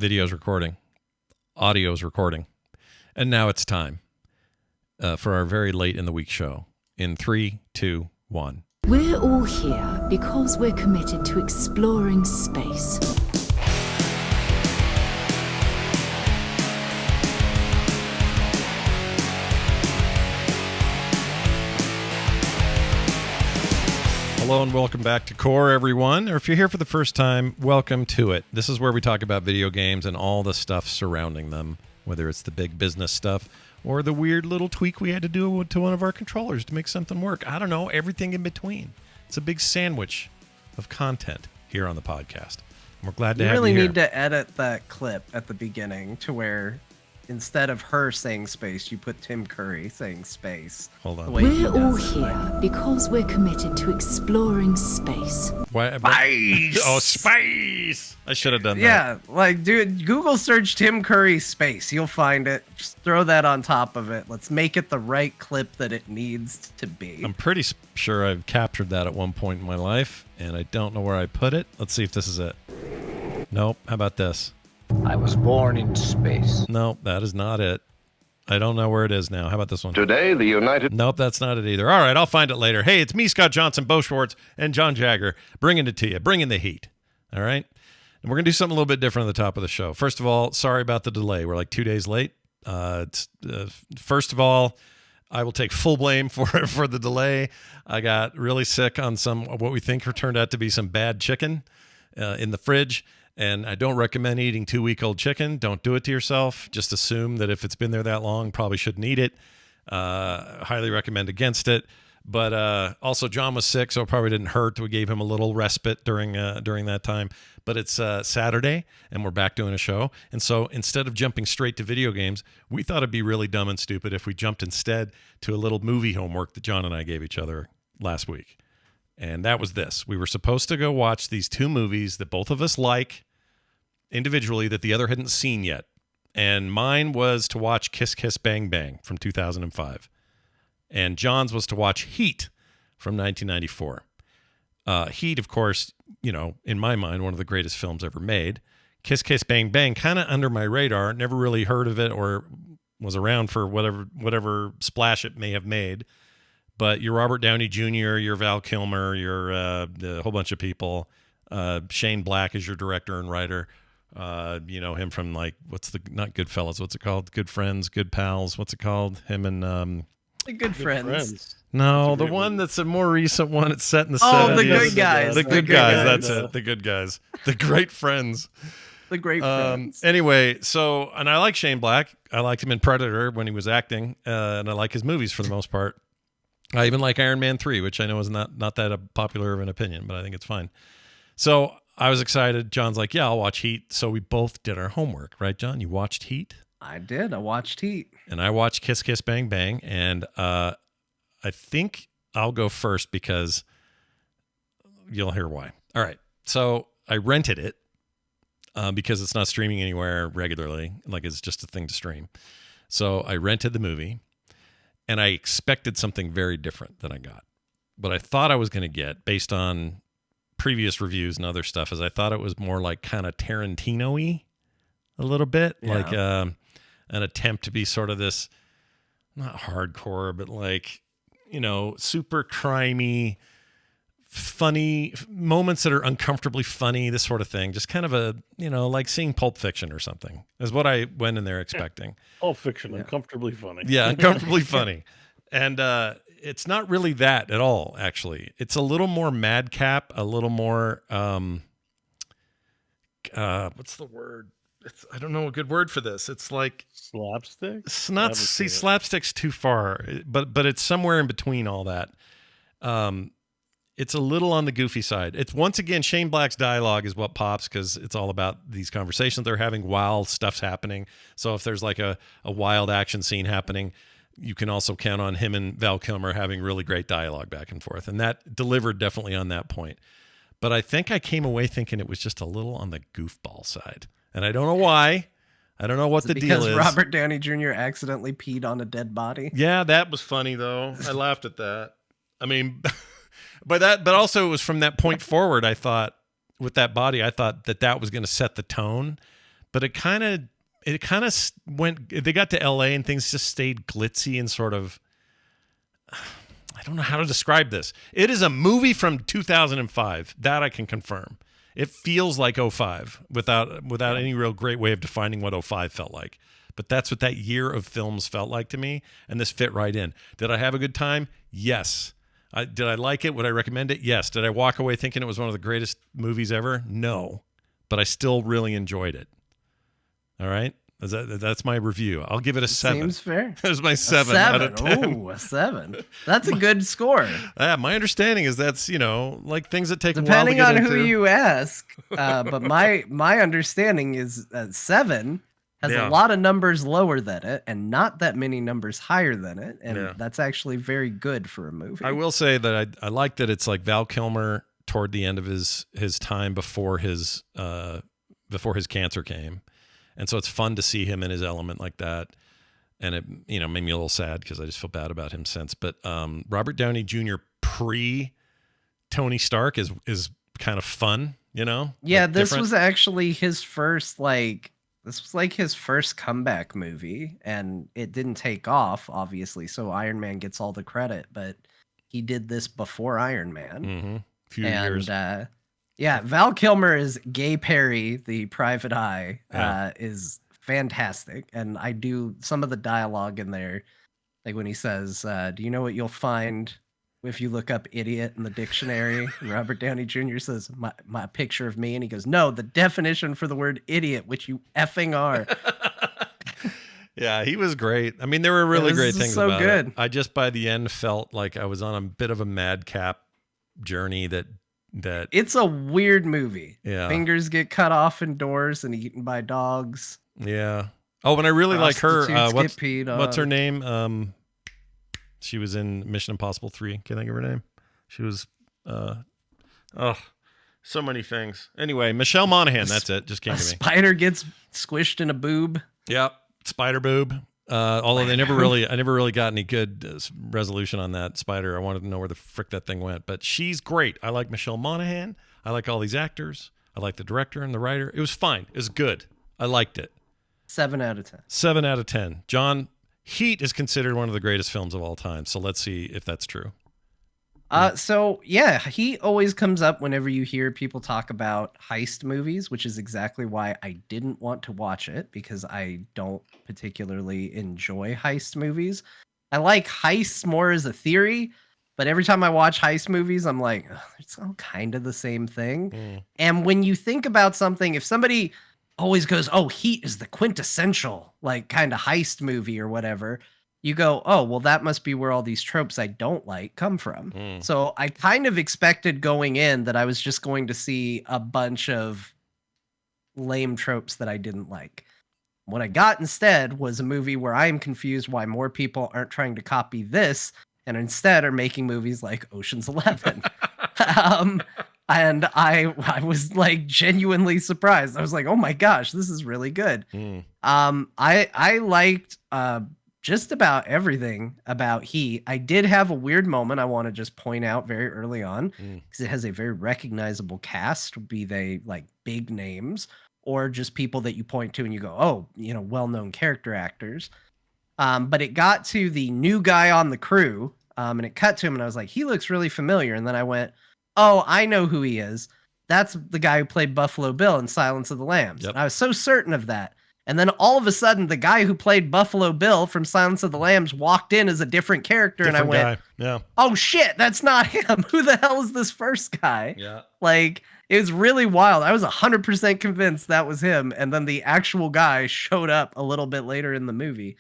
Video's recording. Audio's recording. And now it's time for our very late in the week show. In 3, 2, 1. We're all here because we're committed to exploring space. Hello and welcome back to Core, everyone. Or if you're here for the first time, welcome to it. This is where we talk about video games and all the stuff surrounding them, whether it's the big business stuff or the weird little tweak we had to do to one of our controllers to make something work. I don't know, everything in between. It's a big sandwich of content here on the podcast. And we're glad to have you here. You really need to edit that clip at the beginning to where instead of her saying space, you put Tim Curry saying space. Hold on. We're all here because we're committed to exploring space. Why? Space! Oh, space! I should have done that. Yeah, like, dude, Google search Tim Curry space. You'll find it. Just throw that on top of it. Let's make it the right clip that it needs to be. I'm pretty sure I've captured that at one point in my life, and I don't know where I put it. Let's see if this is it. Nope. How about this? I was born in space. Nope, that is not it. I don't know where it is now. How about this one? Today, the United... Nope, that's not it either. All right, I'll find it later. Hey, it's me, Scott Johnson, Beau Schwartz, and John Jagger, bringing it to you, bringing the heat. All right? And we're going to do something a little bit different at the top of the show. First of all, sorry about the delay. We're like 2 days late. First of all, I will take full blame for the delay. I got really sick on some what we think turned out to be some bad chicken in the fridge. And I don't recommend eating 2-week-old chicken. Don't do it to yourself. Just assume that if it's been there that long, probably shouldn't eat it. Highly recommend against it. But also, John was sick, so it probably didn't hurt. We gave him a little respite during that time. But it's Saturday, and we're back doing a show. And so instead of jumping straight to video games, we thought it'd be really dumb and stupid if we jumped instead to a little movie homework that John and I gave each other last week. And that was this. We were supposed to go watch these two movies that both of us like individually that the other hadn't seen yet. And mine was to watch Kiss Kiss Bang Bang from 2005. And John's was to watch Heat from 1994. Heat, of course, you know, in my mind, one of the greatest films ever made. Kiss Kiss Bang Bang, kind of under my radar. Never really heard of it or was around for whatever splash it may have made. But you're Robert Downey Jr., you're Val Kilmer, you're a whole bunch of people. Shane Black is your director and writer. You know him from not Goodfellas, what's it called? Good Friends, Good Pals, what's it called? Him and Good Friends. No, the one that's a more recent one. It's set in the 70s. Oh, The Good Guys. The Good Guys, that's it. The Good Guys. The Great Friends. The Great Friends. Anyway, and I like Shane Black. I liked him in Predator when he was acting, and I like his movies for the most part. I even like Iron Man 3, which I know is not that popular of an opinion, but I think it's fine. So I was excited. John's like, yeah, I'll watch Heat. So we both did our homework, right, John? You watched Heat? I did. I watched Heat. And I watched Kiss Kiss Bang Bang. And I think I'll go first because you'll hear why. All right. So I rented it because it's not streaming anywhere regularly. Like it's just a thing to stream. So I rented the movie. And I expected something very different than I got. What I thought I was going to get, based on previous reviews and other stuff, is I thought it was more like kind of Tarantino-y a little bit. Yeah. Like an attempt to be sort of this, not hardcore, but like, you know, super crimey, funny moments that are uncomfortably funny, this sort of thing. Just kind of a, you know, like seeing Pulp Fiction or something is what I went in there expecting. Pulp Fiction, uncomfortably funny. Yeah, uncomfortably funny. And it's not really that at all, actually. It's a little more madcap, a little more, what's the word? I don't know a good word for this. It's like slapstick. Slapstick's too far, but it's somewhere in between all that. It's a little on the goofy side. It's once again, Shane Black's dialogue is what pops because it's all about these conversations they're having while stuff's happening. So if there's like a wild action scene happening, you can also count on him and Val Kilmer having really great dialogue back and forth. And that delivered definitely on that point. But I think I came away thinking it was just a little on the goofball side. And I don't know why. I don't know what the deal is. Because Robert Downey Jr. accidentally peed on a dead body. Yeah, that was funny though. I laughed at that. I mean, but also it was from that point forward. I thought with that body, I thought that was going to set the tone. but it kind of went. They got to L.A. and things just stayed glitzy and sort of. I don't know how to describe this. It is a movie from 2005. That I can confirm. It feels like '05 without any real great way of defining what '05 felt like. But that's what that year of films felt like to me, and this fit right in. Did I have a good time? Yes. Did I like it? Would I recommend it? Yes. Did I walk away thinking it was one of the greatest movies ever? No. But I still really enjoyed it. All right? That's my review. I'll give it a 7. Seems fair. That was my 7 out of 10. Ooh, a 7. That's a good score. My understanding is that's, like things that take Depending a while to on get who into. you ask. But my understanding is that 7 has a lot of numbers lower than it and not that many numbers higher than it. And that's actually very good for a movie. I will say that I like that it's like Val Kilmer toward the end of his time before his cancer came. And so it's fun to see him in his element like that. And it, made me a little sad because I just feel bad about him since. But Robert Downey Jr. pre Tony Stark is kind of fun, Yeah, like this different. was actually his first this was like his first comeback movie, and it didn't take off, obviously. So Iron Man gets all the credit, but he did this before Iron Man. Few years. Yeah, Val Kilmer is Gay Perry, the private eye, is fantastic. And I do some of the dialogue in there, like when he says, do you know what you'll find if you look up idiot in the dictionary? And Robert Downey Jr. says, my picture of me. And he goes, no, the definition for the word idiot, which you effing are. Yeah, he was great. I mean, there were really great things so about good. it. I just by the end felt like I was on a bit of a madcap journey that It's a weird movie. Yeah. Fingers get cut off indoors and eaten by dogs. Yeah. Oh, and I really like her. Prostitutes get peed on. What's her name? She was in Mission Impossible 3. Can I think of her name? She was so many things. Anyway, Michelle Monaghan, that's it. Just came A to me. spider gets squished in a boob. Yep. Spider boob. Although I never really got any good resolution on that spider. I wanted to know where the frick that thing went. But she's great. I like Michelle Monaghan. I like all these actors. I like the director and the writer. It was fine. It was good. I liked it. 7 out of 10. 7 out of 10. John, Heat is considered one of the greatest films of all time. So let's see if that's true. So yeah, he always comes up whenever you hear people talk about heist movies, which is exactly why I didn't want to watch it, because I don't particularly enjoy heist movies. I like heists more as a theory, but every time I watch heist movies, I'm like, it's all kind of the same thing. And when you think about something, if somebody always goes, oh, Heat is the quintessential like kind of heist movie or whatever, you go, oh, well, that must be where all these tropes I don't like come from. So I kind of expected going in that I was just going to see a bunch of lame tropes that I didn't like. What I got instead was a movie where I am confused why more people aren't trying to copy this and instead are making movies like Ocean's 11. And I was like genuinely surprised. I was like, oh my gosh, this is really good. I liked just about everything about Heat. I did have a weird moment I want to just point out very early on, because it has a very recognizable cast, be they like big names or just people that you point to and you go, oh, well-known character actors. But it got to the new guy on the crew, and it cut to him and I was like, he looks really familiar. And then I went, oh, I know who he is. That's the guy who played Buffalo Bill in Silence of the Lambs. Yep. I was so certain of that. And then all of a sudden, the guy who played Buffalo Bill from Silence of the Lambs walked in as a different character. And I went, oh shit, that's not him. Who the hell is this first guy? Yeah. Like, it was really wild. I was 100% convinced that was him. And then the actual guy showed up a little bit later in the movie.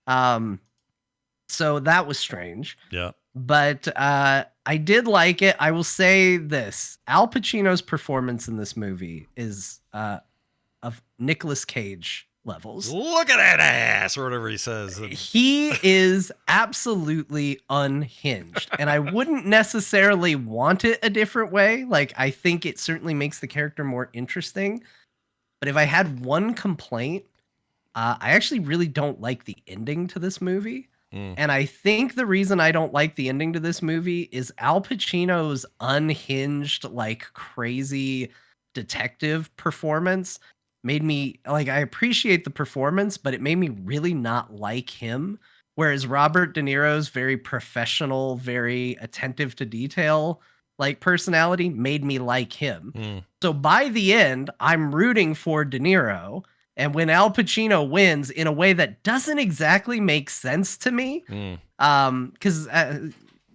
So that was strange. Yeah. But I did like it. I will say this. Al Pacino's performance in this movie is of Nicolas Cage levels. Look at that ass, or whatever he says. He is absolutely unhinged. And I wouldn't necessarily want it a different way. Like, I think it certainly makes the character more interesting. But if I had one complaint, I actually really don't like the ending to this movie. And I think the reason I don't like the ending to this movie is Al Pacino's unhinged, like crazy detective performance made me like, I appreciate the performance, but it made me really not like him. Whereas Robert De Niro's very professional, very attentive to detail, like personality made me like him. Mm. So by the end, I'm rooting for De Niro. And when Al Pacino wins in a way that doesn't exactly make sense to me, because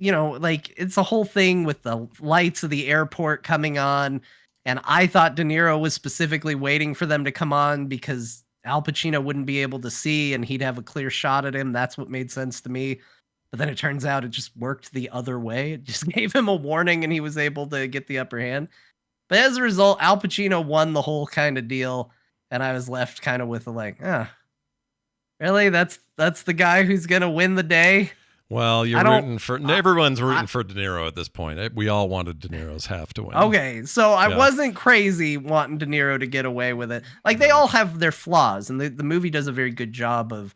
like it's a whole thing with the lights of the airport coming on, and I thought De Niro was specifically waiting for them to come on because Al Pacino wouldn't be able to see and he'd have a clear shot at him. That's what made sense to me. But then it turns out it just worked the other way. It just gave him a warning and he was able to get the upper hand. But as a result, Al Pacino won the whole kind of deal. And I was left kind of with really? That's the guy who's going to win the day? Well, you're rooting for everyone's rooting for De Niro at this point. We all wanted De Niro's half to win. Okay, so I wasn't crazy wanting De Niro to get away with it. Like, they all have their flaws, and the movie does a very good job of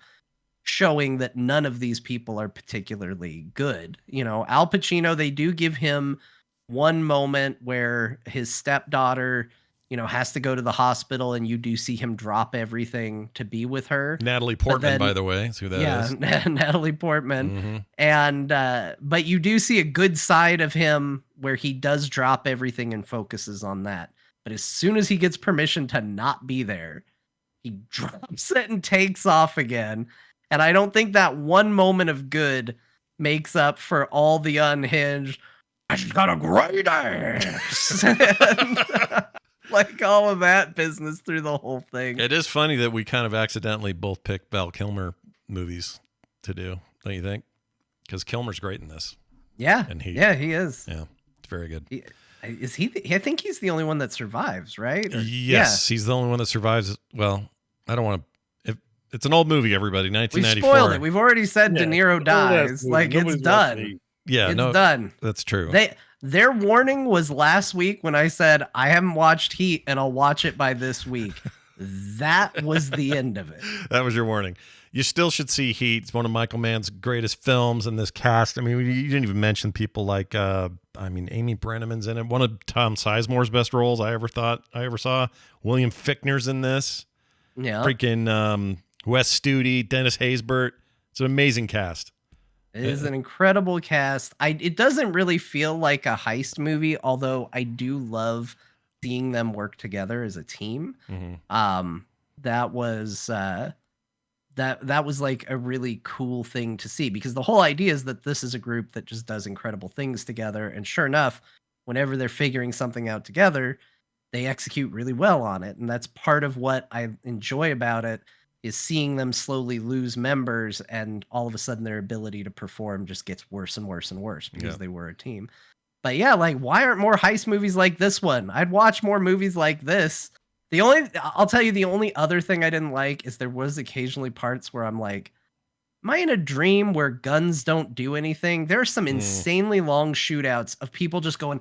showing that none of these people are particularly good. Al Pacino, they do give him one moment where his stepdaughter has to go to the hospital, and you do see him drop everything to be with her. Natalie Portman, by the way, is who that is. Yeah, Natalie Portman. And but you do see a good side of him where he does drop everything and focuses on that. But as soon as he gets permission to not be there, he drops it and takes off again. And I don't think that one moment of good makes up for all the unhinged, she's got a great ass. Like all of that business through the whole thing. It is funny that we kind of accidentally both picked Val Kilmer movies to do, don't you think? Because Kilmer's great in this. Yeah. And he is. Yeah, it's very good. Is he? I think he's the only one that survives, right? Yes, he's the only one that survives. Well, I don't want to. It's an old movie, everybody. 1994. We spoiled it. We've already said De Niro dies. Like, it's done. Yeah, it's done. That's true. Their warning was last week when I said, I haven't watched Heat and I'll watch it by this week. That was the end of it. That was your warning. You still should see Heat. It's one of Michael Mann's greatest films in this cast. I mean, you didn't even mention people like, Amy Brenneman's in it. One of Tom Sizemore's best roles I ever saw. William Fichtner's in this. Yeah. Freaking Wes Studi, Dennis Haysbert. It's an amazing cast. It is an incredible cast. It doesn't really feel like a heist movie, although I do love seeing them work together as a team. That was that was like a really cool thing to see, because the whole idea is that this is a group that just does incredible things together. And sure enough, whenever they're figuring something out together, they execute really well on it. And that's part of what I enjoy about it, is seeing them slowly lose members, and all of a sudden their ability to perform just gets worse and worse and worse because they were a team. But yeah, like, why aren't more heist movies like this one? I'd watch more movies like this. I'll tell you, the only other thing I didn't like is there was occasionally parts where I'm like, am I in a dream where guns don't do anything? There are some insanely long shootouts of people just going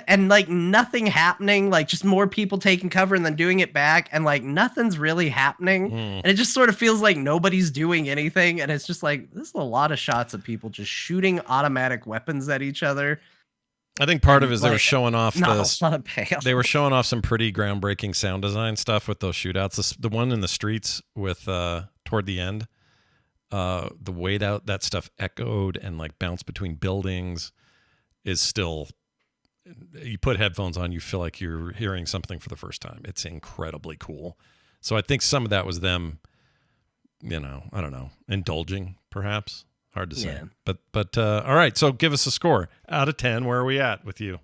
and like nothing happening, like just more people taking cover and then doing it back, and like nothing's really happening. And it just sort of feels like nobody's doing anything, and it's just like, this is a lot of shots of people just shooting automatic weapons at each other. I think part of it is they were showing off they were showing off some pretty groundbreaking sound design stuff with those shootouts. The one in the streets with toward the end, the way that stuff echoed and like bounced between buildings is still, you put headphones on, you feel like you're hearing something for the first time. It's incredibly cool. So I think some of that was them, I don't know, indulging perhaps. Hard to say. Yeah. But all right, so give us a score. Out of 10, where are we at with you?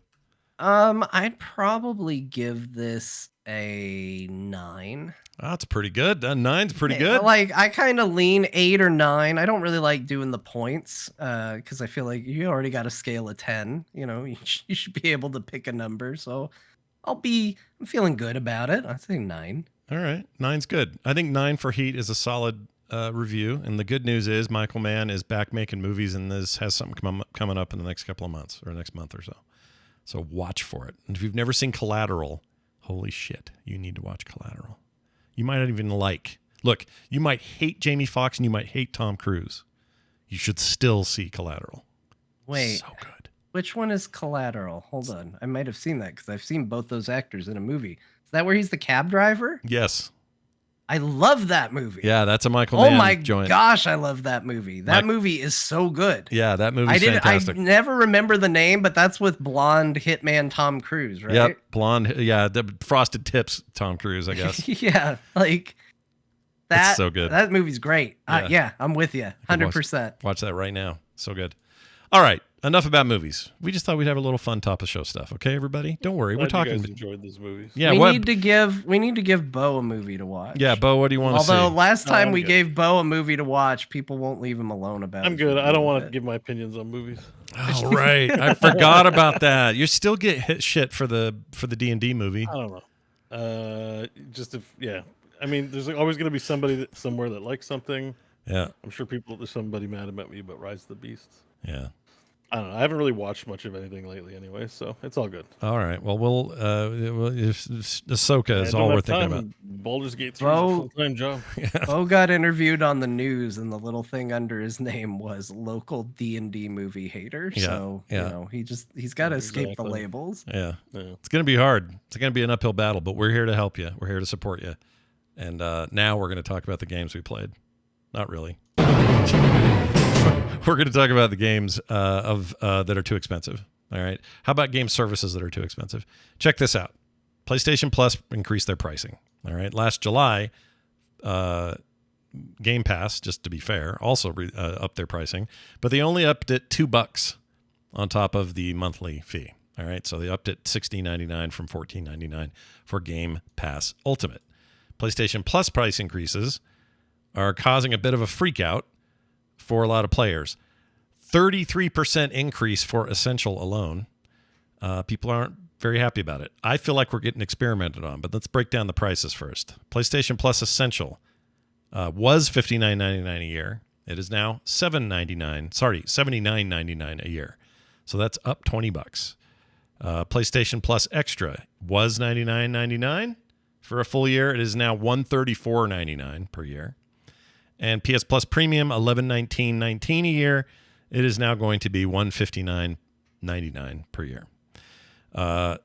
I'd probably give this a 9. Oh, that's pretty good. 9's pretty good. Like, I kind of lean 8 or 9. I don't really like doing the points because I feel like you already got a scale of 10. You should be able to pick a number. So I'm feeling good about it. I'd say 9. All right, 9's good. I think 9 for Heat is a solid review. And the good news is Michael Mann is back making movies, and this has something coming up in the next couple of months or next month or so. So watch for it. And if you've never seen Collateral, holy shit, you need to watch Collateral. You might not even look, you might hate Jamie Foxx and you might hate Tom Cruise. You should still see Collateral. Wait. So good. Which one is Collateral? Hold on. I might have seen that because I've seen both those actors in a movie. Is that where he's the cab driver? Yes. I love that movie. Yeah, that's a Michael Oh Mann my joint. gosh, I love that movie. That movie is so good. Yeah, that movie's fantastic. I never remember the name, but that's with blonde hitman Tom Cruise, right? Yep, blonde. Yeah, the frosted tips Tom Cruise, I guess. Yeah, like that. It's so good. That movie's great. Yeah, I'm with you, 100%. Watch that right now. So good. All right, enough about movies. We just thought we'd have a little fun top of show stuff. Okay, everybody, don't worry. We're talking. You guys enjoyed these movies. Yeah, we need to give Beau a movie to watch. Yeah, Beau, what do you want to see? Although last time we gave Beau a movie to watch, people won't leave him alone about it. I'm good. I don't want to give my opinions on movies. Oh, right. I forgot about that. You still get hit shit for the D&D movie. I don't know. I mean, there's always going to be somebody somewhere that likes something. Yeah. I'm sure there's somebody mad about me about Rise of the Beasts. Yeah. I don't know. I haven't really watched much of anything lately anyway, so it's all good. All right. Well, Ahsoka is all we're thinking about. Baldur's Gate 3 is a full-time job. Beau got interviewed on the news, and the little thing under his name was local D&D movie hater. Yeah, so yeah. you know, he's got to escape the labels. Yeah. It's going to be hard. It's going to be an uphill battle, but we're here to help you. We're here to support you. And now we're going to talk about the games we played. Not really. We're going to talk about the games that are too expensive. All right. How about game services that are too expensive? Check this out. PlayStation Plus increased their pricing. All right. Last July, Game Pass, just to be fair, also upped their pricing, but they only upped it $2 on top of the monthly fee. All right. So they upped it $16.99 from $14.99 for Game Pass Ultimate. PlayStation Plus price increases are causing a bit of a freak out for a lot of players. 33% increase for Essential alone. People aren't very happy about it. I feel like we're getting experimented on, but let's break down the prices first. PlayStation Plus Essential was $59.99 a year. It is now $79.99 a year. So that's up $20. PlayStation Plus Extra was $99.99 for a full year. It is now $134.99 per year. And PS Plus Premium, $1119.19 a year. It is now going to be $159.99 per year. I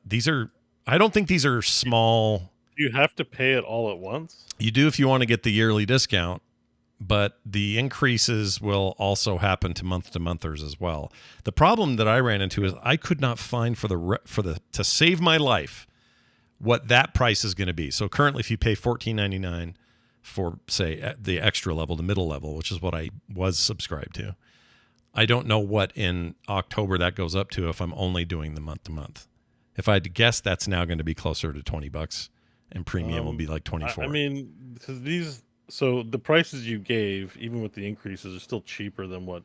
don't think these are small. You have to pay it all at once? You do if you want to get the yearly discount, but the increases will also happen to monthers as well. The problem that I ran into is I could not find to save my life what that price is going to be. So currently, if you pay $14.99 for, say, the extra level, the middle level, which is what I was subscribed to, I don't know what in October that goes up to if I'm only doing the month-to-month. If I had to guess, that's now going to be closer to $20, and premium will be like $24. I mean, so the prices you gave, even with the increases, are still cheaper than what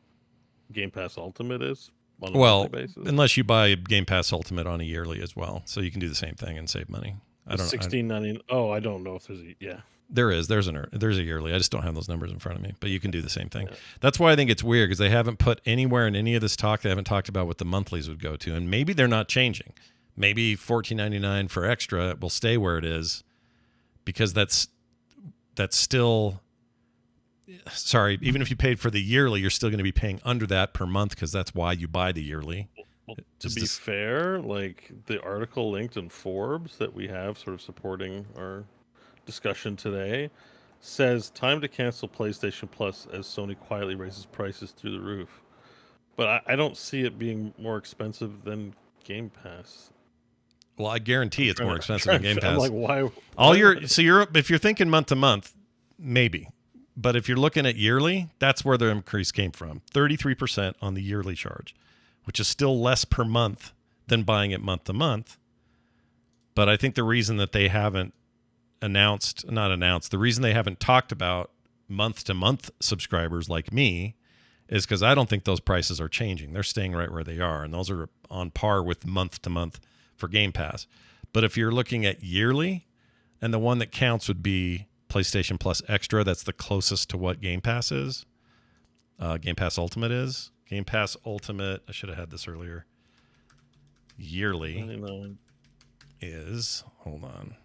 Game Pass Ultimate is on a monthly basis. Unless you buy Game Pass Ultimate on a yearly as well, so you can do the same thing and save money. I don't know. $16.99. Oh, I don't know if there's There's a yearly. I just don't have those numbers in front of me, but you can do the same thing. Yeah. That's why I think it's weird, because they haven't put anywhere in any of this talk, they haven't talked about what the monthlies would go to, and maybe they're not changing. Maybe $14.99 for extra will stay where it is, because that's still, sorry, even if you paid for the yearly, you're still going to be paying under that per month, because that's why you buy the yearly. Well, to be fair, like the article linked in Forbes that we have sort of supporting our discussion today says time to cancel PlayStation Plus as Sony quietly raises prices through the roof. But I don't see it being more expensive than Game Pass. Well, I guarantee it's more expensive than Game Pass. I'm like, why? If you're thinking month to month, maybe. But if you're looking at yearly, that's where the increase came from. 33% on the yearly charge, which is still less per month than buying it month to month. But I think the reason that they haven't the reason they haven't talked about month to month subscribers like me is because I don't think those prices are changing. They're staying right where they are, and those are on par with month to month for Game Pass. But if you're looking at yearly, and the one that counts would be PlayStation Plus Extra, that's the closest to what Game Pass is. Game Pass Ultimate is. Game Pass Ultimate, I should have had this earlier. Yearly is, hold on.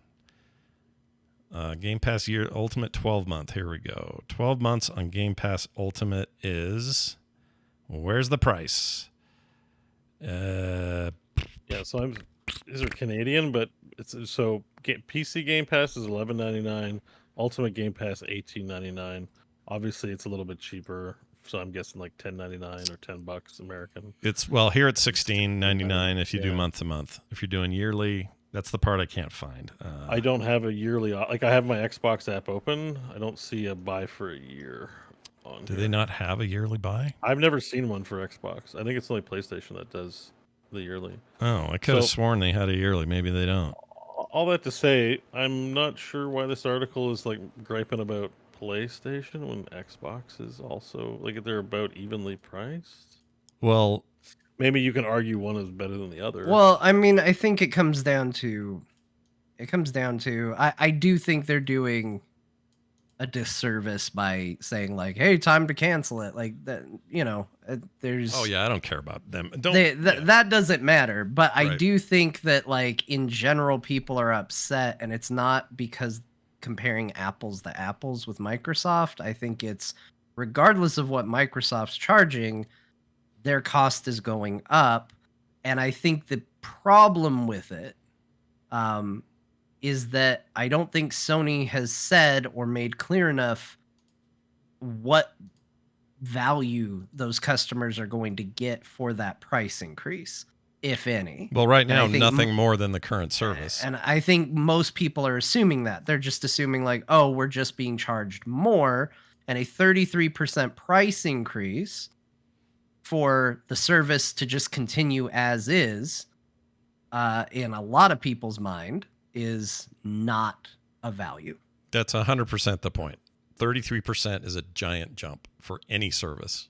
Game Pass year Ultimate 12 month. Here we go. 12 months on Game Pass Ultimate is, where's the price? Yeah, so these are Canadian, but PC Game Pass is $11.99, Ultimate Game Pass $18.99. Obviously, it's a little bit cheaper, so I'm guessing like $10.99 or $10 American. Here it's $16.99 if you do Yeah. month to month. If you're doing yearly, that's the part I can't find. I don't have a yearly. Like I have my Xbox app open. I don't see a buy for a year. Do they not have a yearly buy? I've never seen one for Xbox. I think it's only PlayStation that does the yearly. Oh, I could have sworn they had a yearly. Maybe they don't. All that to say, I'm not sure why this article is like griping about PlayStation when Xbox is also like they're about evenly priced. Well, maybe you can argue one is better than the other. Well, I mean, I think it comes down to I do think they're doing a disservice by saying like, hey, time to cancel it, like that, there's oh yeah, I don't care about them. That doesn't matter, but I Right. do think that like in general people are upset, and it's not because comparing apples to apples with Microsoft. I think it's regardless of what Microsoft's charging, their cost is going up, and I think the problem with it is that I don't think Sony has said or made clear enough what value those customers are going to get for that price increase, if any. Well, right now, nothing more than the current service. And I think most people are assuming that. They're just assuming like, oh, we're just being charged more, and a 33% price increase for the service to just continue as is, in a lot of people's mind, is not a value. That's 100% the point. 33% is a giant jump for any service.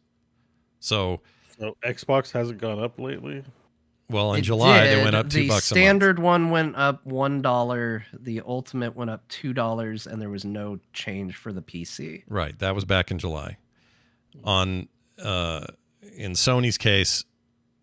So Xbox hasn't gone up lately? Well, in July, they went up $2 a month. The standard one went up $1. The Ultimate went up $2, and there was no change for the PC. Right. That was back in July. In Sony's case,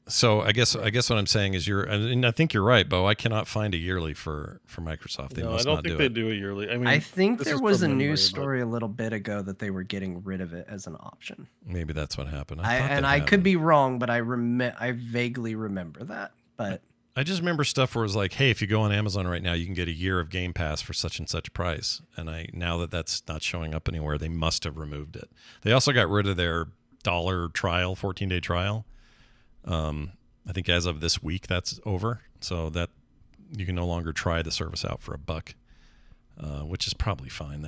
so I guess what I'm saying is and I think you're right, Beau. I cannot find a yearly for Microsoft. They must not do it. I don't think they do a yearly. I mean, I think there was a news story a little bit ago that they were getting rid of it as an option. Maybe that's what happened. I could be wrong, but I vaguely remember that. But I just remember stuff where it was like, hey, if you go on Amazon right now, you can get a year of Game Pass for such and such price. And now that's not showing up anywhere, they must have removed it. They also got rid of their $1 trial, 14-day trial. I think as of this week, that's over. So that you can no longer try the service out for $1, which is probably fine.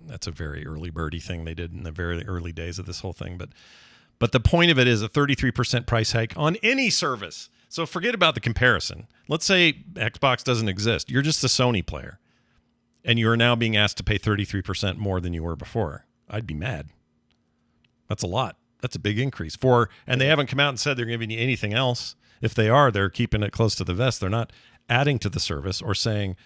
That's a very early birdie thing they did in the very early days of this whole thing. But the point of it is a 33% price hike on any service. So forget about the comparison. Let's say Xbox doesn't exist. You're just a Sony player, and you are now being asked to pay 33% more than you were before. I'd be mad. That's a lot. That's a big increase and they haven't come out and said they're giving you anything else. If they are, they're keeping it close to the vest. They're not adding to the service or saying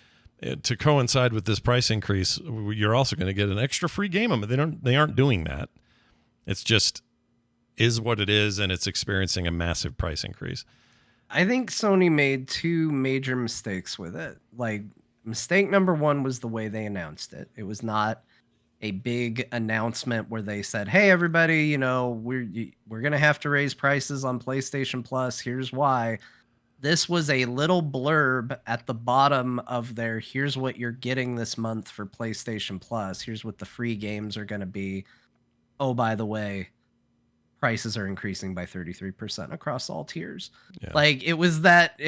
to coincide with this price increase, you're also going to get an extra free game. They aren't doing that. It's just is what it is, and it's experiencing a massive price increase. I think Sony made two major mistakes with it. Like, mistake number one was the way they announced it. It was not a big announcement where they said, hey, everybody, we're going to have to raise prices on PlayStation Plus. Here's why. This was a little blurb at the bottom of their, here's what you're getting this month for PlayStation Plus. Here's what the free games are going to be. Oh, by the way, prices are increasing by 33% across all tiers. Yeah. Like it was that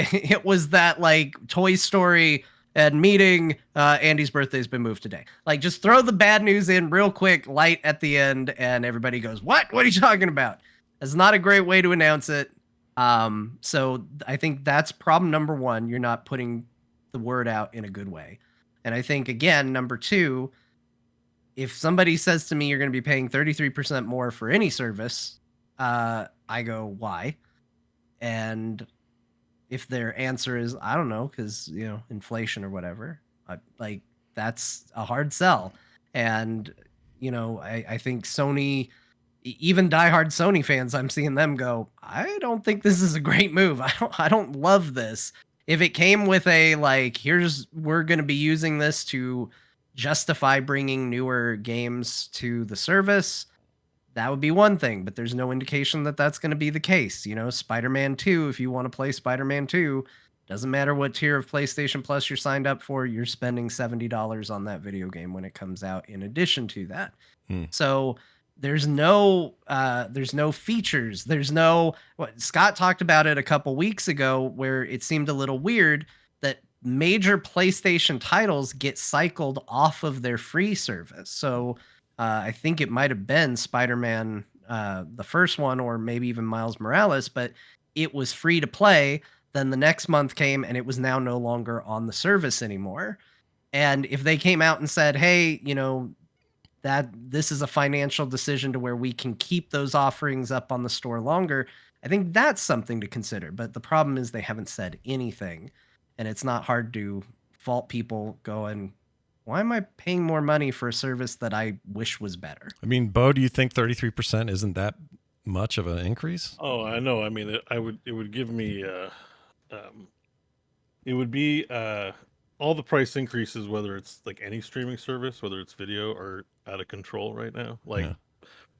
like Toy Story and meeting, Andy's birthday's been moved today. Like, just throw the bad news in real quick, light at the end, and everybody goes, what are you talking about? That's not a great way to announce it. So I think that's problem number one. You're not putting the word out in a good way. And I think, again, number two, if somebody says to me, you're going to be paying 33% more for any service, I go, why? And if their answer is, I don't know, because, inflation or whatever, like that's a hard sell. And, I think Sony, even diehard Sony fans, I'm seeing them go, I don't think this is a great move. I don't love this. If it came with a, like, we're going to be using this to justify bringing newer games to the service, that would be one thing, but there's no indication that that's going to be the case. You know, Spider-Man 2, if you want to play Spider-Man 2, doesn't matter what tier of PlayStation Plus you're signed up for, you're spending $70 on that video game when it comes out in addition to that. Hmm. So there's no features. There's no what Scott talked about it a couple weeks ago where it seemed a little weird that major PlayStation titles get cycled off of their free service. So I think it might have been Spider-Man, the first one, or maybe even Miles Morales, but it was free to play. Then the next month came and it was now no longer on the service anymore. And if they came out and said, hey, you know, that this is a financial decision to where we can keep those offerings up on the store longer, I think that's something to consider. But the problem is they haven't said anything. And it's not hard to fault people going, why am I paying more money for a service that I wish was better? I mean, Beau, do you think 33% isn't that much of an increase? Oh, I know. I mean, it would give me it would be all the price increases, whether it's like any streaming service, whether it's video, are out of control right now. Like Yeah.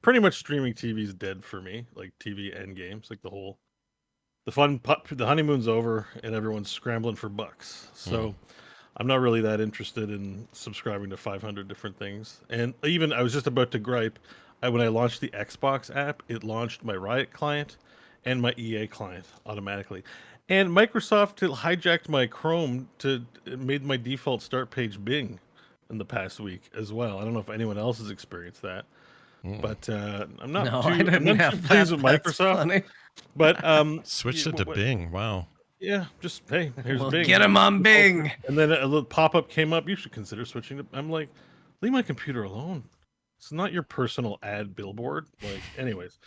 pretty much streaming TV is dead for me, like TV and games. Like the honeymoon's over and everyone's scrambling for bucks. So I'm not really that interested in subscribing to 500 different things. And even I was just about to gripe, when I launched the Xbox app, it launched my Riot client and my EA client automatically. And Microsoft hijacked my Chrome made my default start page Bing in the past week as well. I don't know if anyone else has experienced that, but I'm not No, too, I I'm didn't not have too pleased with that. That's Microsoft. funny. But Switched it to Bing. Wow. yeah, just hey, here's Well, Bing. get him on Bing. And then a little pop-up came up. You should consider switching to. I'm like, leave my computer alone. It's not your personal ad billboard. Like, anyways,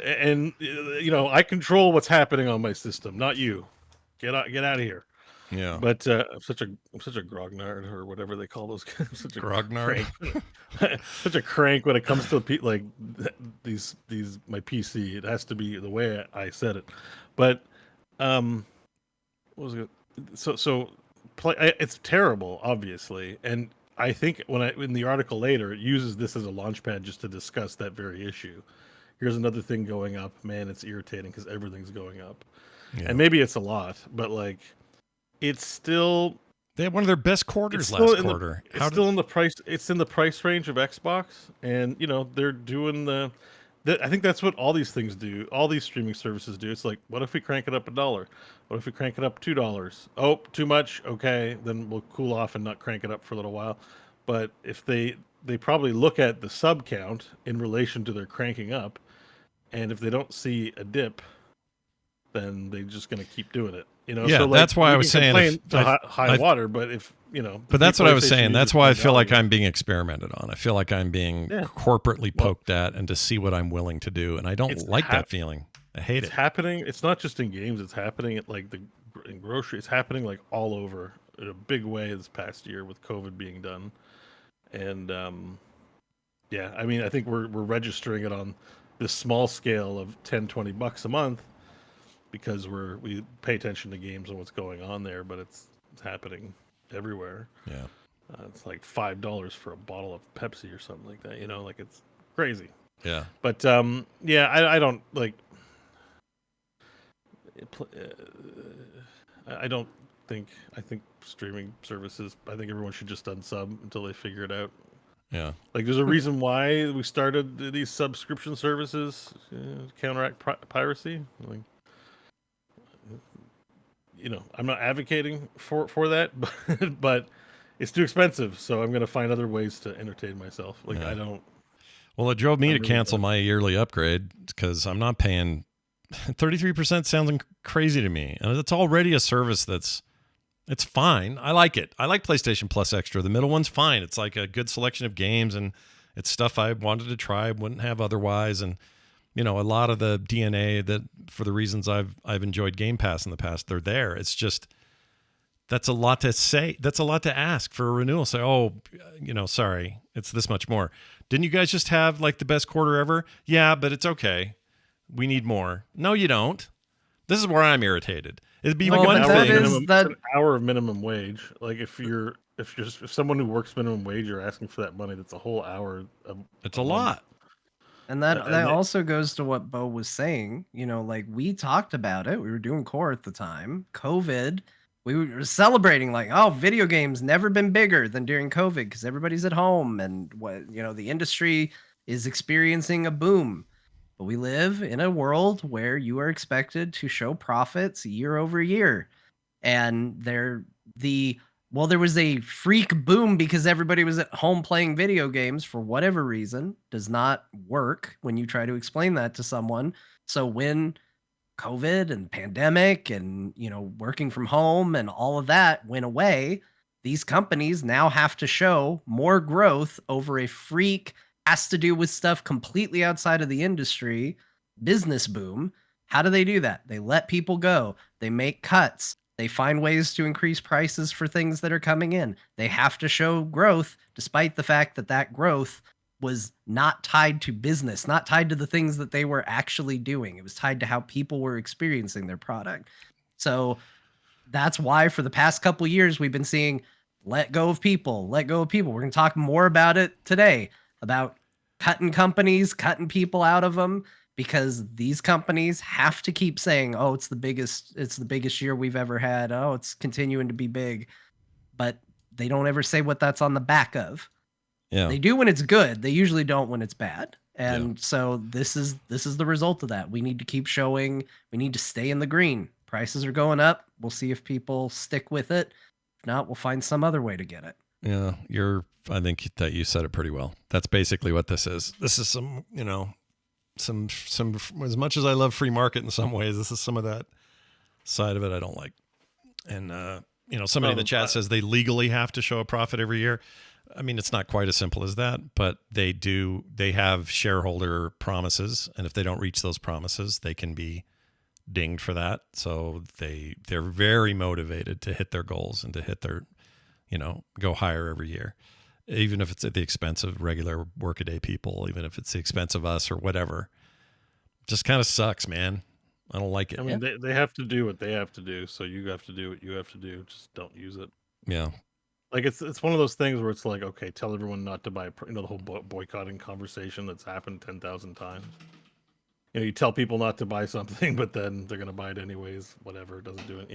and you know, I control what's happening on my system, not you. Get out of here. Yeah. But I'm such a grognard or whatever they call those guys. Such a Grognard. crank. Such a crank when it comes to like these my PC. It has to be the way I said it. But what was it? So it's terrible, obviously, and I think in the article later, it uses this as a launchpad just to discuss that very issue. Here's another thing going up. Man, it's irritating because everything's going up. Yeah. And maybe it's a lot, but like, it's still They had one of their best quarters it's still last in the- quarter. it's still in the price. It's in the price range of Xbox, and you know they're doing I think that's what all these things do. All these streaming services do. It's like, what if we crank it up $1? What if we crank it up $2? Oh, too much. Okay, then we'll cool off and not crank it up for a little while. But if they probably look at the sub count in relation to their cranking up, and if they don't see a dip, then they're just going to keep doing it. You know, Yeah, so like, that's why we I was can saying complain if- to I- high water, but if you know, But that's what I was saying. PlayStation That's users why I find feel like value. I'm being experimented on. I feel like I'm being Yeah. corporately Well, poked at and to see what I'm willing to do. And I don't it's like hap- that feeling. I hate It's it. happening. It's not just in games. It's happening at like in grocery. It's happening like all over in a big way this past year with COVID being done. And yeah, I mean, I think we're registering it on this small scale of $10-20 a month because we pay attention to games and what's going on there, but it's happening everywhere. Yeah. It's like $5 for a bottle of Pepsi or something like that. You know, like it's crazy. Yeah. But yeah, I don't like. I don't think. I think streaming services. I think everyone should just unsub until they figure it out. Yeah. Like, there's a reason why we started these subscription services to counteract piracy. Like, you know, I'm not advocating for that, but it's too expensive. So I'm going to find other ways to entertain myself. Like, Yeah. I don't. Well, it drove me I'm to really cancel bad. my yearly upgrade because I'm not paying 33% sounds crazy to me. And it's already a service it's fine. I like it. I like PlayStation Plus Extra. The middle one's fine. It's like a good selection of games and it's stuff I wanted to try, wouldn't have otherwise. And, you know, a lot of the DNA that for the reasons I've enjoyed Game Pass in the past, they're there. It's just, that's a lot to say. That's a lot to ask for a renewal. Say, oh, you know, sorry, it's this much more. Didn't you guys just have like the best quarter ever? Yeah, but it's okay. We need more. No, you don't. This is where I'm irritated. It'd be Well, one but thing. that is- An hour of minimum wage. Like if someone who works minimum wage, you're asking for that money. That's a whole hour. It's a lot. And that And that they, also goes to what Beau was saying. Like we talked about it. We were doing core at the time. COVID, we were celebrating like, oh, video games never been bigger than during COVID because everybody's at home and the industry is experiencing a boom. But we live in a world where you are expected to show profits year over year. And there was a freak boom because everybody was at home playing video games for whatever reason. Does not work when you try to explain that to someone. So when COVID and pandemic and working from home and all of that went away, these companies now have to show more growth over a freak, has to do with stuff completely outside of the industry business boom. How do they do that? They let people go, they make cuts, they find ways to increase prices for things that are coming in. They have to show growth despite the fact that that growth was not tied to business, not tied to the things that they were actually doing. It was tied to how people were experiencing their product. So that's why for the past couple years we've been seeing let go of people, let go of people. We're going to talk more about it today, about cutting companies, cutting people out of them, because these companies have to keep saying, "Oh, it's the biggest year we've ever had. Oh, it's continuing to be big." But they don't ever say what that's on the back of. Yeah. They do when it's good. They usually don't when it's bad. Yeah. And so this is the result of that. We need to keep showing, we need to stay in the green. Prices are going up. We'll see if people stick with it. If not, we'll find some other way to get it. Yeah, I think that you said it pretty well. That's basically what this is. This is some as much as I love free market in some ways, this is some of that side of it I don't like. And somebody in the chat says they legally have to show a profit every year. I mean, it's not quite as simple as that, but they have shareholder promises, and if they don't reach those promises, they can be dinged for that. So they're very motivated to hit their goals and to hit their, go higher every year, even if it's at the expense of regular workaday people, even if it's the expense of us or whatever. Just kind of sucks, man. I don't like it. I mean, they have to do what they have to do, so you have to do what you have to do. Just don't use it. Yeah. Like it's one of those things where it's like, okay, tell everyone not to buy. The whole boycotting conversation that's happened 10,000 times. You tell people not to buy something, but then they're gonna buy it anyways. Whatever, it doesn't do it.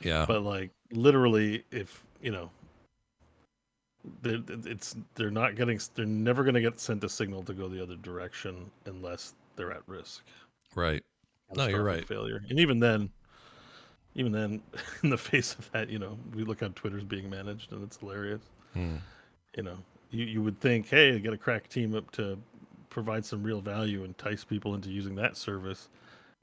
Yeah. But like literally, if they're never gonna get sent a signal to go the other direction unless they're at risk. Right. No, you're right. Failure, and even then, in the face of that, we look how Twitter's being managed, and it's hilarious. You would think, hey, get a crack team up to provide some real value, entice people into using that service,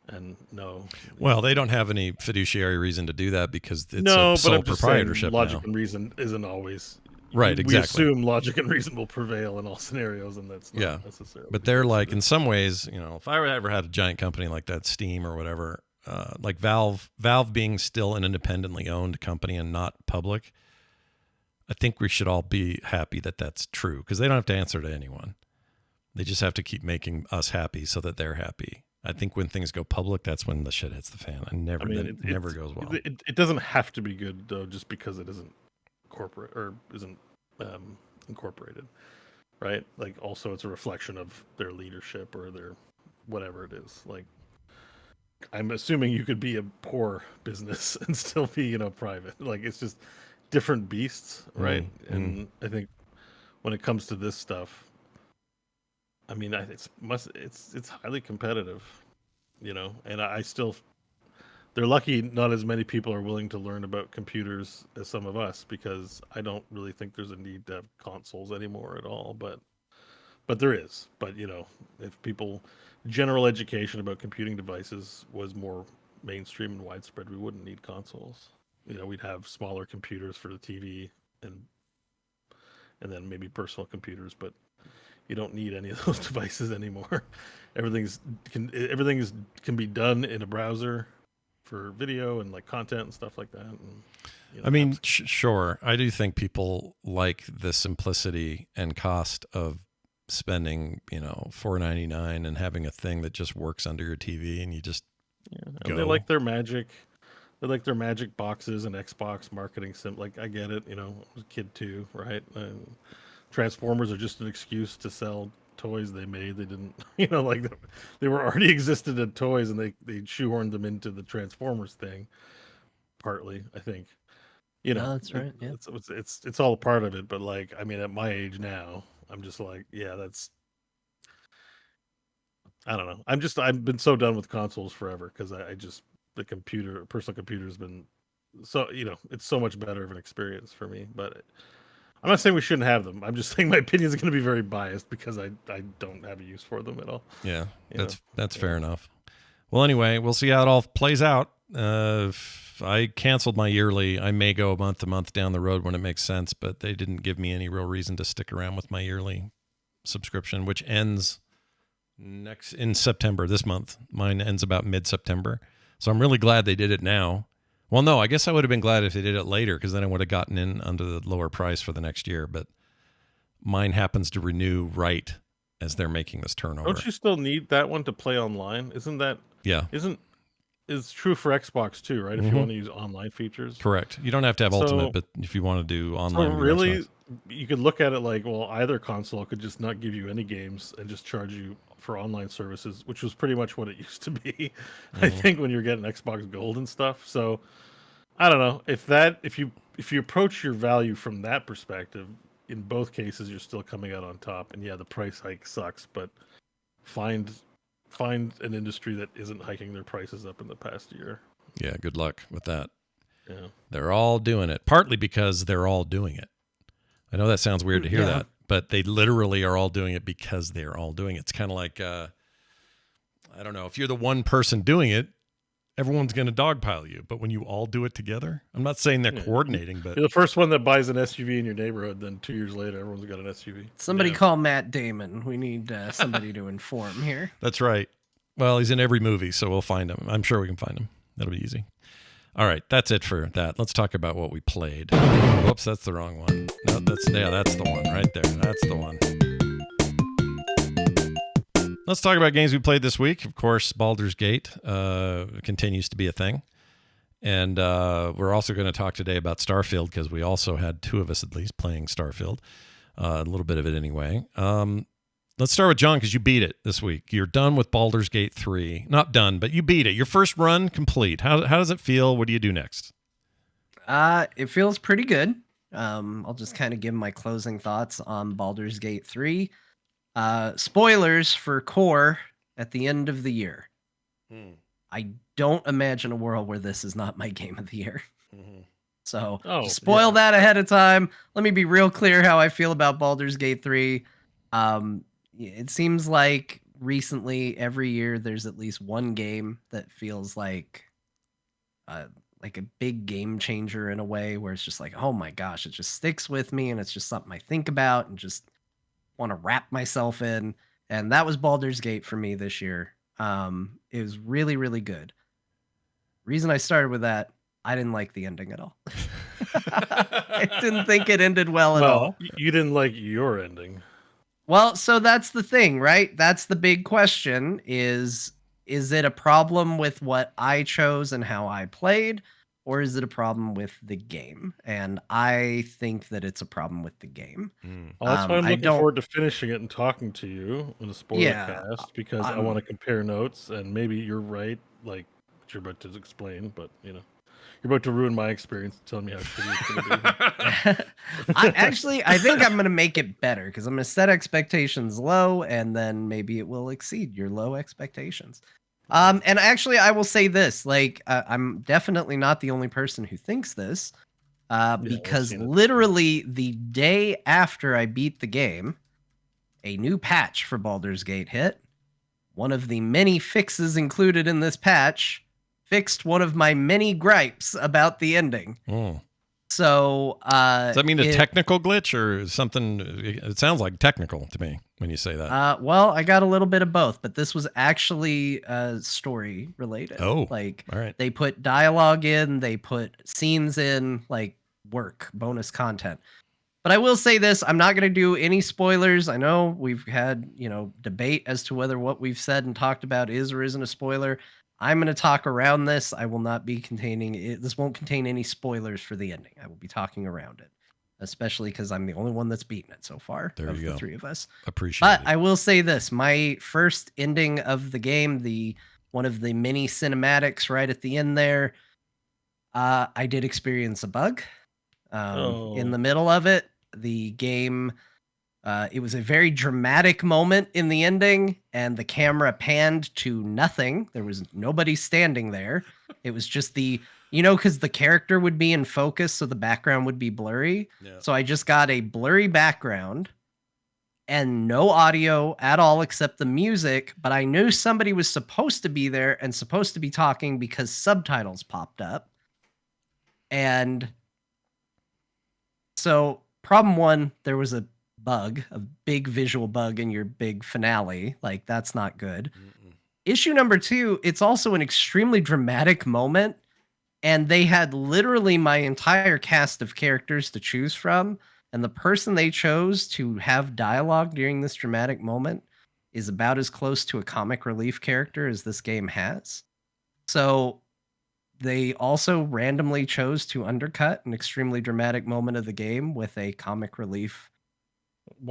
and no. Well, they don't have any fiduciary reason to do that because it's a sole but proprietorship. Logic now. and reason isn't always right. Exactly. We assume logic and reason will prevail in all scenarios, and that's not necessarily. But they're like, in some ways, if I ever had a giant company like that, Steam or whatever. Like Valve being still an independently owned company and not public, I think we should all be happy that that's true because they don't have to answer to anyone. They just have to keep making us happy so that they're happy. I think when things go public, that's when the shit hits the fan. It never goes well. It doesn't have to be good though, just because it isn't corporate or isn't incorporated, right? Like also it's a reflection of their leadership or their whatever it is. Like I'm assuming you could be a poor business and still be, private. Like it's just different beasts, right? And I think when it comes to this stuff, I mean, it's highly competitive, and I still, they're lucky not as many people are willing to learn about computers as some of us, because I don't really think there's a need to have consoles anymore at all, but there is. But if general education about computing devices was more mainstream and widespread, we wouldn't need consoles. We'd have smaller computers for the TV and then maybe personal computers, but you don't need any of those devices anymore. Everything can be done in a browser for video and like content and stuff like that. And, I mean, sure. I do think people like the simplicity and cost of spending, $4.99 and having a thing that just works under your TV and you just go. They like their magic. They like their magic boxes and Xbox marketing like I get it, I was a kid too, right? Transformers are just an excuse to sell toys they made. They didn't, you know, like they were already existed in toys, and they shoehorned them into the Transformers thing. Partly, I think. You know, No, that's right. Yeah. it's all a part of it. But like, I mean, at my age now, I'm just like, yeah, that's. I don't know. I've been so done with consoles forever because I just personal computer has been so, you know, it's so much better of an experience for me. But I'm not saying we shouldn't have them. I'm just saying my opinion is going to be very biased because I don't have a use for them at all. Yeah, that's fair enough. Well, anyway, we'll see how it all plays out. If I canceled my yearly, I may go month to month down the road when it makes sense, but they didn't give me any real reason to stick around with my yearly subscription, which ends in September this month. Mine ends about mid-September. So I'm really glad they did it now. Well, no, I guess I would have been glad if they did it later because then I would have gotten in under the lower price for the next year. But mine happens to renew right as they're making this turnover. Don't you still need that one to play online? Isn't that? Yeah. It's true for Xbox too, right? If you want to use online features. Correct. You don't have to have Ultimate, but if you want to do online. So really, you could look at it like, well, either console could just not give you any games and just charge you for online services, which was pretty much what it used to be, I think, when you were getting Xbox Gold and stuff. So I don't know if you approach your value from that perspective, in both cases you're still coming out on top. And yeah, the price hike sucks, but find an industry that isn't hiking their prices up in the past year. Yeah, good luck with that. Yeah. They're all doing it, partly because they're all doing it. I know that sounds weird to hear that, but they literally are all doing it because they're all doing it. It's kind of like, I don't know, if you're the one person doing it, everyone's going to dogpile you. But when you all do it together, I'm not saying they're coordinating, but... You're the first one that buys an SUV in your neighborhood, then 2 years later, everyone's got an SUV. Somebody call Matt Damon. We need somebody to inform here. That's right. Well, he's in every movie, so we'll find him. I'm sure we can find him. That'll be easy. All right, that's it for that. Let's talk about what we played. Whoops, that's the wrong one. No, that's the one right there. That's the one. Let's talk about games we played this week. Of course, Baldur's Gate continues to be a thing. And we're also going to talk today about Starfield because we also had two of us at least playing Starfield. A little bit of it anyway. Let's start with John because you beat it this week. You're done with Baldur's Gate 3. Not done, but you beat it. Your first run complete. How does it feel? What do you do next? It feels pretty good. I'll just kind of give my closing thoughts on Baldur's Gate 3. Spoilers for Core at the end of the year. I don't imagine a world where this is not my game of the year. So spoil that ahead of time. Let me be real clear how I feel about Baldur's Gate 3. It seems like recently every year there's at least one game that feels like a big game changer in a way where it's just like, oh my gosh, it just sticks with me and it's just something I think about and just want to wrap myself in. And that was Baldur's Gate for me this year. It was really, really good. Reason I started with that, I didn't like the ending at all. I didn't think it ended well at all. You didn't like your ending. Well, so that's the thing, right? That's the big question is it a problem with what I chose and how I played, or is it a problem with the game? And I think that it's a problem with the game. Well, that's why I'm looking forward to finishing it and talking to you in a spoiler cast because I want to compare notes and maybe you're right, like what you're about to explain, but you know. You're about to ruin my experience telling me how shitty it's going to be. I think I'm going to make it better because I'm going to set expectations low and then maybe it will exceed your low expectations. And actually, I will say this, like, I'm definitely not the only person who thinks this because literally the day after I beat the game, a new patch for Baldur's Gate hit. One of the many fixes included in this patch fixed one of my many gripes about the ending. So does that mean a technical glitch or something? It sounds like technical to me when you say that. Well, I got a little bit of both, but this was actually story related. Oh, like all right. They put dialogue in, they put scenes in, like bonus content. But I will say this, I'm not going to do any spoilers. I know we've had, debate as to whether what we've said and talked about is or isn't a spoiler. I'm going to talk around this. I will not be containing it. This won't contain any spoilers for the ending. I will be talking around it. especially because I'm the only one that's beaten it so far There of you the go. three of us. Appreciate But it. I will say this: my first ending of the game, one of the mini cinematics right at the end there, I did experience a bug. In the middle of it, the game. It was a very dramatic moment in the ending, and the camera panned to nothing. There was nobody standing there. It was just because the character would be in focus, so the background would be blurry. Yeah. So I just got a blurry background and no audio at all except the music. But I knew somebody was supposed to be there and supposed to be talking because subtitles popped up. And so, problem one, there was a bug, a big visual bug in your big finale. Like, that's not good. Issue number two, it's also an extremely dramatic moment. And they had literally my entire cast of characters to choose from. And the person they chose to have dialogue during this dramatic moment is about as close to a comic relief character as this game has. So they also randomly chose to undercut an extremely dramatic moment of the game with a comic relief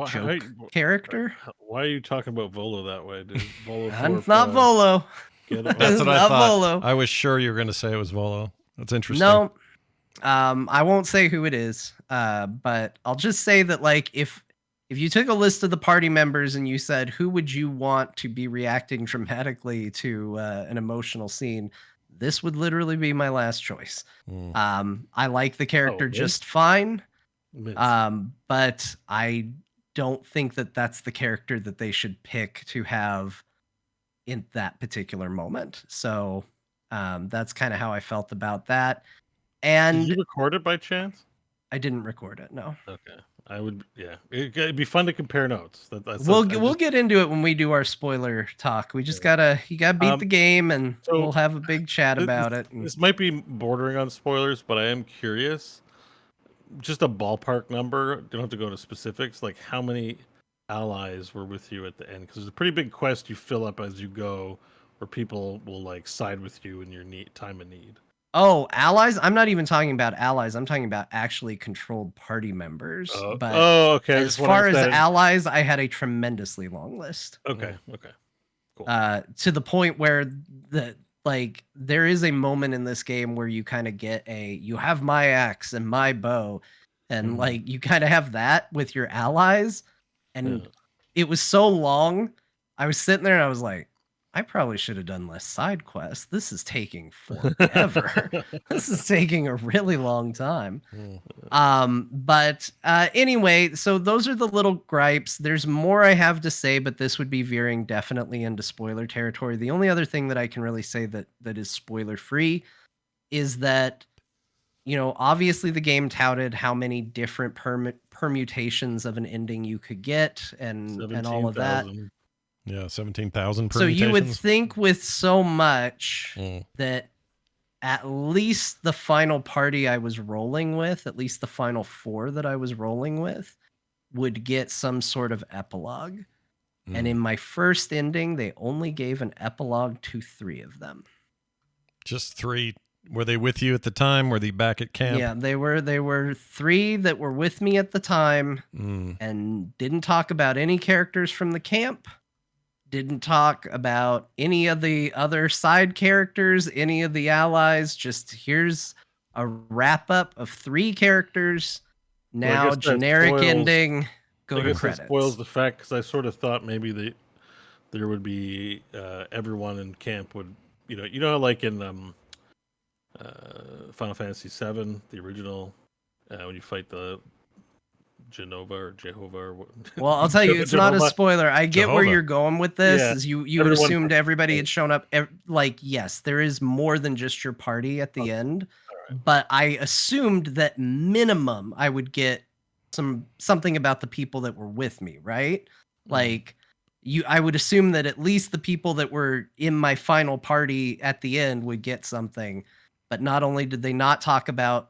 joke character. Why are you talking about Volo that way, dude? Volo It's not Volo. Get That's It's what I not thought. Volo. I was sure you were going to say it was Volo. That's interesting. No, I won't say who it is, but I'll just say that, like, if you took a list of the party members and you said who would you want to be reacting dramatically to an emotional scene, this would literally be my last choice. I like the character just fine, but I don't think that that's the character that they should pick to have in that particular moment. So that's kind of how I felt about that. And did you record it by chance? I didn't record it. No. Okay. I would. Yeah. It'd be fun to compare notes. We'll get into it when we do our spoiler talk. We just gotta beat the game, and so we'll have a big chat about it. This might be bordering on spoilers, but I am curious. Just a ballpark number. Don't have to go into specifics. Like, how many allies were with you at the end? Because there's a pretty big quest you fill up as you go, where people will like side with you in your time of need. Oh, allies? I'm not even talking about allies. I'm talking about actually controlled party members. But okay. As far as allies, I had a tremendously long list. Okay. Okay. Cool. To the point where there is a moment in this game where you kind of get you have my axe and my bow, and like you kind of have that with your allies, and it was so long. I was sitting there and I was like, I probably should have done less side quests. This is taking forever. This is taking a really long time. But anyway, so those are the little gripes. There's more I have to say, but this would be veering definitely into spoiler territory. The only other thing that I can really say that is spoiler free is that, obviously the game touted how many different permutations of an ending you could get and all of that. Yeah, 17,000 permutations. So you would think with so much that at least the final party I was rolling with, at least the final 4 that I was rolling with, would get some sort of epilogue. And in my first ending, they only gave an epilogue to 3 of them. Just 3. Were they with you at the time? Were they back at camp? Yeah, they were 3 that were with me at the time and didn't talk about any characters from the camp. Didn't talk about any of the other side characters, any of the allies. Just here's a wrap up of 3 characters. Now, generic ending. Go to credits. That spoils the fact, because I sort of thought maybe there would be everyone in camp would, how like in Final Fantasy VII, the original, when you fight the Jehovah or what? Well, I'll tell you, it's not a spoiler. I get where you're going with this. Yeah. Is you assumed everybody had shown up. Yes, there is more than just your party at the end. Right. But I assumed that minimum I would get something about the people that were with me, right? Like I would assume that at least the people that were in my final party at the end would get something. But not only did they not talk about,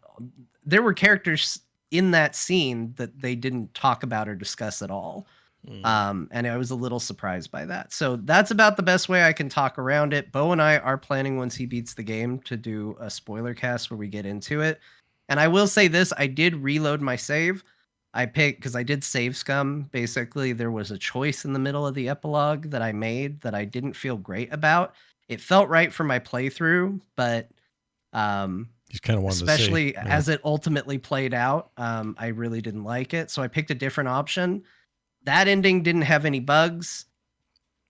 there were characters in that scene that they didn't talk about or discuss at all. And I was a little surprised by that. So that's about the best way I can talk around it. Beau and I are planning, once he beats the game, to do a spoiler cast where we get into it. And I will say this, I did reload my save. I picked, because I did save scum. Basically, there was a choice in the middle of the epilogue that I made that I didn't feel great about. It felt right for my playthrough, but You kind of wanted especially to see. as it ultimately played out, I really didn't like it. So I picked a different option. That ending didn't have any bugs.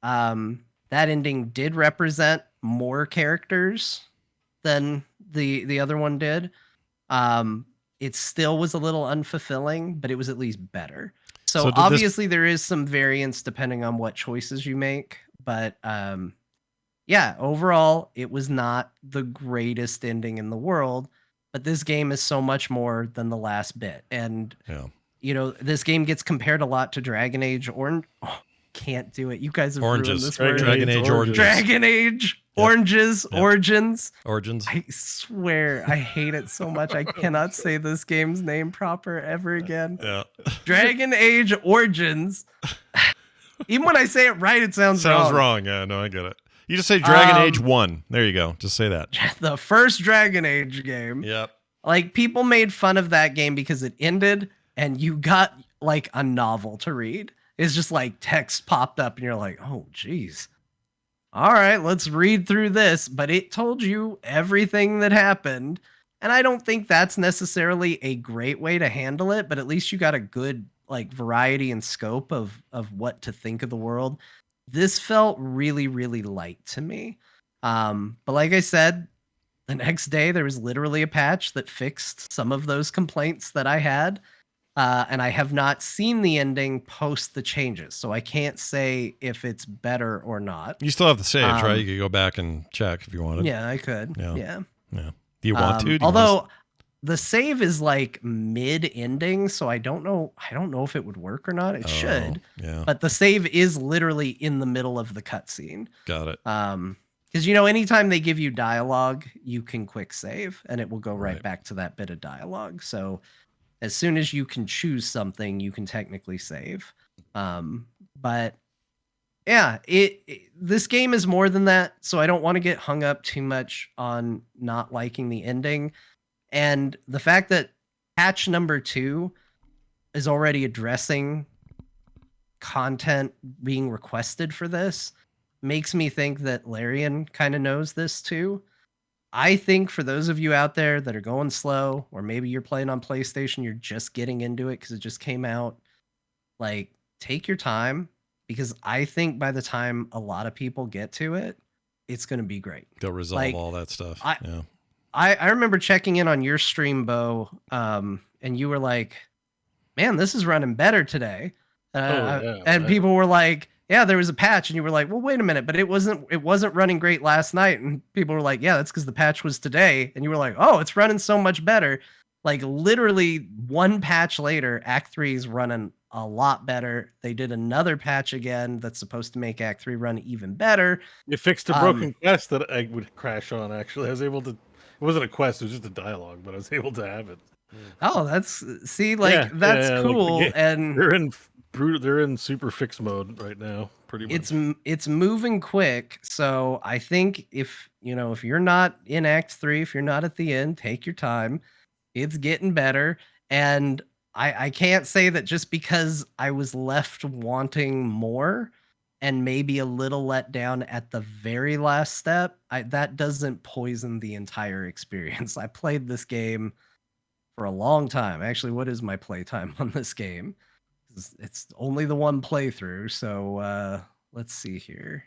That ending did represent more characters than the other one did. It still was a little unfulfilling, but it was at least better. So So did this- obviously there is some variance depending on what choices you make, but yeah, overall it was not the greatest ending in the world, but this game is so much more than the last bit. And Yeah. you know, this game gets compared a lot to Dragon Age Orange. Oh, can't do it. You guys have ruined Oranges. this word. Dragon Age Oranges. Dragon Age Yep. Oranges. Yep. Origins. Origins. I swear, I hate it so much. I cannot say this game's name proper ever again. Yeah. Dragon Age Origins. Even when I say it right, it sounds wrong. Yeah, no, I get it. You just say Dragon Age 1. There you go. Just say that. The first Dragon Age game. Yep. Like, people made fun of that game because it ended and you got like a novel to read. It's just like text popped up and you're like, oh, geez. All right, let's read through this. But it told you everything that happened. And I don't think that's necessarily a great way to handle it, but at least you got a good like variety and scope of what to think of the world. This felt really, really light to me. But like I said, the next day there was literally a patch that fixed some of those complaints that I had. And I have not seen the ending post the changes, so I can't say if it's better or not. You still have the saves, right? You could go back and check if you wanted. Yeah, I could. Yeah. Do you want to? Although the save is like mid-ending, so I don't know if it would work or not. It should. Yeah. But the save is literally in the middle of the cutscene. Got it. Because anytime they give you dialogue, you can quick save, and it will go right back to that bit of dialogue. So as soon as you can choose something, you can technically save. But yeah, this game is more than that, so I don't want to get hung up too much on not liking the ending. And the fact that patch number 2 is already addressing content being requested for this makes me think that Larian kind of knows this too. I think for those of you out there that are going slow, or maybe you're playing on PlayStation, you're just getting into it because it just came out, like, take your time, because I think by the time a lot of people get to it, it's going to be great. They'll resolve all that stuff. I remember checking in on your stream, Beau, and you were like, man, this is running better today. And people were like, yeah, there was a patch, and you were like, well, wait a minute, but it wasn't running great last night. And people were like, yeah, that's because the patch was today. And you were like, oh, it's running so much better. Like, literally one patch later, Act 3 is running a lot better. They did another patch again that's supposed to make Act 3 run even better. You fixed a broken quest that I would crash on, actually. I was able to, it wasn't a quest, it was just a dialogue, but I was able to have it. Oh, that's cool. Like and they're in super fix mode right now, pretty much. It's moving quick, so I think if you're not in Act 3, if you're not at the end, take your time. It's getting better, and I can't say that just because I was left wanting more and maybe a little let down at the very last step, that doesn't poison the entire experience. I played this game for a long time. Actually, what is my playtime on this game? It's only the one playthrough, so let's see here.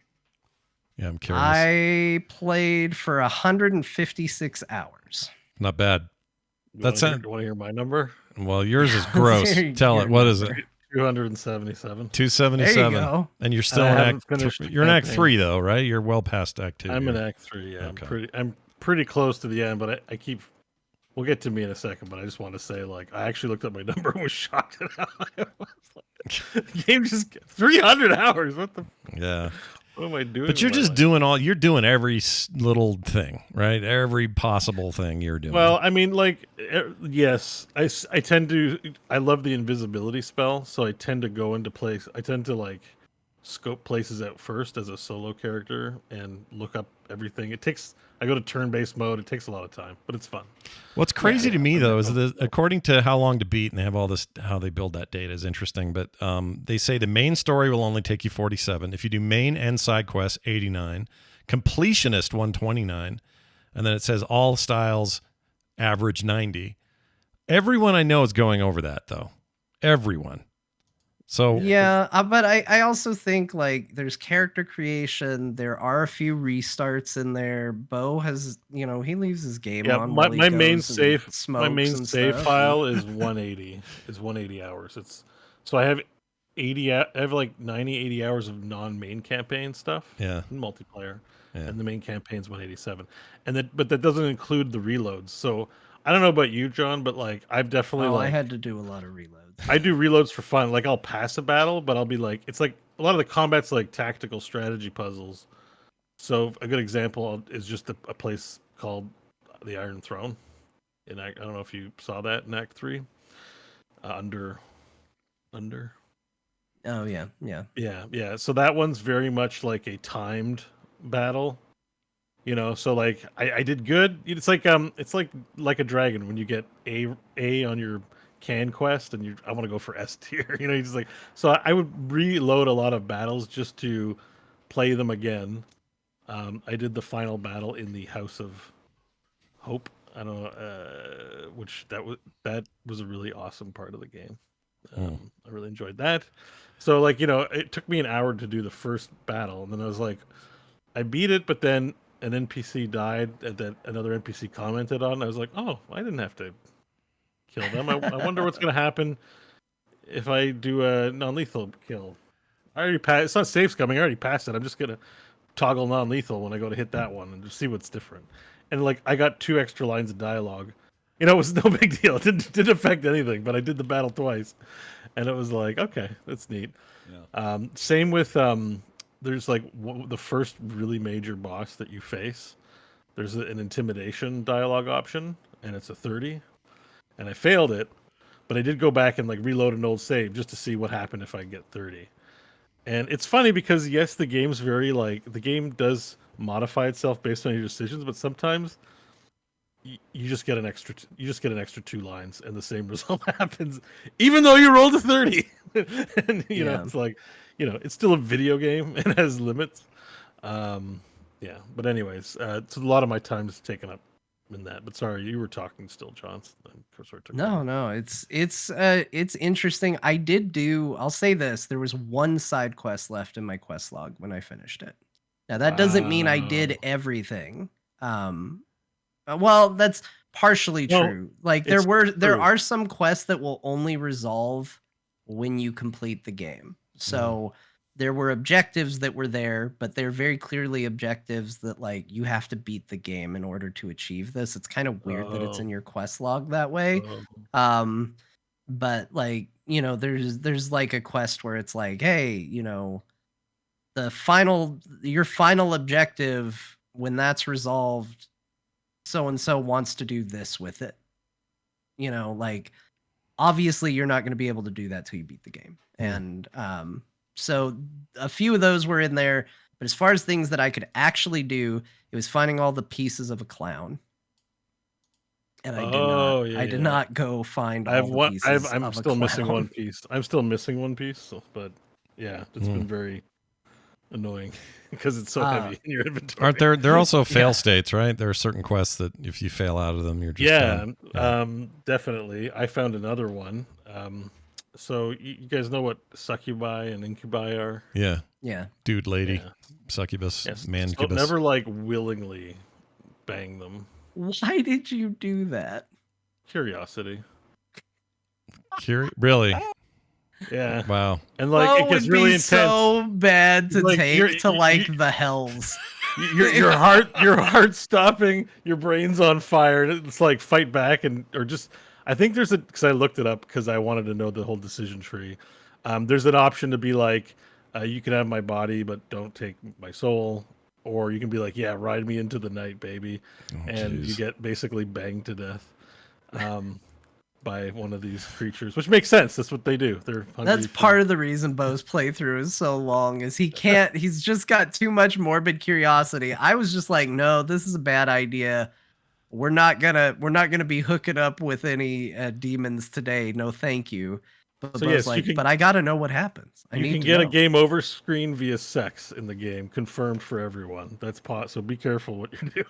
Yeah, I'm curious. I played for 156 hours. Not bad. You want to hear my number? Well, yours is gross. Tell it. What is it? 277. 277. There you go. And you're still in Act. You're in Act 3 though, right? You're well past Act 2. I'm in Act 3. Yeah, okay. I'm pretty close to the end, but I keep. We'll get to me in a second, but I just want to say, like, I actually looked up my number and was shocked at how I was. Like, the game just 300 hours. What the? Yeah. What am I doing? But you're just you're doing every little thing, right? Every possible thing you're doing. Well, I mean, like, yes, I tend to. I love the invisibility spell, so I tend to go into place. I tend to like scope places out first as a solo character and look up everything. I go to turn-based mode. It takes a lot of time, but it's fun. What's crazy to me though is that according to how long to beat, and they have all this, how they build that data is interesting. But they say the main story will only take you 47. If you do main and side quests, 89. Completionist 129, and then it says all styles average 90. Everyone I know is going over that though. Everyone. So Yeah, but I also think like there's character creation. There are a few restarts in there. Beau has, he leaves his game on. my, while he my main goes and save smokes and save stuff. file is 180 hours. So I have 80 I have like 90 hours of non-main campaign stuff. Yeah. In multiplayer. Yeah. And the main campaign's 187. But that doesn't include the reloads. So I don't know about you, John, but like I've definitely I had to do a lot of reloads. I do reloads for fun. Like I'll pass a battle, but I'll be like, it's like a lot of the combat's like tactical strategy puzzles. So a good example is just a place called the Iron Throne. And I don't know if you saw that in Act 3. Under. Oh yeah. Yeah. So that one's very much like a timed battle. So like I did good. It's like a dragon when you get A on your can quest and I want to go for S tier. You just like, so I would reload a lot of battles just to play them again. I did the final battle in the House of Hope. I don't know, which that was a really awesome part of the game. I really enjoyed that. So like, it took me an hour to do the first battle, and then I was like, I beat it, but then an NPC died that another NPC commented on. I was like, oh, I didn't have to kill them. I wonder what's going to happen if I do a non-lethal kill. I already passed. It's not safes coming. I already passed it. I'm just going to toggle non-lethal when I go to hit that one and just see what's different. And like, I got 2 extra lines of dialogue. It was no big deal. It didn't affect anything, but I did the battle twice. And it was like, okay, that's neat. Yeah. Same with, there's like the first really major boss that you face. There's an intimidation dialogue option, and it's a 30. And I failed it, but I did go back and like reload an old save just to see what happened if I get 30. And it's funny because yes, the game's very like, the game does modify itself based on your decisions, but sometimes you just get an extra 2 lines and the same result happens even though you rolled a 30. And it's like, it's still a video game and has limits. But anyways, so a lot of my time is taken up in that. But sorry, you were talking still, John. No, it's interesting. I'll say this, there was one side quest left in my quest log when I finished it. Now that doesn't mean I did everything. Well, that's partially true. Like there are some quests that will only resolve when you complete the game. So there were objectives that were there, but they're very clearly objectives that like you have to beat the game in order to achieve this. It's kind of weird that it's in your quest log that way. But like, there's like a quest where it's like, hey, your final objective, when that's resolved, so and so wants to do this with it. Like obviously you're not going to be able to do that till you beat the game. And so a few of those were in there, but as far as things that I could actually do, it was finding all the pieces of a clown. And I did not go find all the pieces. I'm still missing one piece. I'm still missing one piece, but yeah, it's been very annoying because it's so heavy in your inventory. Aren't there also fail states, right? There are certain quests that if you fail out of them, you're just done. Definitely. I found another one. So you guys know what succubi and incubi are? Yeah. Dude, lady, succubus, man. So never like willingly bang them. Why did you do that? Curiosity. Really? Yeah. Wow. And like it gets really intense. So bad to like, take to like the hells. Your heart stopping, your brain's on fire. It's like fight back I think there's because I looked it up because I wanted to know the whole decision tree. There's an option to be like, you can have my body, but don't take my soul. Or you can be like, yeah, ride me into the night, baby. You get basically banged to death. by one of these creatures, which makes sense. That's what they do. They're That's part of the reason Beau's playthrough is so long, is he's just got too much morbid curiosity. I was just like, no, this is a bad idea. We're not gonna be hooking up with any demons today. No, thank you. But So Beau's yes, like, but I gotta know what happens. I You need can to get a know. game over screen via sex in the game, confirmed for everyone. That's so be careful what you're doing.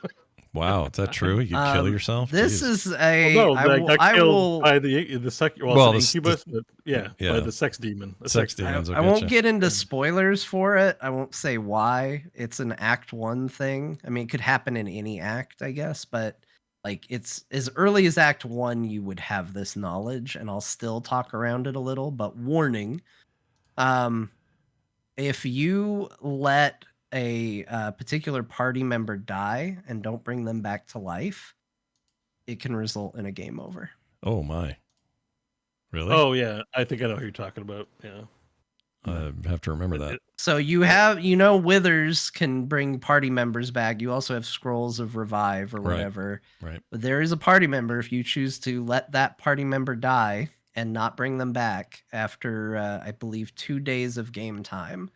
Wow, is that true? You kill yourself? This Jeez. is a. Well, no, I they will. got I killed will. by the second. Well, Well, it's an incubus, but yeah, yeah. by the sex demon. A Sex demon. demons. I won't get into spoilers for it. I won't say why. It's an Act 1 thing. I mean, it could happen in any act, I guess, but like it's as early as Act 1 you would have this knowledge, and I'll still talk around it a little, but warning. If you let a particular party member die and don't bring them back to life, it can result in a game over. Oh my! Really? Oh yeah, I think I know who you're talking about. Yeah, I have to remember that. So you have, Withers can bring party members back. You also have scrolls of revive or whatever. Right. But there is a party member. If you choose to let that party member die and not bring them back after, I believe, 2 days of game time,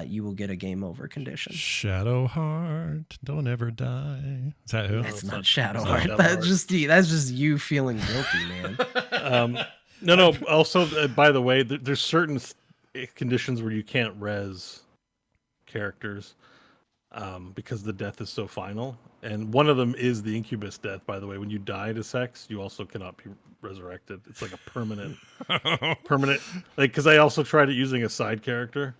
you will get a game over condition. Shadowheart, don't ever die. Is that who? That's not it's not Shadowheart. Shadowheart. That's just you feeling guilty, man. No. Also, by the way, there's certain conditions where you can't res characters because the death is so final, and one of them is the incubus death. By the way, when you die to sex, you also cannot be resurrected. It's like a permanent. Like, because I also tried it using a side character.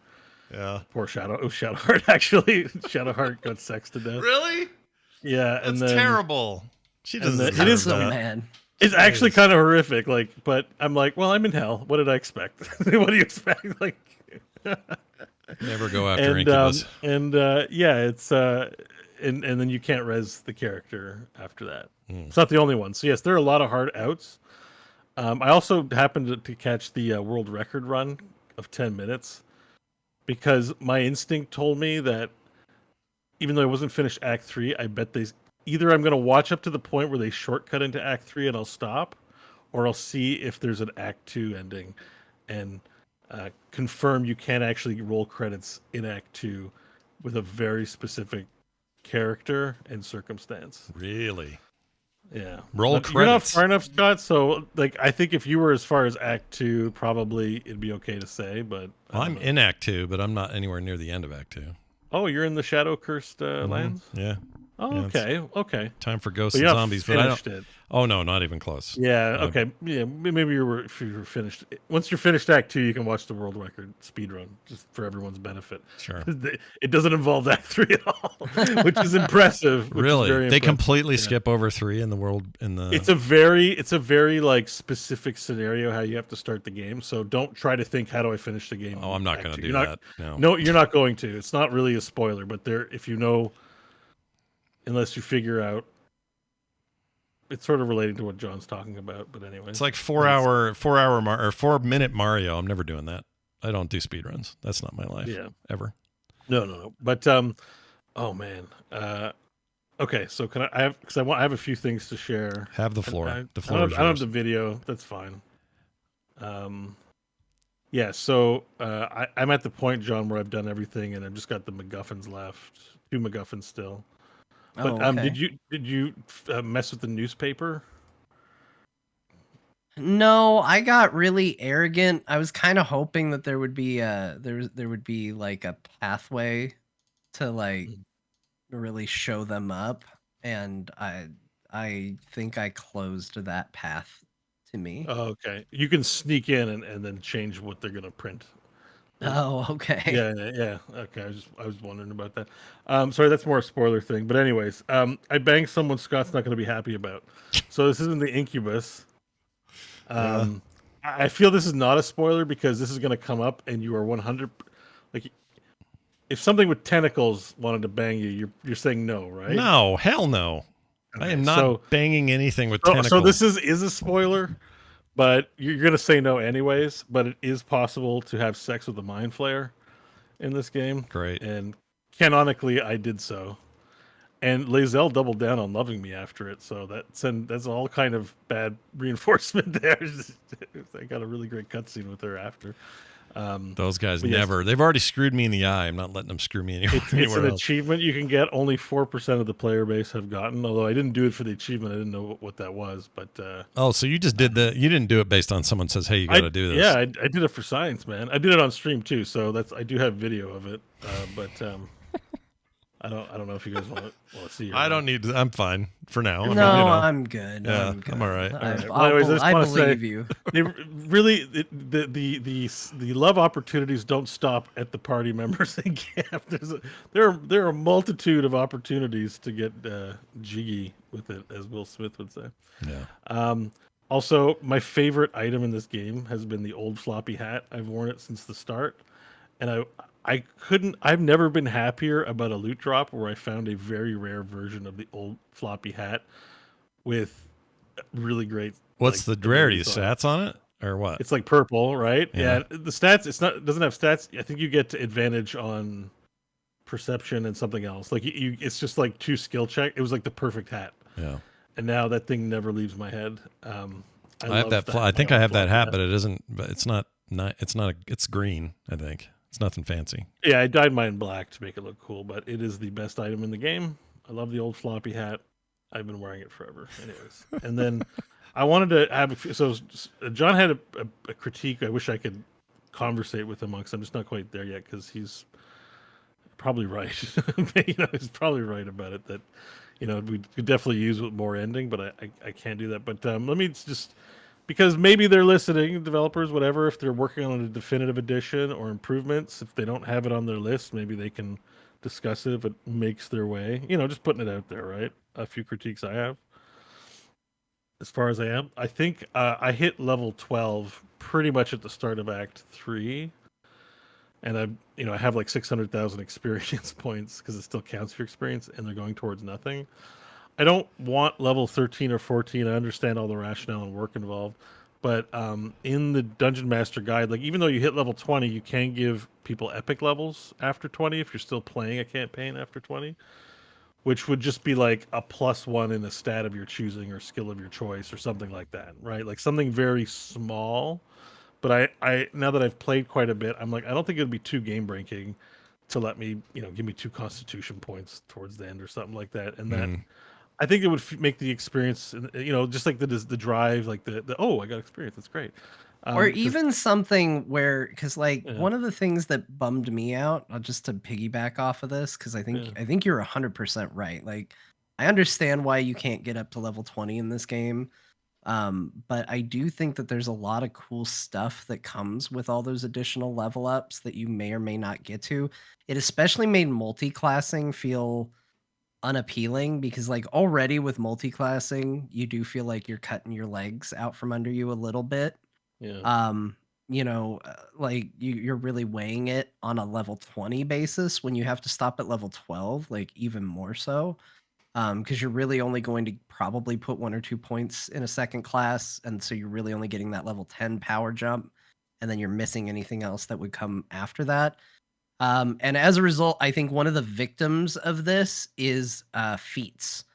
Yeah. Poor Shadowheart. Actually, Shadowheart got sexed to death. Really? Yeah, That's and then terrible. She doesn't. it deserve is So that. mad. it's actually kind of horrific. Like, but I'm like, well, I'm in hell. What did I expect? What do you expect? Like, Never go after incubus. yeah, it's and then you can't res the character after that. It's not the only one. So yes, there are a lot of hard outs. I also happened to catch the world record run of 10 minutes because my instinct told me that even though I wasn't finished Act 3, I bet either I'm going to watch up to the point where they shortcut into Act 3 and I'll stop, or I'll see if there's an Act 2 ending and confirm you can actually roll credits in Act 2 with a very specific character and circumstance. Really? Yeah. Roll But you're not credits. far enough, Scott. So, like, I think if you were as far as Act 2, probably it'd be okay to say. But Well, I'm in Act 2, but I'm not anywhere near the end of Act 2. Oh, you're in the Shadow Cursed lands. Yeah. Oh, Yeah, okay. Okay. Time for ghosts But and you're not zombies, but I don't. finished it. Oh no, not even close. Yeah. Okay. Yeah. Maybe if you were finished. Once you're finished Act 2, you can watch the world record speedrun just for everyone's benefit. Sure. It doesn't involve Act 3 at all, which is impressive. Which Really? is very They impressive. completely Yeah. skip over 3 in the world in the. It's a very like specific scenario how you have to start the game. So don't try to think, how do I finish the game? Oh, I'm not Act going to 2. do You're that. not, No. No, you're not going to. It's not really a spoiler, but if you know, unless you figure out, it's sort of relating to what John's talking about. But anyway, It's like 4-minute Mario. I'm never doing that. I don't do speedruns. That's not my life. Yeah. Ever. No. But oh man. Okay, so can I have, because I have a few things to share. Have the floor. I The floor don't is have yours. the video. That's fine. Yeah. So I'm at the point, John, where I've done everything, and I've just got the MacGuffins left. 2 MacGuffins still. But okay. did you mess with the newspaper? No, I got really arrogant. I was kind of hoping that there would be there would be like a pathway to like really show them up, and I think I closed that path to me. Oh, okay. You can sneak in and then change what they're gonna print. Oh, okay. Yeah. Okay, I was wondering about that. Sorry, that's more a spoiler thing. But anyways, I banged someone Scott's not going to be happy about. So this isn't the incubus. I feel this is not a spoiler because this is going to come up, and you are 100. Like, if something with tentacles wanted to bang you, you're saying no, right? No, hell no. I Okay, am not so- banging anything with So, tentacles. so this is a spoiler, but you're going to say no anyways. But it is possible to have sex with a mind flayer in this game. Great. And canonically, I did so. And Lazelle doubled down on loving me after it, so that's all kind of bad reinforcement there. I got a really great cutscene with her after. Those guys but yes, never. They've already screwed me in the eye. I'm not letting them screw me it's anywhere an else. achievement you can get. Only 4% of the player base have gotten. Although I didn't do it for the achievement, I didn't know what that was. But Oh, so you just did you didn't do it based on someone says, "Hey, you got to do this." Yeah, I did it for science, man. I did it on stream too, so I do have video of it. But I don't know if you guys want to see it. I don't need. I'm fine for now. I mean, No, you know. I'm good. Yeah, I'm good. I'm all right. All right. Well, anyways, I just I wanna say- believe you. They really the love opportunities don't stop at the party members they get. There are a multitude of opportunities to get jiggy with it, as Will Smith would say. Yeah. Also, my favorite item in this game has been the old floppy hat. I've worn it since the start, and I've never been happier about a loot drop where I found a very rare version of the old floppy hat with really great. What's like, the rarity? abilities on it. Stats on it or what? It's like purple, right? Yeah. Yeah. The stats. It doesn't have stats. I think you get advantage on perception and something else. Like it's just like 2 skill check. It was like the perfect hat. Yeah. And now that thing never leaves my head. I have love that. I think I have that hat, but it isn't. But it's not. It's not. It's green. I think it's nothing fancy. Yeah, I dyed mine black to make it look cool, but it is the best item in the game. I love the old floppy hat. I've been wearing it forever. Anyways, and then I wanted to have. So John had a critique. I wish I could conversate with him because I'm just not quite there yet because he's probably right. He's probably right about it that. We could definitely use more ending, but I can't do that. But let me just, because maybe they're listening, developers, whatever, if they're working on a definitive edition or improvements, if they don't have it on their list, maybe they can discuss it if it makes their way. Just putting it out there, right? A few critiques I have. As far as I am, I think I hit level 12 pretty much at the start of Act 3. And I have like 600,000 experience points because it still counts for experience, and they're going towards nothing. I don't want level 13 or 14. I understand all the rationale and work involved, but in the Dungeon Master Guide, like even though you hit level 20, you can give people epic levels after 20 if you're still playing a campaign after 20, which would just be like a +1 in a stat of your choosing or skill of your choice or something like that, right? Like something very small. But I now that I've played quite a bit, I'm like, I don't think it'd be too game breaking to let me, give me 2 Constitution points towards the end or something like that. And that I think it would make the experience, just like the drive, like the I got experience. That's great. Or even something where, because Yeah. one of the things that bummed me out, just to piggyback off of this, because I think you're 100% right. Like, I understand why you can't get up to level 20 in this game. But I do think that there's a lot of cool stuff that comes with all those additional level ups that you may or may not get to. It especially made multi-classing feel unappealing because like already with multi-classing, you do feel like you're cutting your legs out from under you a little bit. Yeah. Like you're really weighing it on a level 20 basis when you have to stop at level 12, like even more so. Because you're really only going to probably put 1 or 2 points in a second class, and so you're really only getting that level 10 power jump, and then you're missing anything else that would come after that. And as a result, I think one of the victims of this is feats.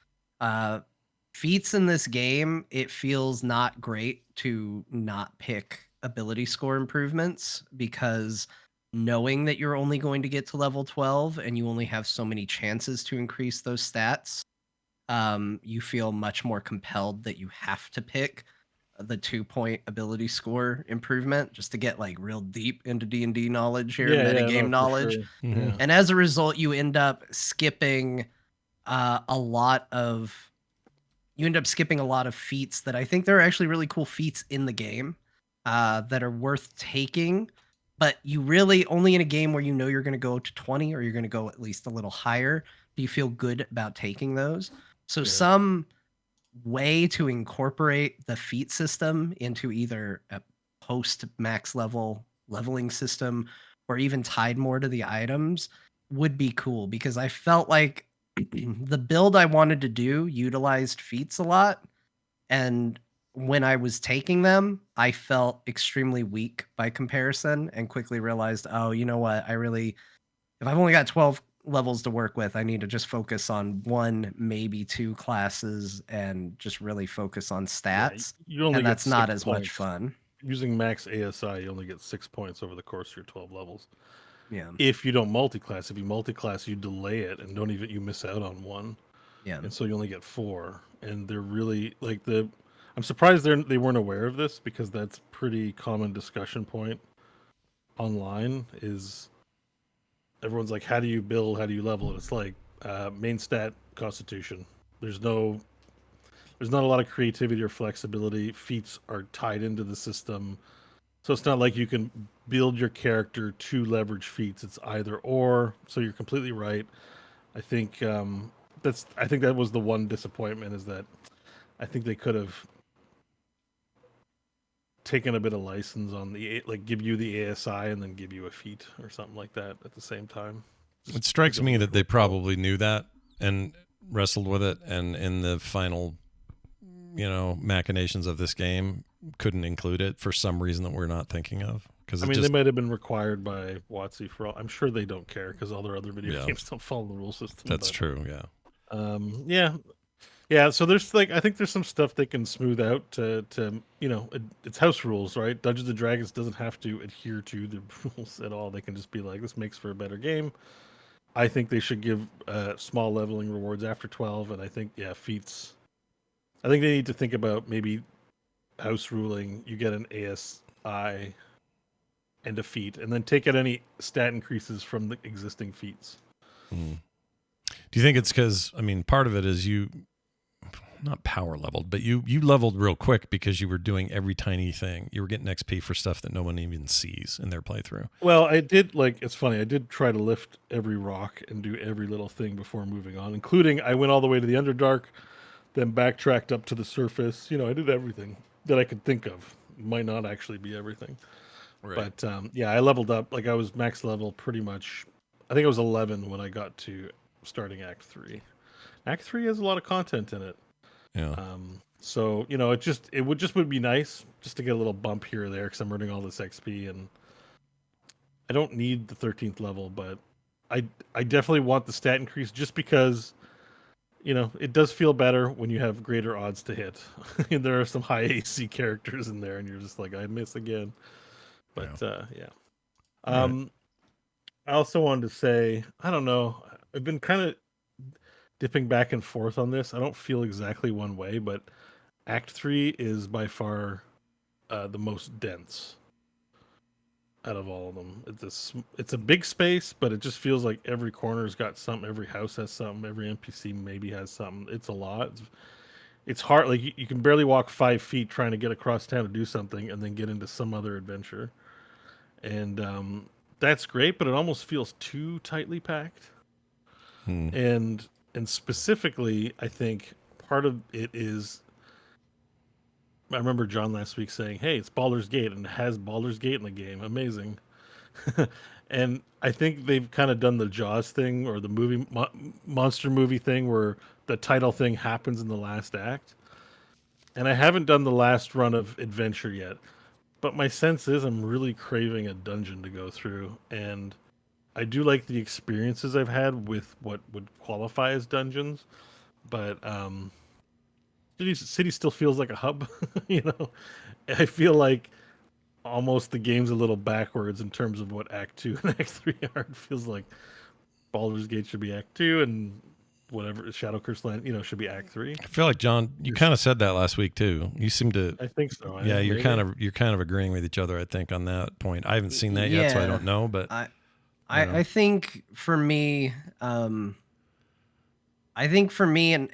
Feats in this game, it feels not great to not pick ability score improvements because knowing that you're only going to get to level 12 and you only have so many chances to increase those stats, you feel much more compelled that you have to pick the 2-point ability score improvement just to get like real deep into D&D knowledge here, metagame knowledge. Sure. Mhm. Yeah. And as a result, you end up skipping a lot of feats that I think there are actually really cool feats in the game that are worth taking. But you really only in a game where you're going to go to 20 or you're going to go at least a little higher, do you feel good about taking those? So some way to incorporate the feat system into either a post max level leveling system or even tied more to the items would be cool because I felt like the build I wanted to do utilized feats a lot, and when I was taking them, I felt extremely weak by comparison and quickly realized, oh, you know what? If I've only got 12 levels to work with. I need to just focus on one, maybe two classes and just really focus on stats. You only And get that's not 6 as much points. fun. Using max ASI, you only get 6 points over the course of your 12 levels. Yeah. If you don't multi-class, if you multi-class, you delay it and you miss out on one. Yeah. And so you only get 4. And they're really like I'm surprised they weren't aware of this, because that's pretty common discussion point online. Is everyone's like, how do you build, how do you level? And it's like, main stat, constitution. There's not a lot of creativity or flexibility. Feats are tied into the system, so it's not like you can build your character to leverage feats. It's either or. So you're completely right. I think that was the one disappointment, is that I think they could have taken a bit of license on give you the ASI and then give you a feat or something like that at the same time. It strikes me that they probably knew that and wrestled with it, and in the final, machinations of this game, couldn't include it for some reason that we're not thinking of. Because they might have been required by WotC for all. I'm sure they don't care, because all their other video games don't follow the rule system. That's true. Yeah. Yeah. So there's I think there's some stuff they can smooth out to it's house rules, right? Dungeons and Dragons doesn't have to adhere to the rules at all. They can just be like, this makes for a better game. I think they should give small leveling rewards after 12, and I think feats. I think they need to think about maybe house ruling. You get an ASI and a feat, and then take out any stat increases from the existing feats. Do you think it's because, part of it is you not power leveled, but you leveled real quick because you were doing every tiny thing. You were getting XP for stuff that no one even sees in their playthrough. Well, I did it's funny. I did try to lift every rock and do every little thing before moving on, including I went all the way to the Underdark, then backtracked up to the surface. I did everything that I could think of. Might not actually be everything. Right. But I leveled up. I was max level pretty much. I think I was 11 when I got to starting Act 3. Act 3 has a lot of content in it. Yeah. So it would be nice just to get a little bump here or there, because I'm earning all this XP, and I don't need the 13th level, but I definitely want the stat increase, just because it does feel better when you have greater odds to hit. And there are some high AC characters in there, and you're just like, I miss again. But yeah. Right. I also wanted to say, I don't know, I've been kind of dipping back and forth on this. I don't feel exactly one way, but Act 3 is by far the most dense out of all of them. It's a big space, but it just feels like every corner's got something. Every house has something. Every NPC maybe has something. It's a lot. It's hard. Like, you can barely walk 5 feet trying to get across town to do something, and then get into some other adventure. And that's great, but it almost feels too tightly packed. And specifically, I think part of it is, I remember John last week saying, hey, it's Baldur's Gate, and it has Baldur's Gate in the game. Amazing. And I think they've kind of done the Jaws thing, or the movie monster movie thing, where the title thing happens in the last act. And I haven't done the last run of Adventure yet, but my sense is I'm really craving a dungeon to go through, and I do like the experiences I've had with what would qualify as dungeons, but City still feels like a hub. I feel like almost the game's a little backwards in terms of what Act 2 and Act 3 are. It feels like Baldur's Gate should be Act 2, and whatever Shadow Curse Land, should be Act 3. I feel like, John, you kind of said that last week too. You seem to. I think so. Yeah, you're kind of agreeing with each other, I think, on that point. I haven't seen that yet, so I don't know. But I think for me, and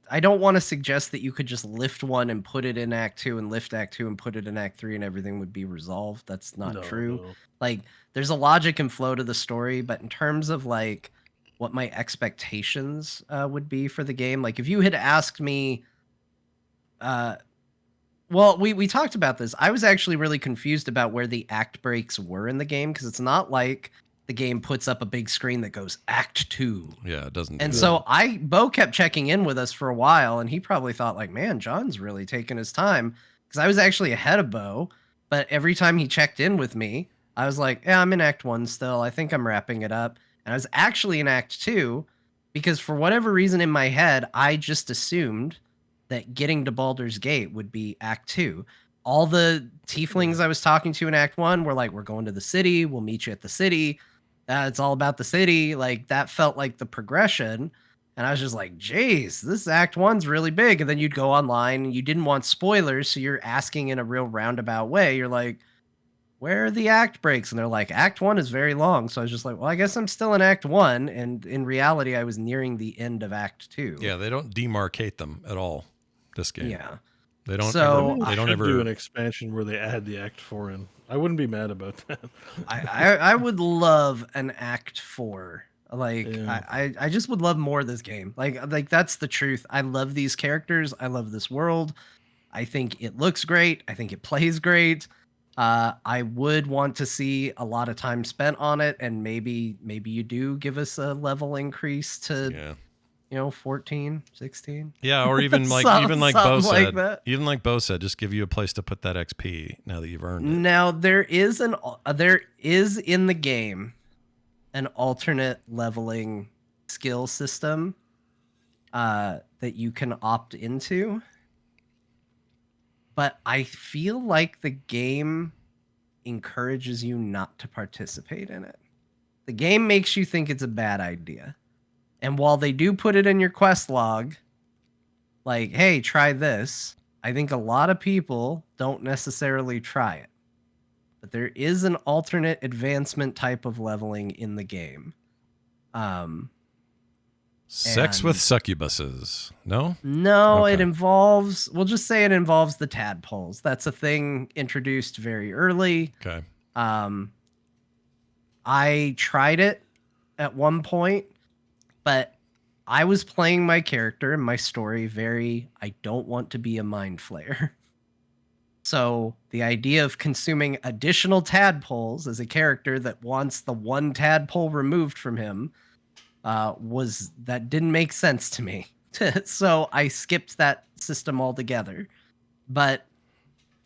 I don't want to suggest that you could just lift one and put it in Act 2, and lift Act 2 and put it in Act 3, and everything would be resolved. That's not true. No. Like, there's a logic and flow to the story, but in terms of like what my expectations would be for the game, like if you had asked me, well, we talked about this. I was actually really confused about where the act breaks were in the game, because it's not like the game puts up a big screen that goes Act 2. Yeah, it doesn't. And so Beau kept checking in with us for a while, and he probably thought like, man, John's really taking his time, because I was actually ahead of Beau. But every time he checked in with me, I was like, yeah, I'm in Act 1 still. I think I'm wrapping it up. And I was actually in Act 2 because for whatever reason in my head, I just assumed that getting to Baldur's Gate would be Act 2. All the tieflings I was talking to in Act 1 were like, we're going to the city. We'll meet you at the city. It's all about the city. Like, that felt like the progression. And I was just like, geez, this Act 1's really big. And then you'd go online and you didn't want spoilers. So you're asking in a real roundabout way. You're like, where are the act breaks? And they're like, Act 1 is very long. So I was just like, well, I guess I'm still in Act 1. And in reality, I was nearing the end of Act 2. Yeah, they don't demarcate them at all, this game. Yeah. They don't So, ever, they don't should ever do an expansion where they add the Act 4 in. I wouldn't be mad about that. I would love an Act 4. Like, Yeah. I just would love more of this game. Like that's the truth. I love these characters. I love this world. I think it looks great. I think it plays great. I would want to see a lot of time spent on it, and maybe you do give us a level increase to 14, 16. Yeah, or even like Something Beau like said, that. even like Beau said, just give you a place to put that XP now that you've earned it. Now there is in the game an alternate leveling skill system that you can opt into. But I feel like the game encourages you not to participate in it. The game makes you think it's a bad idea. And while they do put it in your quest log, like, hey, try this, I think a lot of people don't necessarily try it. But there is an alternate advancement type of leveling in the game. Sex with succubuses. No? No, Okay. it involves, we'll just say it involves the tadpoles. That's a thing introduced very early. Okay. I tried it at one point, but I was playing my character and my story I don't want to be a mind flayer. So the idea of consuming additional tadpoles as a character that wants the one tadpole removed from him that didn't make sense to me. So I skipped that system altogether. But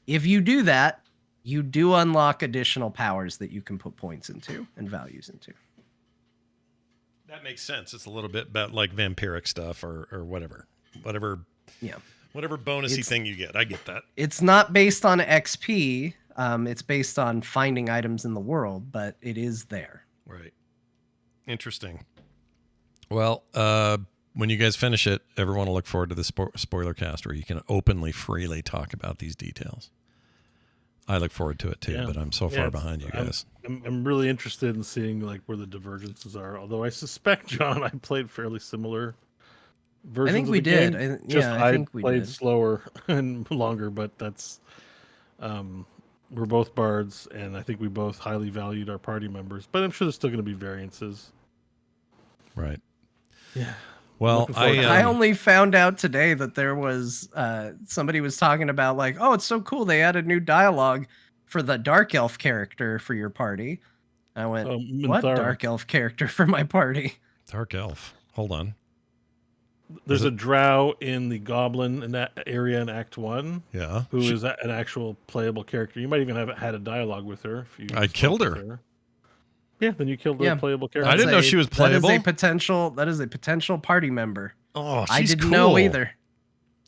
if you do that, you do unlock additional powers that you can put points into and values into. That makes sense. It's a little bit about like vampiric stuff or whatever. Yeah. Whatever bonusy thing you get. I get that. It's not based on XP. It's based on finding items in the world, but it is there. Right. Interesting. Well, when you guys finish it, everyone will look forward to the spoiler cast where you can openly, freely talk about these details. I look forward to it too, but I'm so far behind you guys. I'm really interested in seeing like where the divergences are. Although I suspect, John, I played fairly similar versions. I think of we the did. Game. I think we played did. slower and longer, but that's we're both bards, and I think we both highly valued our party members. But I'm sure there's still going to be variances. Right. Yeah. Well, I only found out today that there was somebody was talking about like, oh, it's so cool they added new dialogue for the dark elf character for your party. I went, what dark elf character for my party? Dark elf. Hold on. There's a drow in the goblin in that area in Act 1. Yeah. Who is an actual playable character. You might even have had a dialogue with her. If you I killed her. Yeah, then you killed the playable character. I didn't know she was playable. That is a potential party member. Oh, she's I didn't cool. know either.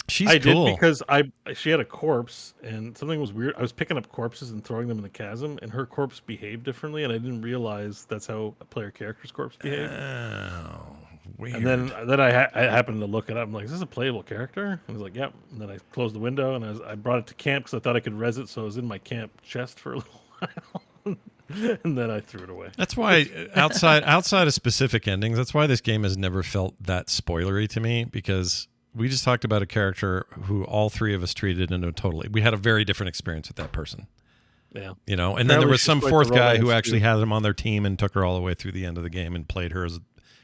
She's I cool. did because she had a corpse and something was weird. I was picking up corpses and throwing them in the chasm, and her corpse behaved differently, and I didn't realize that's how a player character's corpse behaved. Oh, weird. And then I happened to look it up. I'm like, is this a playable character? And I was like, yep. And then I closed the window and I brought it to camp because I thought I could res it, so it was in my camp chest for a little while. And then I threw it away. That's why outside of specific endings, that's why this game has never felt that spoilery to me, because we just talked about a character who all three of us treated in a totally. We had a very different experience with that person. Yeah. You know, and then there was some fourth guy who actually had them on their team and took her all the way through the end of the game and played her as,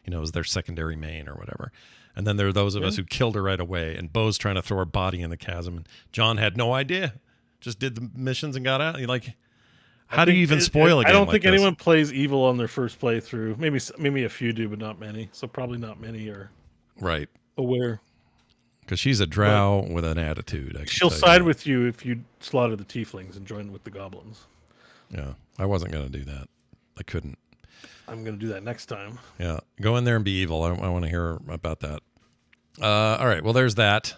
as their secondary main or whatever. And then there are those of us who killed her right away, and Beau's trying to throw her body in the chasm, and John had no idea. Just did the missions and got out. You're like, how do you even spoil a game? I don't like think this? anyone plays evil on their first playthrough. Maybe a few do, but not many. So probably not many are right aware. Because she's a drow with an attitude. She'll side with you if you slaughter the tieflings and join with the goblins. Yeah, I wasn't going to do that. I couldn't. I'm going to do that next time. Yeah, go in there and be evil. I want to hear about that. All right, well, there's that.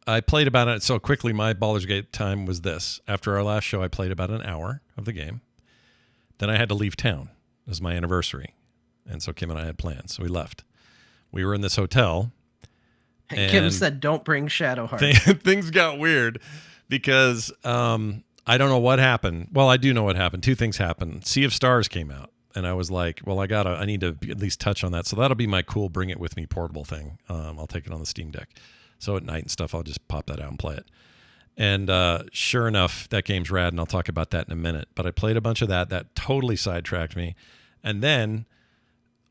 I played about it so quickly. My Baldur's Gate time was this. After our last show, I played about an hour of the game. Then I had to leave town. It was my anniversary. And so Kim and I had plans. So we left. We were in this hotel. And Kim said, don't bring Shadowheart. Things got weird because I don't know what happened. Well, I do know what happened. Two things happened. Sea of Stars came out. And I was like, well, I need to at least touch on that. So that'll be my cool bring it with me portable thing. I'll take it on the Steam Deck. So at night and stuff, I'll just pop that out and play it. And sure enough, that game's rad, and I'll talk about that in a minute. But I played a bunch of that. That totally sidetracked me. And then,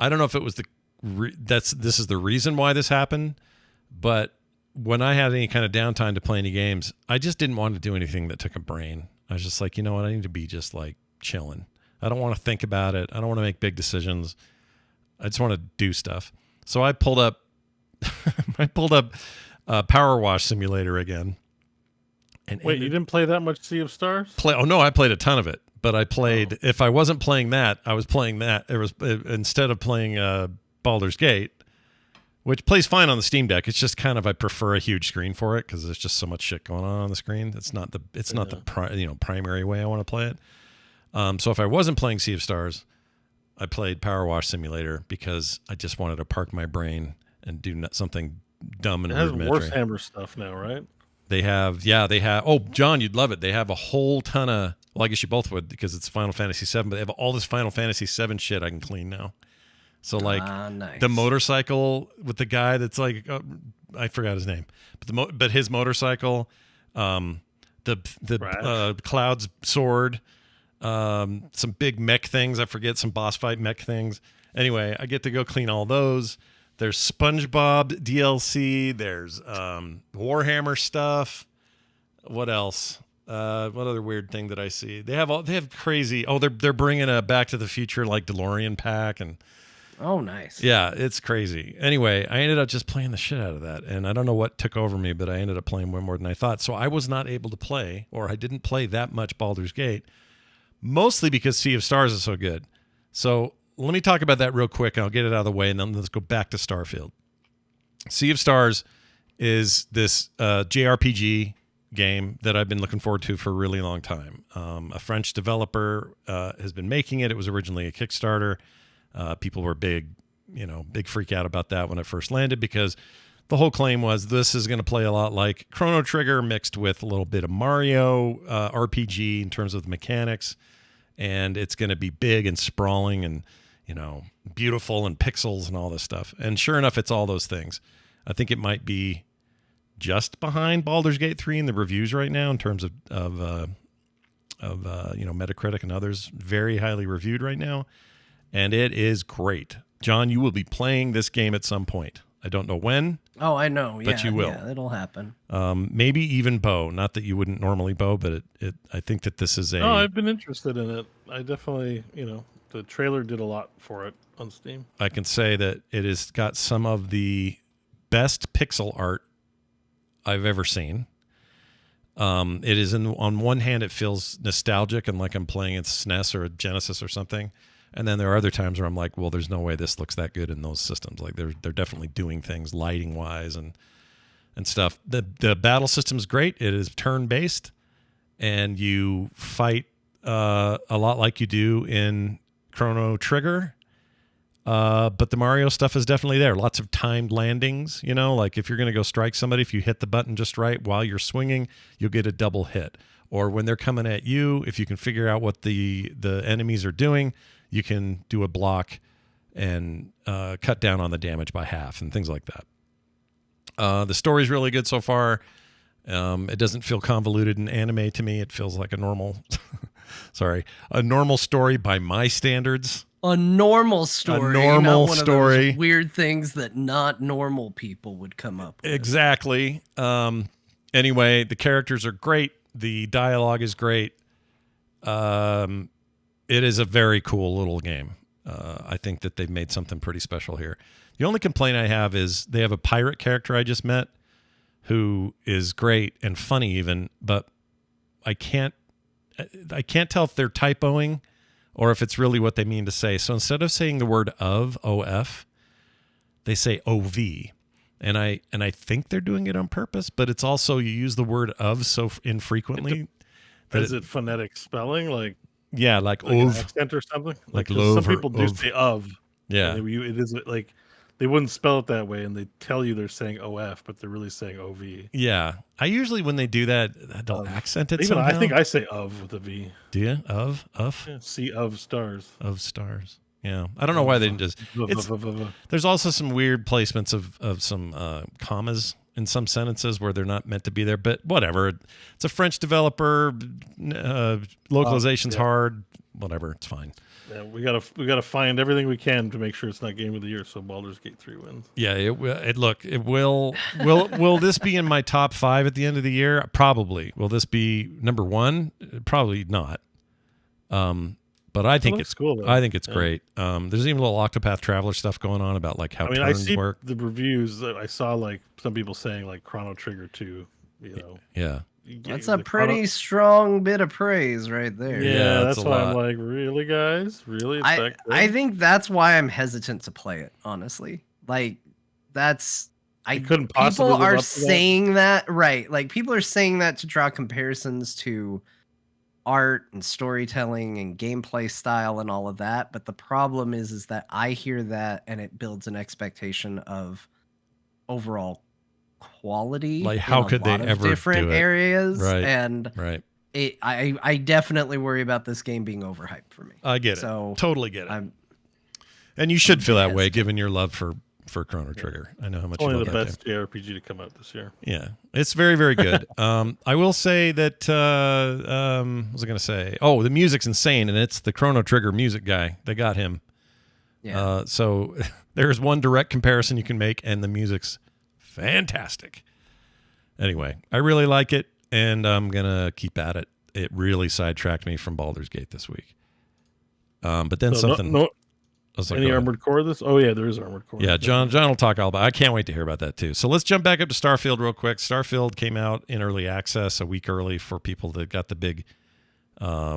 I don't know if it was this is the reason why this happened, but when I had any kind of downtime to play any games, I just didn't want to do anything that took a brain. I was just like, you know what? I need to be just like chilling. I don't want to think about it. I don't want to make big decisions. I just want to do stuff. So I pulled up Power Wash Simulator again. And wait, you didn't play that much Sea of Stars? Oh no, I played a ton of it. But I played. If I wasn't playing that, I was playing that. It was instead of playing Baldur's Gate, which plays fine on the Steam Deck. It's just kind of I prefer a huge screen for it because there's just so much shit going on the screen. It's not the primary way I want to play it. So if I wasn't playing Sea of Stars, I played Power Wash Simulator because I just wanted to park my brain and do something dumb and rudimentary. It has Warhammer stuff now, right? They have. Oh, John, you'd love it. They have a whole ton of. Well, I guess you both would because it's Final Fantasy VII, but they have all this Final Fantasy VII shit I can clean now. So like nice. The motorcycle with the guy that's like I forgot his name, but his motorcycle, the Cloud's sword. Some big mech things. I forget some boss fight mech things. Anyway, I get to go clean all those. There's SpongeBob DLC. There's Warhammer stuff. What else? What other weird thing did I see? They have crazy. Oh, they're bringing a Back to the Future like DeLorean pack and. Oh, nice. Yeah, it's crazy. Anyway, I ended up just playing the shit out of that, and I don't know what took over me, but I ended up playing way more than I thought. So I was not able to play, or I didn't play that much Baldur's Gate. Mostly because Sea of Stars is so good. So let me talk about that real quick, and I'll get it out of the way, and then let's go back to Starfield. Sea of Stars is this JRPG game that I've been looking forward to for a really long time. A French developer has been making it. It was originally a Kickstarter. People were big freak out about that when it first landed because the whole claim was this is going to play a lot like Chrono Trigger mixed with a little bit of Mario RPG in terms of the mechanics. And it's going to be big and sprawling and, beautiful and pixels and all this stuff. And sure enough, it's all those things. I think it might be just behind Baldur's Gate 3 in the reviews right now in terms of Metacritic and others. Very highly reviewed right now. And it is great. John, you will be playing this game at some point. I don't know when. Oh, I know. But you will. Yeah, it'll happen. Maybe even Beau. Not that you wouldn't normally Beau, but I think that this is a... Oh, I've been interested in it. I definitely, the trailer did a lot for it on Steam. I can say that it has got some of the best pixel art I've ever seen. It is on one hand, it feels nostalgic and like I'm playing a SNES or a Genesis or something. And then there are other times where I'm like, well, there's no way this looks that good in those systems. Like they're definitely doing things lighting wise and stuff. The battle system is great. It is turn based, and you fight a lot like you do in Chrono Trigger. But the Mario stuff is definitely there. Lots of timed landings. Like if you're going to go strike somebody, if you hit the button just right while you're swinging, you'll get a double hit. Or when they're coming at you, if you can figure out what the enemies are doing, you can do a block and cut down on the damage by half and things like that. The story's really good so far. It doesn't feel convoluted and anime to me. It feels like a normal story by my standards. A normal story. A normal not one story. Of those weird things that not normal people would come up with. Exactly. Anyway, the characters are great. The dialogue is great. It is a very cool little game. I think that they've made something pretty special here. The only complaint I have is they have a pirate character I just met who is great and funny even, but I can't tell if they're typoing or if it's really what they mean to say. So instead of saying the word of, OF, they say OV. And I think they're doing it on purpose, but it's also you use the word of so infrequently. Is it phonetic spelling? Like like an ov, accent or something? like 'cause love some or people do ov. say of. Yeah. And it is like they wouldn't spell it that way, and they tell you they're saying OF, but they're really saying OV. Yeah. I usually, when they do that, they'll accent it Even somehow. I think I say of with a V. Do you? Of? Yeah, sea of stars. Of stars. Yeah. I don't know why they didn't just... There's also some weird placements of some commas in some sentences where they're not meant to be there, but whatever. It's a French developer. Localization's hard. Whatever. It's fine. Yeah, we gotta find everything we can to make sure it's not Game of the Year, so Baldur's Gate 3 wins. Yeah, it will. Will this be in my top 5 at the end of the year? Probably. Will this be number 1? Probably not. But I think it's cool. Though. I think it's great. There's even a little Octopath Traveler stuff going on about like how turns I see work. the reviews. I saw like some people saying like Chrono Trigger 2. Yeah. That's a pretty strong bit of praise right there. Yeah, that's why I'm like, really, guys? Really? I think that's why I'm hesitant to play it, honestly. Like, couldn't possibly people are saying that, right? Like, people are saying that to draw comparisons to art and storytelling and gameplay style and all of that. But the problem is that I hear that and it builds an expectation of overall quality, like how could they ever different do it? Areas, right? And right. I definitely worry about this game being overhyped for me. I get it. So totally get it. And you should feel that way given your love for Chrono Trigger. I know how much you love that game. Only the best JRPG to come out this year. Yeah, it's very, very good. I will say that what was I going to say? Oh, the music's insane, and it's the Chrono Trigger music guy. They got him. Yeah. So there's one direct comparison you can make, and the music's fantastic. Anyway, I really like it, and I'm gonna keep at it. It really sidetracked me from Baldur's Gate this week. But then Any Armored Core this? Oh yeah, there is Armored Core. Yeah, John will talk all about it. I can't wait to hear about that too. So let's jump back up to Starfield real quick. Starfield came out in early access a week early for people that got the big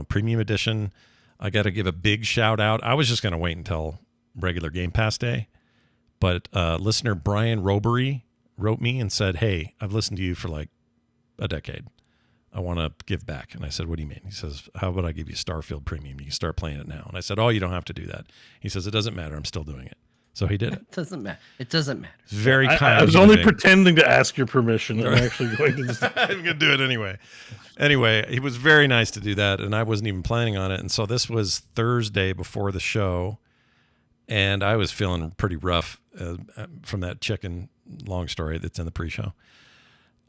premium edition. I got to give a big shout out. I was just going to wait until regular Game Pass day, but listener Brian Robery wrote me and said, "Hey, I've listened to you for like a decade. I want to give back." And I said, "What do you mean?" He says, "How about I give you Starfield Premium? You can start playing it now." And I said, "Oh, you don't have to do that." He says, "It doesn't matter. I'm still doing it." So he did it. It doesn't matter. It doesn't matter. It's very kind. I was only pretending to ask your permission. I'm actually going to. I'm going to do it anyway. Anyway, he was very nice to do that, and I wasn't even planning on it. And so this was Thursday before the show, and I was feeling pretty rough from that chicken long story that's in the pre-show.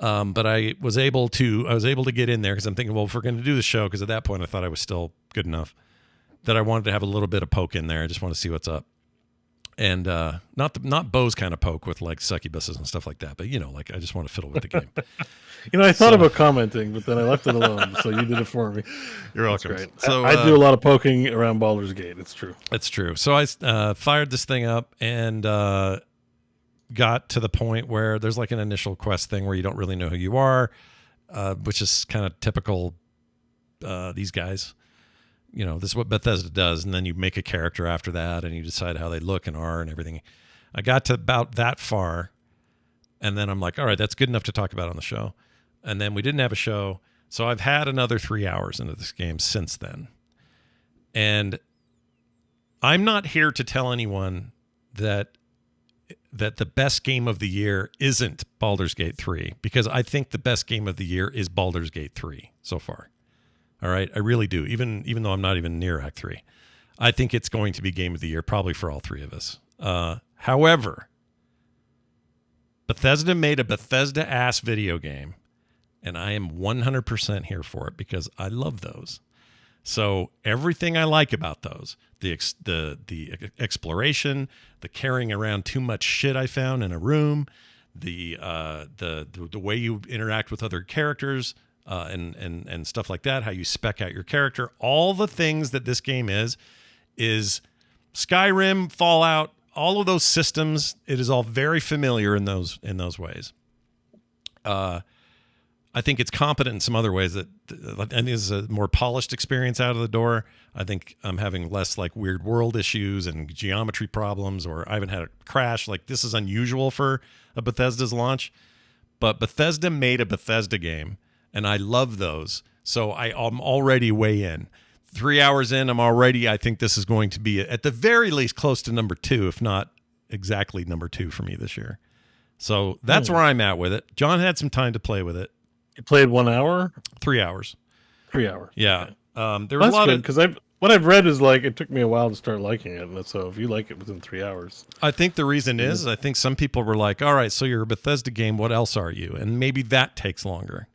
But I was able to get in there because I'm thinking, well, if we're going to do the show, because at that point I thought I was still good enough that I wanted to have a little bit of poke in there. I just want to see what's up. And not Beau's kind of poke with like succubuses and stuff like that, but like I just want to fiddle with the game. I thought about commenting, but then I left it alone. So you did it for me. You're welcome. Great. So I do a lot of poking around Baldur's Gate. It's true. It's true. So I fired this thing up and got to the point where there's like an initial quest thing where you don't really know who you are, which is kind of typical these guys. This is what Bethesda does, and then you make a character after that, and you decide how they look and are and everything. I got to about that far, and then I'm like, all right, that's good enough to talk about on the show. And then we didn't have a show, so I've had another 3 hours into this game since then. And I'm not here to tell anyone that the best game of the year isn't Baldur's Gate 3, because I think the best game of the year is Baldur's Gate 3 so far. All right, I really do. Even though I'm not even near Act 3, I think it's going to be game of the year, probably for all three of us. However, Bethesda made a Bethesda-ass video game, and I am 100% here for it because I love those. So everything I like about those, the exploration, the carrying around too much shit I found in a room, the way you interact with other characters. And stuff like that, how you spec out your character, all the things that this game is Skyrim, Fallout, all of those systems. It is all very familiar in those ways. I think it's competent in some other ways that I think this is a more polished experience out of the door. I think I'm having less like weird world issues and geometry problems, or I haven't had a crash. Like this is unusual for a Bethesda's launch, but Bethesda made a Bethesda game, and I love those. So I'm already way in. 3 hours in, I think this is going to be at the very least close to number 2, if not exactly number 2 for me this year. So that's where I'm at with it. John had some time to play with it. You played 1 hour? 3 hours. 3 hours. Yeah. Okay. There was a lot of because what I've read is like it took me a while to start liking it, and so if you like it within 3 hours, I think the reason is I think some people were like, "All right, so you're a Bethesda game. What else are you?" And maybe that takes longer.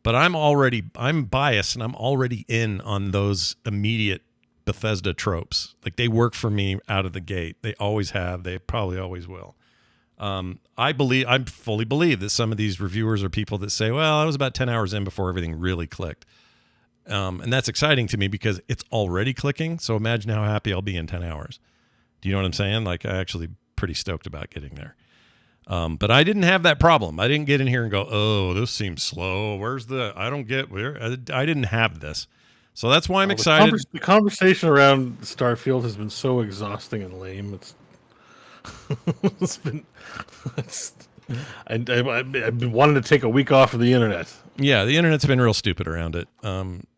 But I'm biased, and I'm already in on those immediate Bethesda tropes. Like they work for me out of the gate. They always have. They probably always will. I fully believe that some of these reviewers are people that say, well, I was about 10 hours in before everything really clicked. And that's exciting to me because it's already clicking. So imagine how happy I'll be in 10 hours. Do you know what I'm saying? Like I actually pretty stoked about getting there. But I didn't have that problem. I didn't get in here and go, oh, this seems slow. I didn't have this. So that's why I'm excited. The conversation around Starfield has been so exhausting and lame. I've been wanting to take a week off of the internet. Yeah, the internet's been real stupid around it.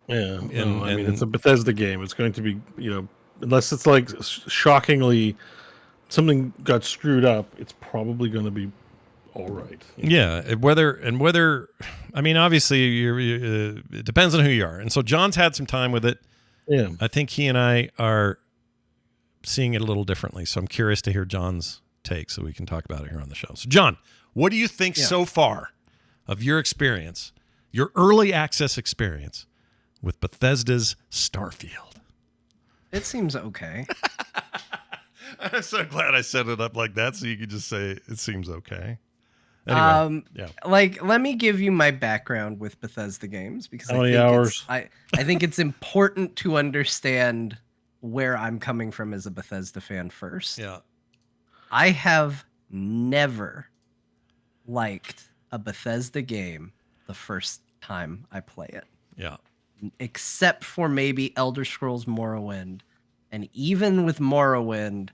It's a Bethesda game. It's going to be, unless it's like shockingly something got screwed up, it's probably going to be all right. Yeah, obviously it depends on who you are. And so John's had some time with it. Yeah. I think he and I are seeing it a little differently. So I'm curious to hear John's take so we can talk about it here on the show. So John, what do you think so far of your experience, your early access experience with Bethesda's Starfield? It seems okay. I'm so glad I set it up like that so you could just say it seems okay. Anyway, let me give you my background with Bethesda games because how many hours? I think it's important to understand where I'm coming from as a Bethesda fan first. Yeah. I have never liked a Bethesda game the first time I play it. Yeah. Except for maybe Elder Scrolls Morrowind. And even with Morrowind,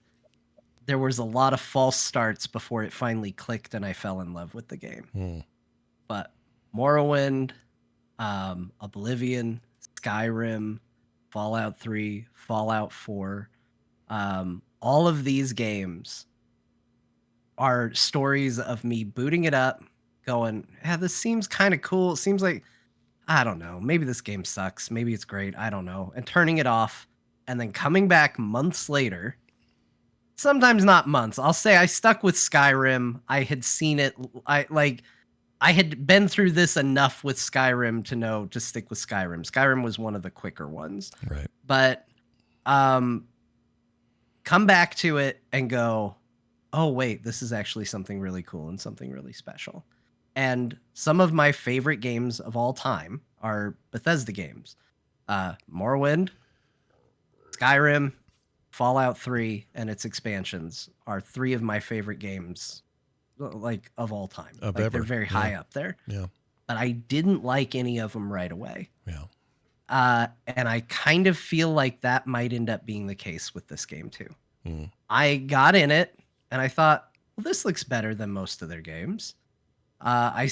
there was a lot of false starts before it finally clicked and I fell in love with the game. But Morrowind, Oblivion, Skyrim, Fallout 3, Fallout 4, all of these games are stories of me booting it up, going, yeah, this seems kind of cool. It seems like, I don't know, maybe this game sucks. Maybe it's great. I don't know. And turning it off and then coming back months later, sometimes not months. I'll say I stuck with Skyrim. I had seen it. I had been through this enough with Skyrim to know to stick with Skyrim. Skyrim was one of the quicker ones. Right. But come back to it and go, oh, wait, this is actually something really cool and something really special. And some of my favorite games of all time are Bethesda games. Morrowind, Skyrim, Fallout 3, and its expansions are 3 of my favorite games, like, of all time. They're very high up there. Yeah. But I didn't like any of them right away. Yeah. And I kind of feel like that might end up being the case with this game too. I got in it and I thought, well, this looks better than most of their games. It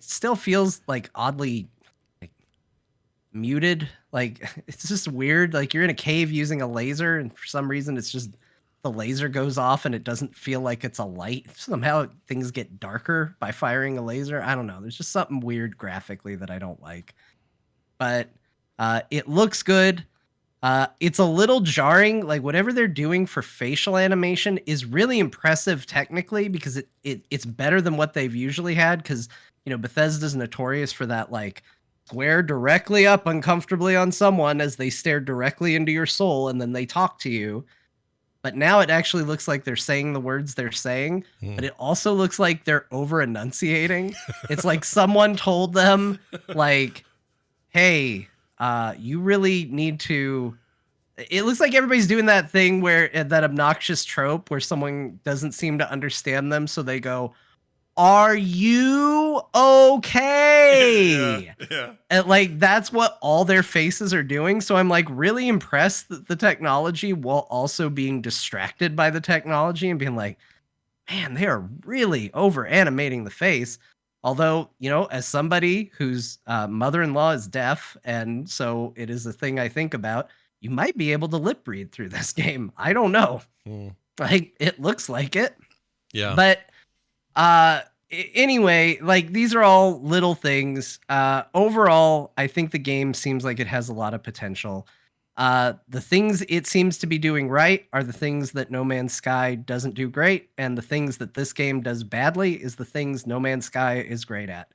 still feels like oddly like muted. Like it's just weird. Like you're in a cave using a laser, and for some reason it's just the laser goes off and it doesn't feel like it's a light. Somehow things get darker by firing a laser. I don't know. There's just something weird graphically that I don't like. But it looks good. It's a little jarring. Like whatever they're doing for facial animation is really impressive technically because it's better than what they've usually had. Because Bethesda's notorious for that, like square directly up uncomfortably on someone as they stare directly into your soul and then they talk to you. But now it actually looks like they're saying the words they're saying, but it also looks like they're over enunciating. It's like someone told them, like, hey, you really need to. It looks like everybody's doing that thing where that obnoxious trope where someone doesn't seem to understand them. So they go, are you okay? Yeah. And like that's what all their faces are doing. So I'm like really impressed that the technology while also being distracted by the technology and being like, man, they are really over animating the face. Although, you know, as somebody whose mother-in-law is deaf, and so it is a thing I think about, you might be able to lip read through this game. I don't know. Like it looks like it. Yeah. But anyway, like these are all little things. Overall, I think the game seems like it has a lot of potential. The things it seems to be doing right are the things that No Man's Sky doesn't do great, and the things that this game does badly is the things No Man's Sky is great at.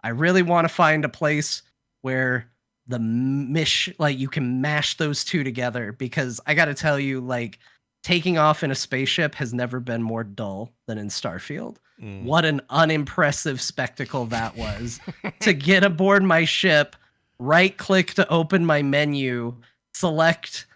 I really want to find a place where like you can mash those two together, because I got to tell you, like taking off in a spaceship has never been more dull than in Starfield. What an unimpressive spectacle that was. To get aboard my ship, right click to open my menu, select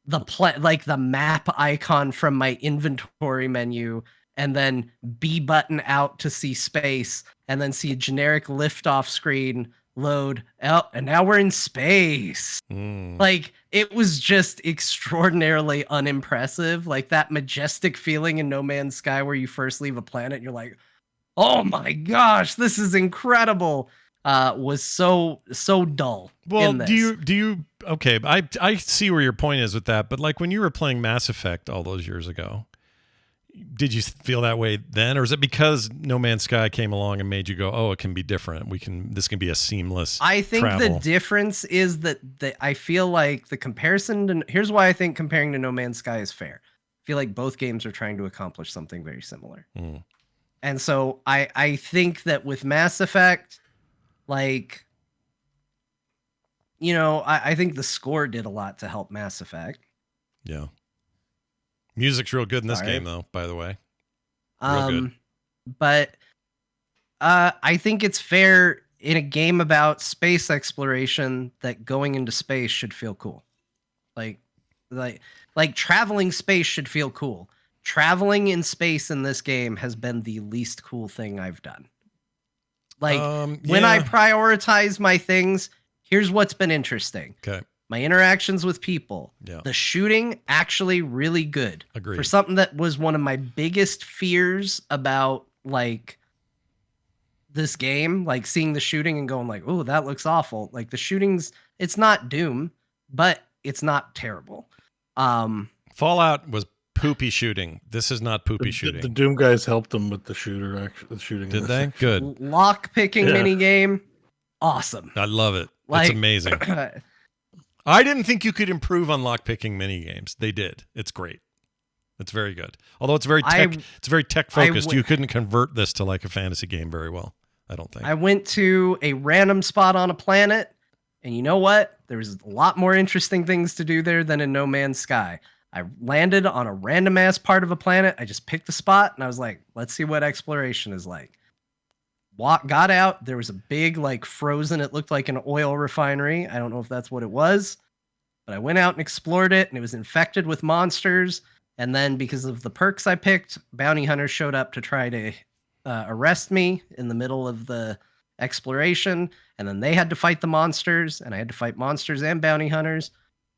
the map icon from my inventory menu, and then B button out to see space, and then see a generic liftoff screen load out, and now we're in space. Like it was just extraordinarily unimpressive. Like that majestic feeling in No Man's Sky where you first leave a planet, you're like, oh my gosh, this is incredible. Was so dull. Well, in this. do you okay, I see where your point is with that, but like when you were playing Mass Effect all those years ago, did you feel that way then, or is it because No Man's Sky came along and made you go, oh, it can be different, this can be a seamless I think travel? the difference is that I feel like the comparison to, here's why I think comparing to No Man's Sky is fair. I feel like both games are trying to accomplish something very similar. And so I think that with Mass Effect, like, you know, I think the score did a lot to help Mass Effect. Yeah. Music's real good in this game, though, by the way. Real good. But I think it's fair in a game about space exploration that going into space should feel cool. Like traveling space should feel cool. Traveling in space in this game has been the least cool thing I've done. Like when I prioritize my things, here's what's been interesting. Okay. My interactions with people. Yeah. The shooting, actually really good. Agreed. For something that was one of my biggest fears about like this game, like seeing the shooting and going like, oh, that looks awful. Like the shootings, it's not Doom, but it's not terrible. Fallout was poopy shooting. This is not poopy shooting. The Doom guys helped them with the shooting. Did they? Good. Lock picking mini game, awesome. I love it. Like, it's amazing. I didn't think you could improve on lockpicking mini games. They did. It's great. It's very good. Although it's very tech focused. You couldn't convert this to like a fantasy game very well, I don't think. I went to a random spot on a planet, and you know what? There was a lot more interesting things to do there than in No Man's Sky. I landed on a random ass part of a planet. I just picked a spot and I was like, let's see what exploration is like. Got out. There was a big, like frozen, it looked like an oil refinery. I don't know if that's what it was, but I went out and explored it, and it was infected with monsters. And then because of the perks I picked, bounty hunters showed up to try to arrest me in the middle of the exploration. And then they had to fight the monsters, and I had to fight monsters and bounty hunters.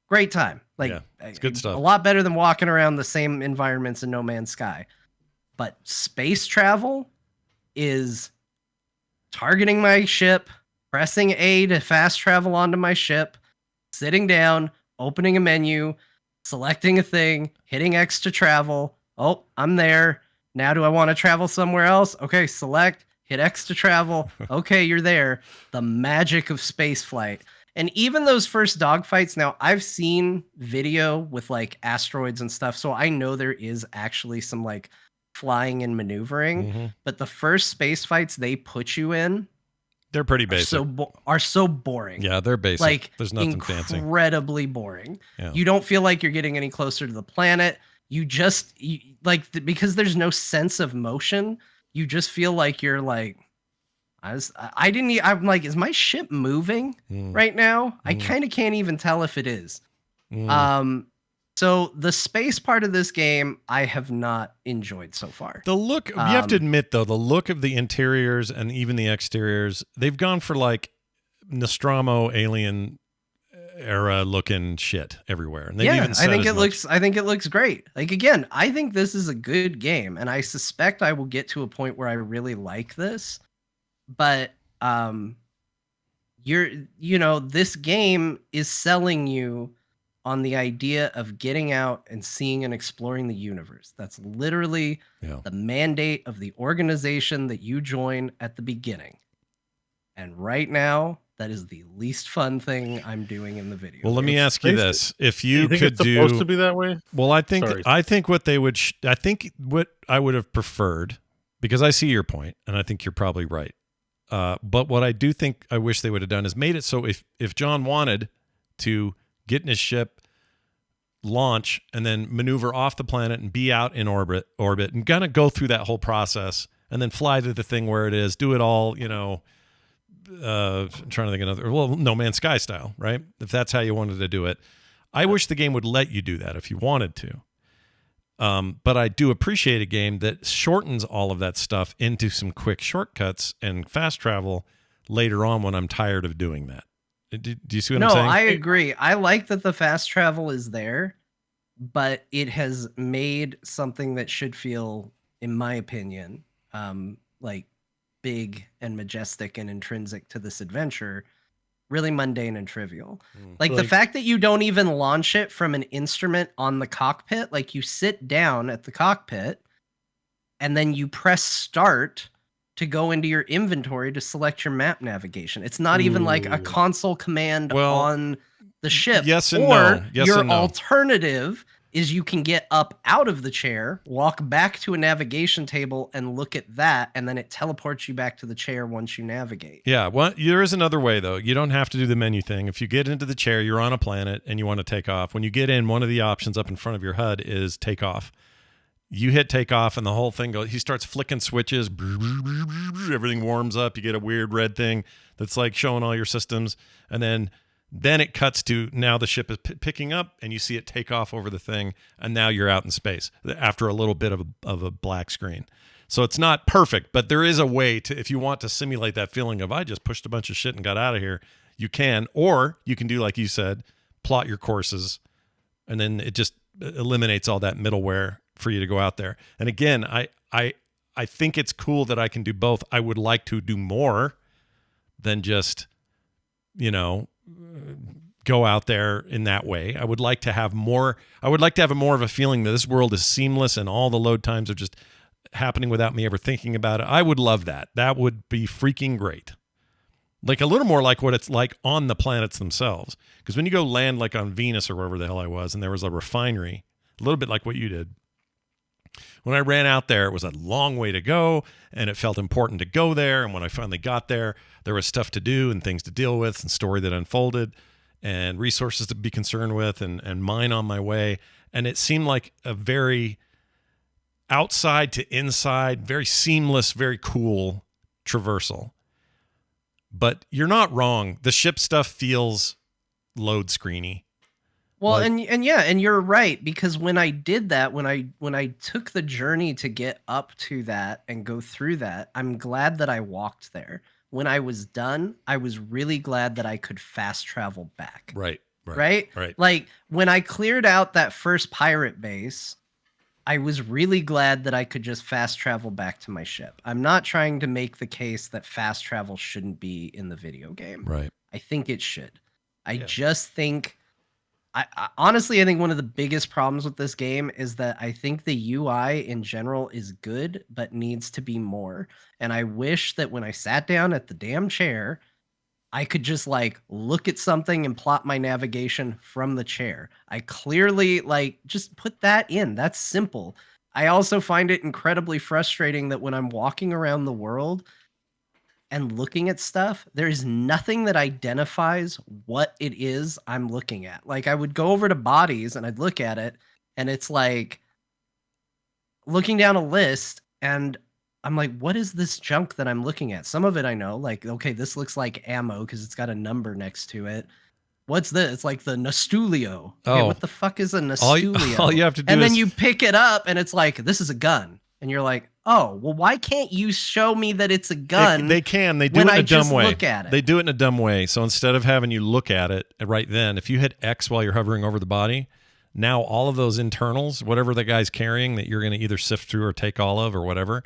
Great time. Like, yeah, it's good stuff. A lot better than walking around the same environments in No Man's Sky. But space travel is targeting my ship, pressing A to fast travel onto my ship, sitting down, opening a menu, selecting a thing, hitting X to travel. Oh, I'm there. Now do I want to travel somewhere else? Okay, select, hit X to travel. Okay, you're there. The magic of space flight. And even those first dogfights, now I've seen video with like asteroids and stuff, so I know there is actually some like flying and maneuvering, but the first space fights they put you in, they're pretty basic. Are so boring. Yeah, they're basic. Like there's nothing fancy. Incredibly boring. Yeah. You don't feel like you're getting any closer to the planet. Because there's no sense of motion. You just feel like you're like, I'm like, is my ship moving right now? I kind of can't even tell if it is. So the space part of this game, I have not enjoyed so far. The look, you have to admit though, the look of the interiors and even the exteriors, they've gone for like Nostromo alien era looking shit everywhere. And they've even said I think it looks great. Like, again, I think this is a good game, and I suspect I will get to a point where I really like this. But this game is selling you on the idea of getting out and seeing and exploring the universe. That's literally the mandate of the organization that you join at the beginning. And right now, that is the least fun thing I'm doing in the video. Well, let me ask you this: if you think could it's supposed to be that way? Well, I think what they would, I think what I would have preferred, because I see your point, and I think you're probably right. But what I do think I wish they would have done is made it so if Jon wanted to get in his ship, launch, and then maneuver off the planet and be out in orbit and kind of go through that whole process and then fly to the thing where it is, do it all, I'm trying to think of another, No Man's Sky style, right? If that's how you wanted to do it. I wish the game would let you do that if you wanted to. But I do appreciate a game that shortens all of that stuff into some quick shortcuts and fast travel later on when I'm tired of doing that. Do you see what I'm saying? No, I agree. I like that the fast travel is there, but it has made something that should feel, in my opinion, like big and majestic and intrinsic to this adventure, really mundane and trivial. Like the fact that you don't even launch it from an instrument on the cockpit, like you sit down at the cockpit and then you press start to go into your inventory to select your map navigation. It's not even like a console command on the ship. Yes and or no. Yes your and no. alternative is you can get up out of the chair, walk back to a navigation table and look at that, and then it teleports you back to the chair once you navigate. Yeah, well, there is another way, though. You don't have to do the menu thing. If you get into the chair, you're on a planet, and you want to take off. When you get in, one of the options up in front of your HUD is take off. You hit take off, and the whole thing goes. He starts flicking switches. Everything warms up. You get a weird red thing that's like showing all your systems, and then it cuts to now the ship is picking up, and you see it take off over the thing, and now you're out in space after a little bit of a black screen. So it's not perfect, but there is a way to, if you want to simulate that feeling of I just pushed a bunch of shit and got out of here, you can, or you can do like you said, plot your courses, and then it just eliminates all that middleware for you to go out there. And again, I think it's cool that I can do both. I would like to do more than just, go out there in that way. I would like to have more. I would like to have more of a feeling that this world is seamless and all the load times are just happening without me ever thinking about it. I would love that. That would be freaking great. Like a little more like what it's like on the planets themselves. Because when you go land like on Venus or wherever the hell I was, and there was a refinery, a little bit like what you did. When I ran out there, it was a long way to go, and it felt important to go there. And when I finally got there, there was stuff to do and things to deal with and story that unfolded and resources to be concerned with and mine on my way. And it seemed like a very outside to inside, very seamless, very cool traversal. But you're not wrong. The ship stuff feels load screeny. Well, and you're right, because when I did that, when I took the journey to get up to that and go through that, I'm glad that I walked there. When I was done, I was really glad that I could fast travel back. Right. Like when I cleared out that first pirate base, I was really glad that I could just fast travel back to my ship. I'm not trying to make the case that fast travel shouldn't be in the video game. Right. I think it should. I just think honestly, I think one of the biggest problems with this game is that I think the UI in general is good, but needs to be more. And I wish that when I sat down at the damn chair, I could just like look at something and plot my navigation from the chair. I clearly just put that in. That's simple. I also find it incredibly frustrating that when I'm walking around the world and looking at stuff, there's nothing that identifies what it is I'm looking at. Like I would go over to bodies and I'd look at it and it's like looking down a list and I'm like, what is this junk that I'm looking at? Some of it I know, like, okay, this looks like ammo because it's got a number next to it. what's this? It's like the Nastulio. Okay, Oh. what the fuck is a All Nastulio? you have to do and then is you pick it up and it's like, this is a gun. And you're like, oh, well, why can't you show me that it's a gun? They can. They do when it in I a dumb just way. look at it? They do it in a dumb way. So instead of having you look at it right then, if you hit X while you're hovering over the body, now all of those internals, whatever the guy's carrying that you're going to either sift through or take all of or whatever,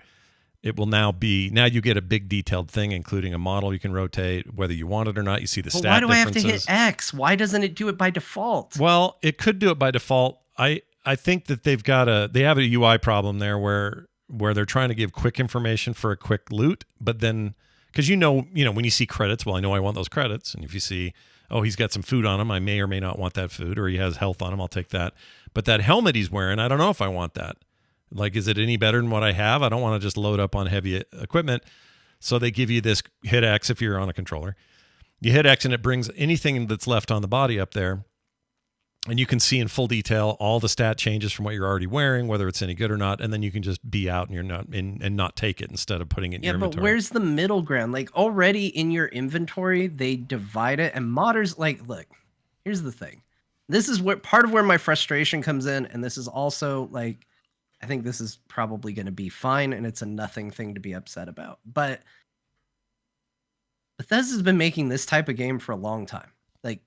it will now you get a big detailed thing, including a model you can rotate, whether you want it or not. You see the Well, stat why do I have differences. to hit X? Why doesn't it do it by default? Well, it could do it by default. I think that they have a UI problem there where they're trying to give quick information for a quick loot, but then because you know when you see credits, well, I know I want those credits, and if you see, oh, he's got some food on him, I may or may not want that food, or he has health on him, I'll take that. But that helmet he's wearing, I don't know if I want that. Like, is it any better than what I have? I don't want to just load up on heavy equipment. So they give you this hit X if you're on a controller. You hit X and it brings anything that's left on the body up there. And you can see in full detail all the stat changes from what you're already wearing, whether it's any good or not, and then you can just be out and you're not and not take it instead of putting it in your inventory. But where's the middle ground? Like already in your inventory, they divide it, and modders like, look, here's the thing. This is what part of where my frustration comes in, and this is also like, I think this is probably going to be fine, and it's a nothing thing to be upset about. But Bethesda's been making this type of game for a long time. Like,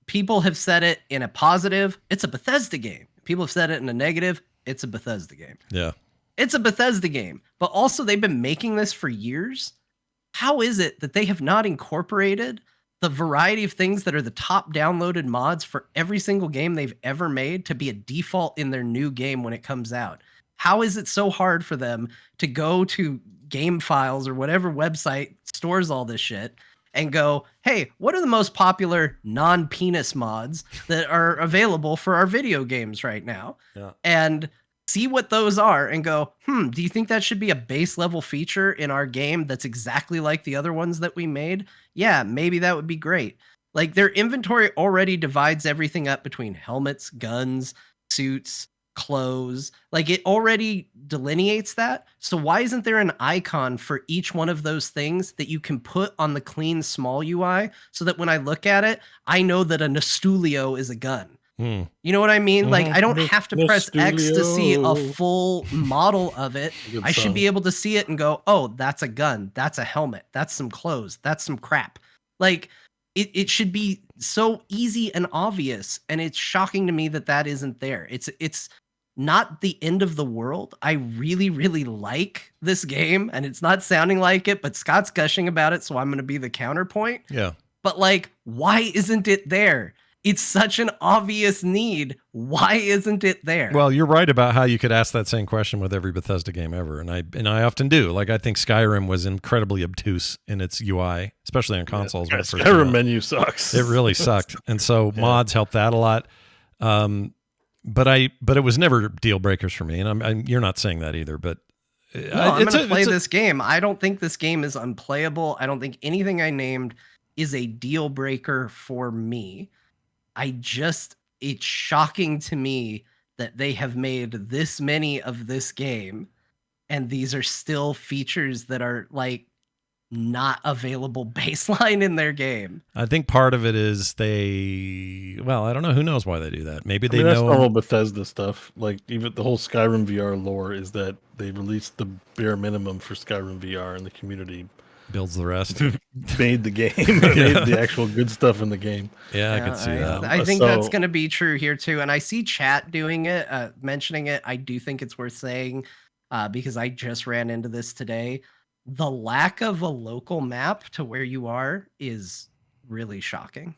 people have said it in a positive, it's a Bethesda game. People have said it in a negative, it's a Bethesda game. Yeah. It's a Bethesda game. But also, they've been making this for years. How is it that they have not incorporated the variety of things that are the top downloaded mods for every single game they've ever made to be a default in their new game when it comes out? How is it so hard for them to go to Game Files or whatever website stores all this shit and go, hey, what are the most popular non-penis mods that are available for our video games right now? Yeah. And see what those are and go, do you think that should be a base level feature in our game that's exactly like the other ones that we made? Yeah, maybe that would be great. Like, their inventory already divides everything up between helmets, guns, suits, clothes. Like, it already delineates that. So why isn't there an icon for each one of those things that you can put on the clean small UI so that when I look at it, I know that a Nastulio is a gun? You know what I mean? Like, I don't have to press X to see a full model of it. I should be able to see it and go, oh, that's a gun. That's a helmet. That's some clothes. That's some crap. Like, it should be so easy and obvious. And it's shocking to me that that isn't there. It's not the end of the world. I really, really like this game, and it's not sounding like it, but Scott's gushing about it, so I'm going to be the counterpoint. Yeah. But, like, why isn't it there? It's such an obvious need. Why isn't it there? Well, you're right about how you could ask that same question with every Bethesda game ever, and I often do. Like, I think Skyrim was incredibly obtuse in its UI, especially on consoles. Yeah, when it first Skyrim came out. menu sucks. It really sucked, and so mods helped that a lot. But it was never deal breakers for me, and you're not saying that either. But no, I'm going to play this game. I don't think this game is unplayable. I don't think anything I named is a deal breaker for me. It's shocking to me that they have made this many of this game, and these are still features that are like not available baseline in their game. I think part of it is I don't know. Who knows why they do that? Maybe they That's know. normal Bethesda stuff. Like, even the whole Skyrim VR lore is that they released the bare minimum for Skyrim VR, and the community Builds the rest. made the game, made the actual good stuff in the game. Yeah, I could see that. I think that's going to be true here too. And I see chat doing it, mentioning it. I do think it's worth saying because I just ran into this today. The lack of a local map to where you are is really shocking.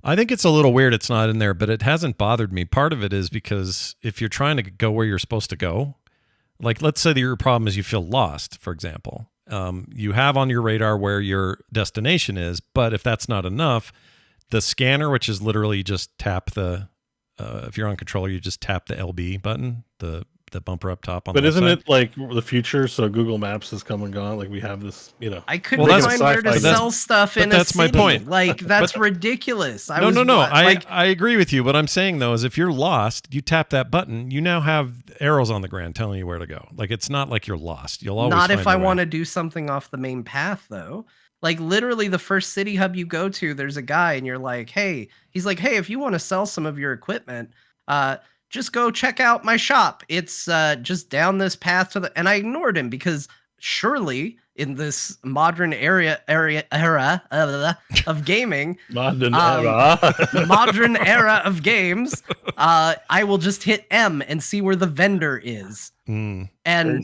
I think it's a little weird it's not in there, but it hasn't bothered me. Part of it is because if you're trying to go where you're supposed to go, like let's say that your problem is you feel lost, for example. You have on your radar where your destination is, but if that's not enough, the scanner, which is literally just tap if you're on controller, you just tap the LB button, the bumper up top on the But isn't side. it like the future? So Google Maps has come and gone. Like, we have this, I couldn't that's- find where to but sell stuff in a that's my city. point. Like, that's ridiculous. No. I agree with you. What I'm saying, though, is if you're lost, you tap that button, you now have arrows on the ground telling you where to go. Like, it's not like you're lost. You'll always Not find if I a way. want to do something off the main path, though. Like literally the first city hub you go to, there's a guy and you're like, hey, he's like, hey, if you want to sell some of your equipment, just go check out my shop. It's just down this path to the, and I ignored him because surely in this modern era of gaming, Modern era. modern era of games, I will just hit M and see where the vendor is. And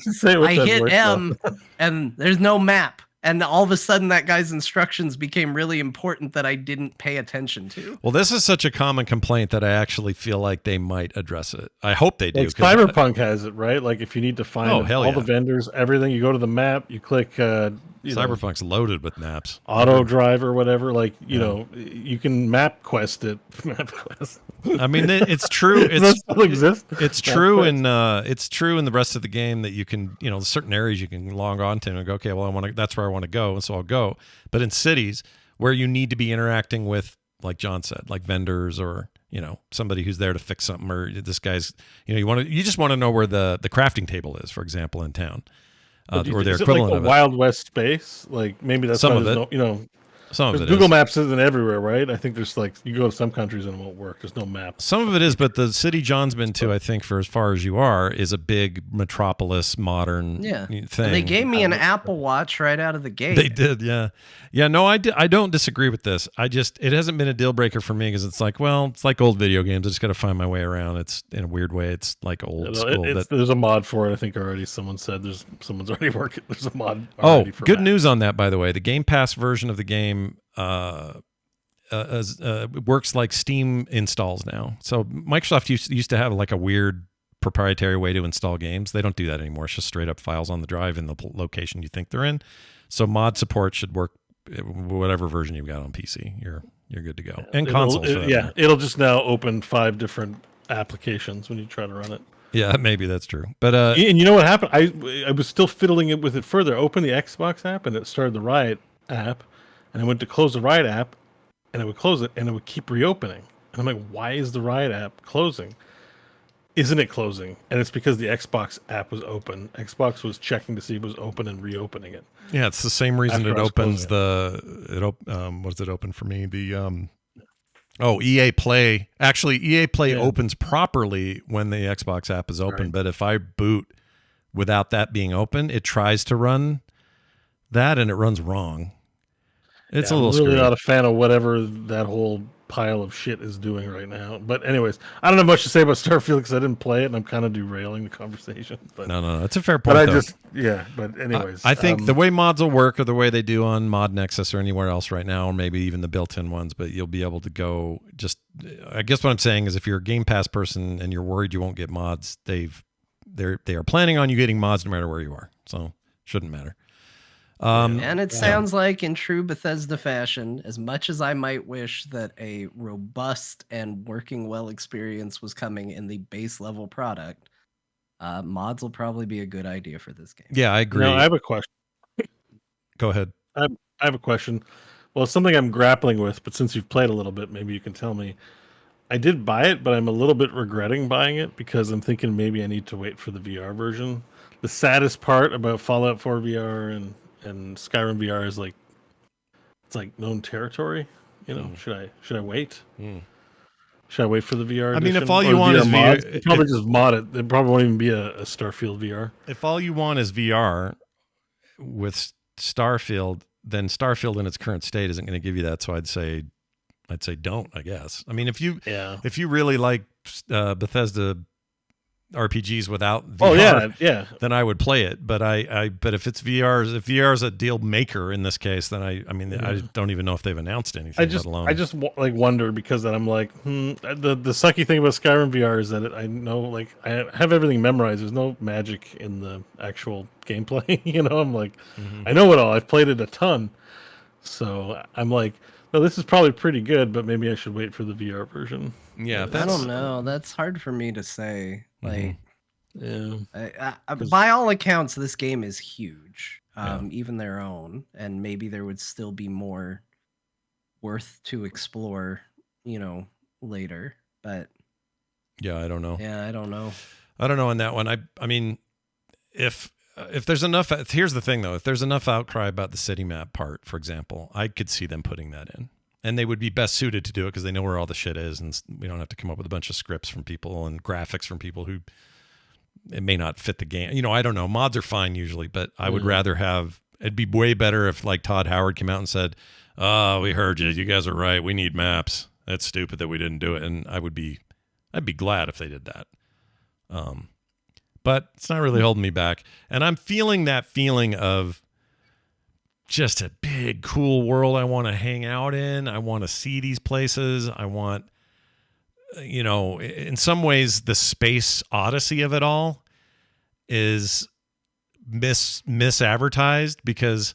Say it with I that hit voice, M though. and there's no map. And all of a sudden that guy's instructions became really important that I didn't pay attention to. Well, this is such a common complaint that I actually feel like they might address it. I hope they do. Like 'cause Cyberpunk has it, right? Like if you need to find Oh, hell all yeah. the vendors, everything, you go to the map, you click Cyberpunk's loaded with maps. auto drive or whatever. Like, you know, you can map quest it. Map quest. I mean, it's true. Does that still exist? It's true, and it's true in the rest of the game that you can, certain areas you can log on to and go, okay, well, that's where I want to go, and so I'll go. But in cities where you need to be interacting with, like John said, like vendors or somebody who's there to fix something, or this guy's, you just want to know where the crafting table is, for example, in town, or their is equivalent it like of a Wild West space? Like maybe that's Some why of there's it. no, Some of it Google is. Maps isn't everywhere, right? I think there's like you go to some countries and it won't work. There's no map. Some of it is, but the city John's been to, I think, for as far as you are, is a big metropolis, modern thing. They gave me an Apple Watch right out of the gate. They did, yeah. No, I don't disagree with this. It hasn't been a deal breaker for me because it's like, well, it's like old video games. I just got to find my way around. It's in a weird way. It's like old school. There's a mod for it. I think already someone said someone's already working. There's a mod. Oh, Already for good Mac. news on that, by the way. The Game Pass version of the game works like Steam installs now. So Microsoft used to have like a weird proprietary way to install games. They don't do that anymore. It's just straight up files on the drive in the location you think they're in. So mod support should work whatever version you've got on PC. You're good to go. And consoles. It'll just now open 5 different applications when you try to run it. Yeah, maybe that's true. But and you know what happened? I was still fiddling with it further. I opened the Xbox app and it started the Riot app, and I went to close the Riot app, and I would close it, and it would keep reopening. And I'm like, why is the Riot app closing? Isn't it closing? And it's because the Xbox app was open. Xbox was checking to see if it was open and reopening it. yeah, it's the same reason After it I was opens what does it open for me? EA Play. Actually, EA Play opens properly when the Xbox app is open, Right. but if I boot without that being open, it tries to run that and it runs wrong. It's a little I'm really screwy. not a fan of whatever that whole pile of shit is doing right now. But anyways, I don't have much to say about Starfield because I didn't play it, and I'm kind of derailing the conversation. But No, it's a fair point. but I though. just But anyways, I think the way mods will work, or the way they do on Mod Nexus or anywhere else right now, or maybe even the built-in ones, but you'll be able to go. I guess what I'm saying is, if you're a Game Pass person and you're worried you won't get mods, they are planning on you getting mods no matter where you are, so shouldn't matter. And it sounds like, in true Bethesda fashion, as much as I might wish that a robust and working well experience was coming in the base level product, mods will probably be a good idea for this game. Yeah, I agree. I have a question. Go ahead. I have a question. Well, it's something I'm grappling with, but since you've played a little bit, maybe you can tell me. I did buy it, but I'm a little bit regretting buying it because I'm thinking maybe I need to wait for the VR version. The saddest part about Fallout 4 VR and Skyrim VR is it's like known territory. Should I wait? Should I wait for the VR? I mean, if edition? all Or you want is mods? VR, Probably just mod it. There probably won't even be a Starfield VR. if all you want is VR with Starfield, then Starfield in its current state isn't going to give you that. So I'd say don't. I guess. I mean, if you really like Bethesda RPGs without VR, then I would play it. But but if it's VR is a deal maker in this case, then I don't even know if they've announced anything. I just wonder because then I'm like, the sucky thing about Skyrim VR is that I know I have everything memorized. There's no magic in the actual gameplay. I'm like, I know it all. I've played it a ton, so I'm like, no, this is probably pretty good, but maybe I should wait for the VR version. Yeah, I don't know. That's hard for me to say. Like, yeah, by all accounts, this game is huge. Even their own, and maybe there would still be more worth to explore, later. But yeah, I don't know. Yeah, I don't know. I don't know on that one. I mean, if if there's enough, here's the thing though, if there's enough outcry about the city map part, for example, I could see them putting that in. And they would be best suited to do it because they know where all the shit is, and we don't have to come up with a bunch of scripts from people and graphics from people who it may not fit the game. You know, I don't know. Mods are fine usually, but I would rather have. It'd be way better if like Todd Howard came out and said, "Oh, we heard you. You guys are right. We need maps. That's stupid that we didn't do it." And I'd be glad if they did that. But it's not really holding me back, and I'm feeling that feeling of just a big, cool world I want to hang out in. I want to see these places. I want, you know, in some ways, the space odyssey of it all is misadvertised because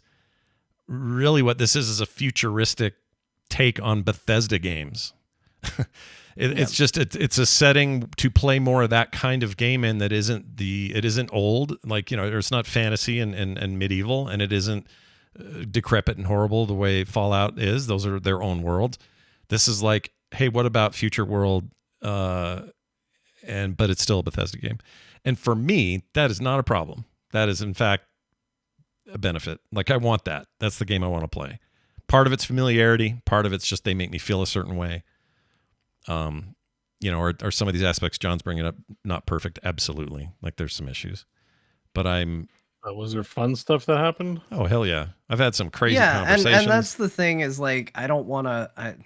really what this is a futuristic take on Bethesda games. It's just it's a setting to play more of that kind of game in that isn't old, like, you know, it's not fantasy and medieval, and it isn't decrepit and horrible the way Fallout is. Those are their own worlds. This is like, hey, what about future world? But it's still a Bethesda game. And for me, that is not a problem. That is in fact a benefit. Like, I want that. That's the game I want to play. Part of it's familiarity. Part of it's just they make me feel a certain way. You know, or some of these aspects John's bringing up not perfect. Absolutely. Like, there's some issues, but was there fun stuff that happened? Oh, hell yeah. I've had some crazy Yeah, conversations. and that's the thing is, like, I don't want to.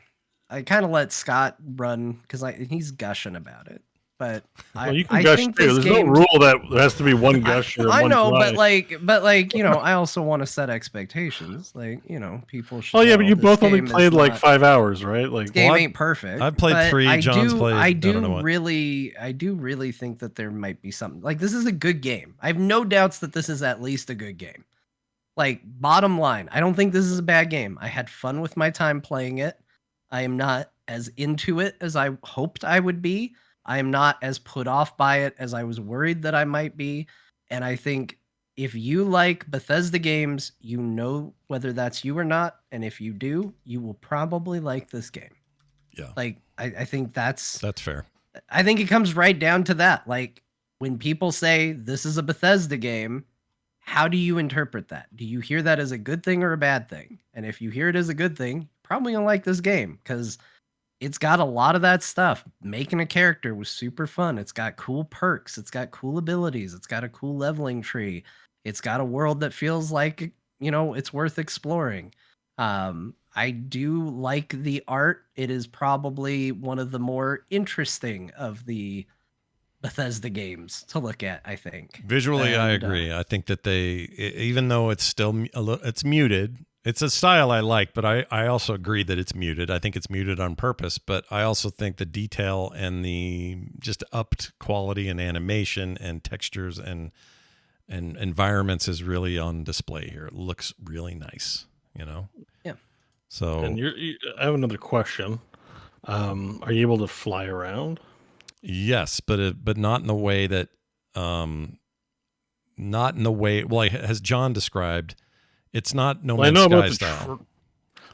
I kind of let Scott run because he's gushing about it. But well, you can gush think too. There's no rule that there has to be one gusher. I know, one but like, you know, I also want to set expectations. Like, you know, people should. Oh yeah, know but you this both only game played is like not- 5 hours, right? Like, This game Well, ain't perfect. I've played but 3. John's played. I don't know what. do really think that there might be something. Like, this is a good game. I have no doubts that this is at least a good game. Like, bottom line, I don't think this is a bad game. I had fun with my time playing it. I am not as into it as I hoped I would be. I am not as put off by it as I was worried that I might be. And I think if you like Bethesda games, you know whether that's you or not. And if you do, you will probably like this game. Yeah. Like, I think that's fair. I think it comes right down to that. Like, when people say this is a Bethesda game, how do you interpret that? Do you hear that as a good thing or a bad thing? And if you hear it as a good thing, probably gonna like this game because it's got a lot of that stuff. Making a character was super fun. It's got cool perks. It's got cool abilities. It's got a cool leveling tree. It's got a world that feels like, you know, it's worth exploring. I do like the art. It is probably one of the more interesting of the Bethesda games to look at, I think. Visually, I agree. I think that even though it's still it's muted, it's a style I like, but I also agree that it's muted. I think it's muted on purpose, but I also think the detail and the just upped quality and animation and textures and environments is really on display here. It looks really nice, you know? Yeah. So, and I have another question. Are you able to fly around? Yes, but not in the way that, well, as John described, it's not No Man's Sky style.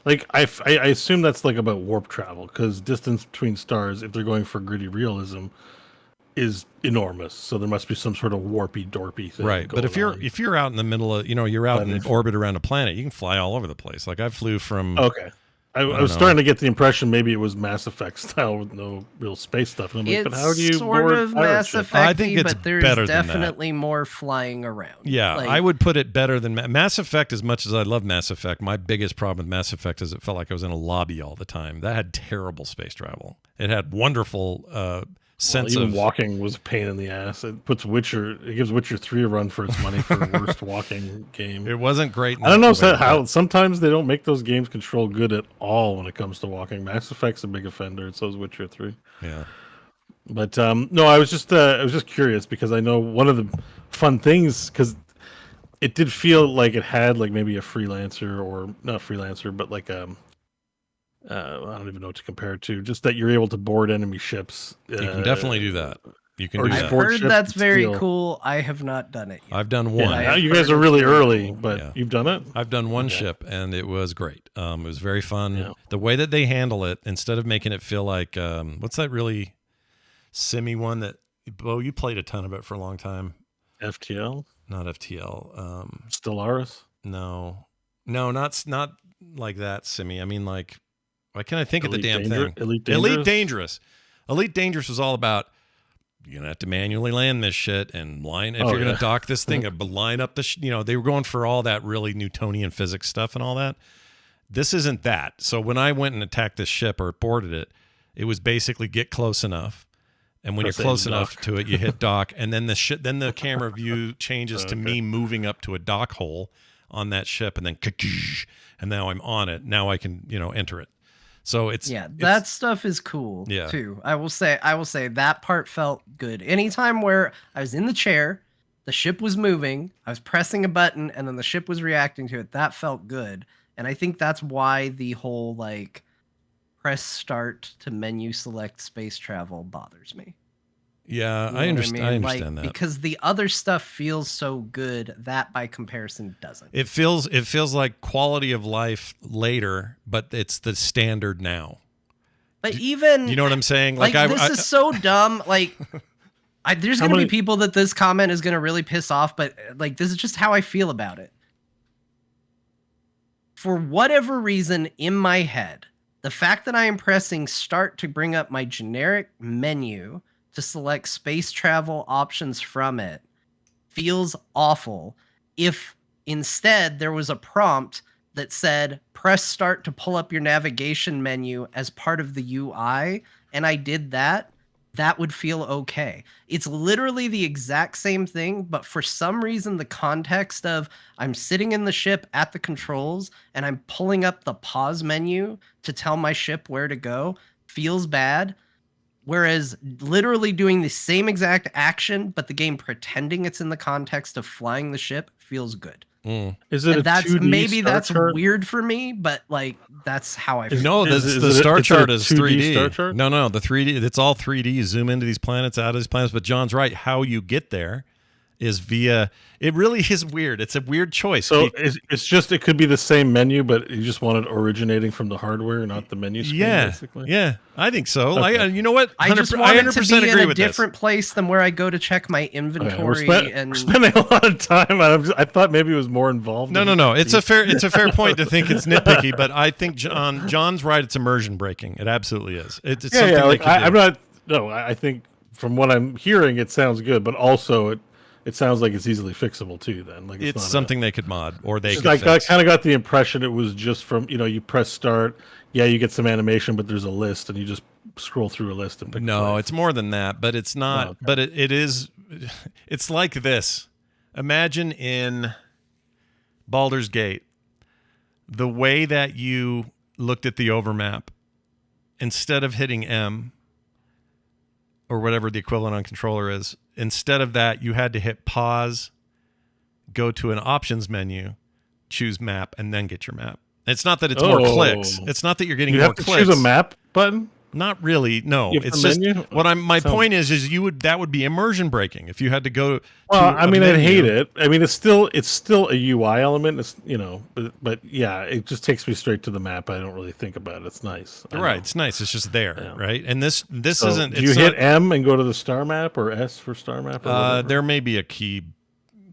Like, I assume that's like about warp travel, because distance between stars, if they're going for gritty realism, is enormous. So there must be some sort of warpy dorpy thing. Right, but if you're out in the middle of, you're out in orbit around a planet, you can fly all over the place. Like, I flew from. Okay. I was starting to get the impression maybe it was Mass Effect style with no real space stuff. And I'm like, but how do you sort board of pirate Mass ship? Effect-y, I think it's but there's better than that. definitely more flying around. Yeah, Like, I would put it better than Mass Effect. As much as I love Mass Effect, my biggest problem with Mass Effect is it felt like I was in a lobby all the time. That had terrible space travel. It had wonderful sense even of walking was a pain in the ass. It gives Witcher 3 a run for its money for worst walking game. It wasn't great. I don't know how sometimes they don't make those games control good at all when it comes to walking. Mass Effect's a big offender, and so is Witcher 3. Yeah. But no, I was just curious because I know one of the fun things, because it did feel like it had like maybe a freelancer, or not freelancer, but like I don't even know what to compare it to. Just that you're able to board enemy ships. You can definitely do that. You can or do just that. I've board heard ships that's and very steal. cool. I have not done it yet. I've done Yeah, one. now you I've guys heard are it's really very early, cool. but Yeah. you've done it. I've done one Okay. ship, and it was great. It was very fun. Yeah. The way that they handle it, instead of making it feel like what's that really simmy one that Beau, you played a ton of it for a long time. FTL. not FTL. Stellaris. No, not like that, Simi. I mean, like, why can't I think of the damn thing? Elite Dangerous. Elite Dangerous was all about, you're gonna have to manually land this shit and line. If you're gonna dock this thing, line up the. They were going for all that really Newtonian physics stuff and all that. This isn't that. So when I went and attacked this ship or boarded it, it was basically get close enough, and when you're close enough to it, you hit dock, and then the camera view changes to me moving up to a dock hole on that ship, and then and now I'm on it. Now I can enter it. So that stuff is cool too. I will say that part felt good. Anytime where I was in the chair, the ship was moving, I was pressing a button, and then the ship was reacting to it, that felt good. And I think that's why the whole like press start to menu select space travel bothers me. Yeah, I understand. I understand that, because the other stuff feels so good that by comparison doesn't. It feels like quality of life later, but it's the standard now. But even you know what I'm saying? Like this is so dumb. Like there's gonna be people that this comment is gonna really piss off, but like this is just how I feel about it. For whatever reason in my head, the fact that I am pressing start to bring up my generic menu to select space travel options from it feels awful. If instead there was a prompt that said press start to pull up your navigation menu as part of the UI, and I did that, that would feel okay. It's literally the exact same thing, but for some reason the context of I'm sitting in the ship at the controls and I'm pulling up the pause menu to tell my ship where to go feels bad. Whereas literally doing the same exact action, but the game pretending it's in the context of flying the ship feels good. Is it? Maybe that's weird for me, but like that's how I feel. No, the star chart is 3D. Star chart? No, the 3D. It's all 3D. You zoom into these planets, out of these planets. But John's right. How you get there is via. It really is weird. It's a weird choice. So it's just it could be the same menu, but you just want it originating from the hardware, not the menu screen. Basically. Yeah, I think so. Okay. You know what? I just want it to be in a different place than where I go to check my inventory. We're spending a lot of time. I thought maybe it was more involved. No. It's a fair point to think it's nitpicky, but I think John's right. It's immersion breaking. It absolutely is. It's something like I'm not. No, I think from what I'm hearing, it sounds good, but also it sounds like it's easily fixable too. Then, like it's something they could mod or they could fix. I kind of got the impression it was just from you press start, you get some animation, but there's a list and you just scroll through a list and pick. No, it's more than that, but it's not. Okay. But it is. It's like this. Imagine in Baldur's Gate, the way that you looked at the overmap, instead of hitting M or whatever the equivalent on controller is. Instead of that, you had to hit pause, go to an options menu, choose map, and then get your map. It's not that it's more clicks. It's not that you're getting more clicks. You have to choose a map button? Not really. No, it's just what my point is that would be immersion breaking if you had to go. I'd hate it. I mean, it's still a UI element. It's but yeah, it just takes me straight to the map. I don't really think about it. It's nice. Right, it's nice. It's just there, right? And this isn't. Do you hit M and go to the star map or S for star map? There may be a key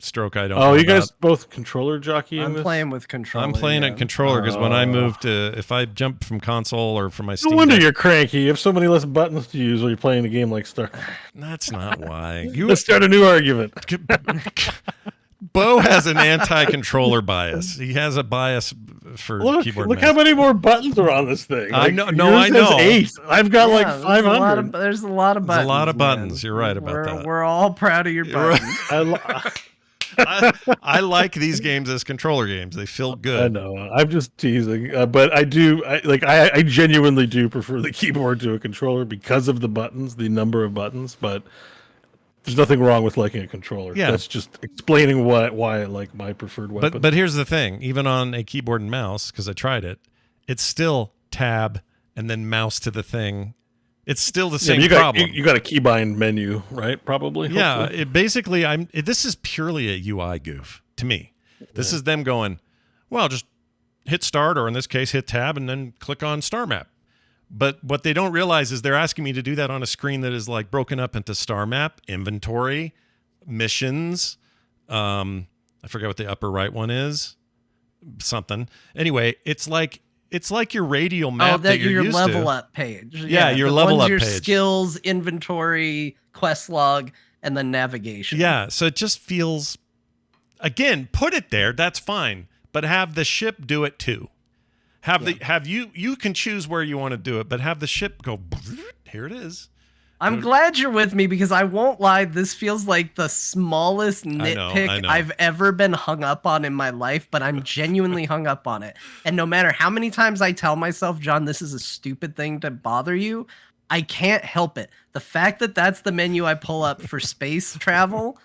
stroke I don't know you guys both controller jockeying I'm this? playing with controller. I'm playing a controller because when I moved to, if I jump from console or from my Steam No wonder you're cranky. You have so many less buttons to use while you're playing a game like Star. That's not why. Let's start a new argument. Beau has an anti-controller bias. He has a bias for keyboard. Look how many more buttons are on this thing. I know. I know. 8. I've got like 500. There's a lot of buttons. There's a lot of buttons. You're right about that. We're all proud of your buttons. I like these games as controller games. They feel good. I know. I'm just teasing, but I do. I genuinely do prefer the keyboard to a controller because of the buttons, the number of buttons. But there's nothing wrong with liking a controller. Yeah. That's just explaining why I like my preferred weapon. But here's the thing: even on a keyboard and mouse, because I tried it, it's still tab and then mouse to the thing. It's still the same problem. You got a keybind menu, right? Probably. Yeah. This is purely a UI goof to me. This is them going, well, just hit start, or in this case, hit tab, and then click on star map. But what they don't realize is they're asking me to do that on a screen that is like broken up into star map, inventory, missions, I forget what the upper right one is. Something. Anyway, it's like your radial map that you're your used level to. up page. Yeah, your the level ones up your page. Skills, inventory, quest log, and then navigation. Yeah, so it just feels. Again, put it there. That's fine, but have the ship do it too. You can choose where you want to do it, but have the ship go. Here it is. I'm glad you're with me because I won't lie. This feels like the smallest nitpick I know. I've ever been hung up on in my life, but I'm genuinely hung up on it. And no matter how many times I tell myself, John, this is a stupid thing to bother you, I can't help it. The fact that that's the menu I pull up for space travel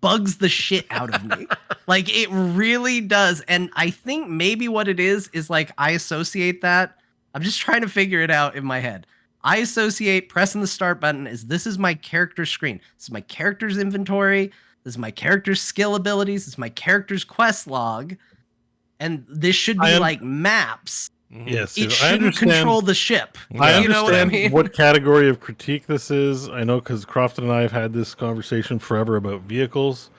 bugs the shit out of me. Like, it really does. And I think maybe what it is like I associate that. I'm just trying to figure it out in my head. I associate pressing the start button as this is my character screen. This is my character's inventory. This is my character's skill abilities. This is my character's quest log. And this should be like maps. Yes, It shouldn't control the ship. I understand You know what I mean? what category of critique this is. I know because Crofton and I have had this conversation forever about vehicles.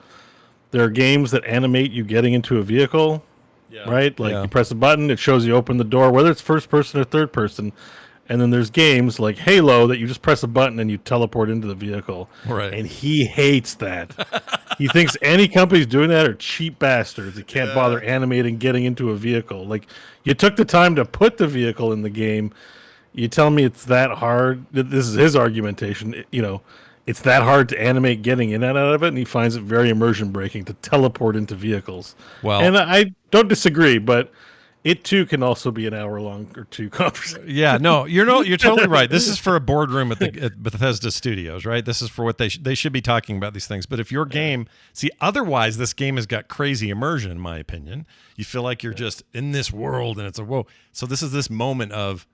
There are games that animate you getting into a vehicle, right? Like you press a button, it shows you open the door, whether it's first person or third person. And then there's games like Halo that you just press a button and you teleport into the vehicle. Right. And he hates that. He thinks any companies doing that are cheap bastards that can't bother animating getting into a vehicle. Like, you took the time to put the vehicle in the game. You tell me it's that hard. This is his argumentation. It's that hard to animate getting in and out of it, and he finds it very immersion breaking to teleport into vehicles. Well, and I don't disagree, but it too can also be an hour-long or two conversation. Yeah, no, you're totally right. This is for a boardroom at Bethesda Studios, right? This is for what they should be talking about these things. But if your game, otherwise this game has got crazy immersion, in my opinion. You feel like you're just in this world, and it's whoa. So this is this moment of,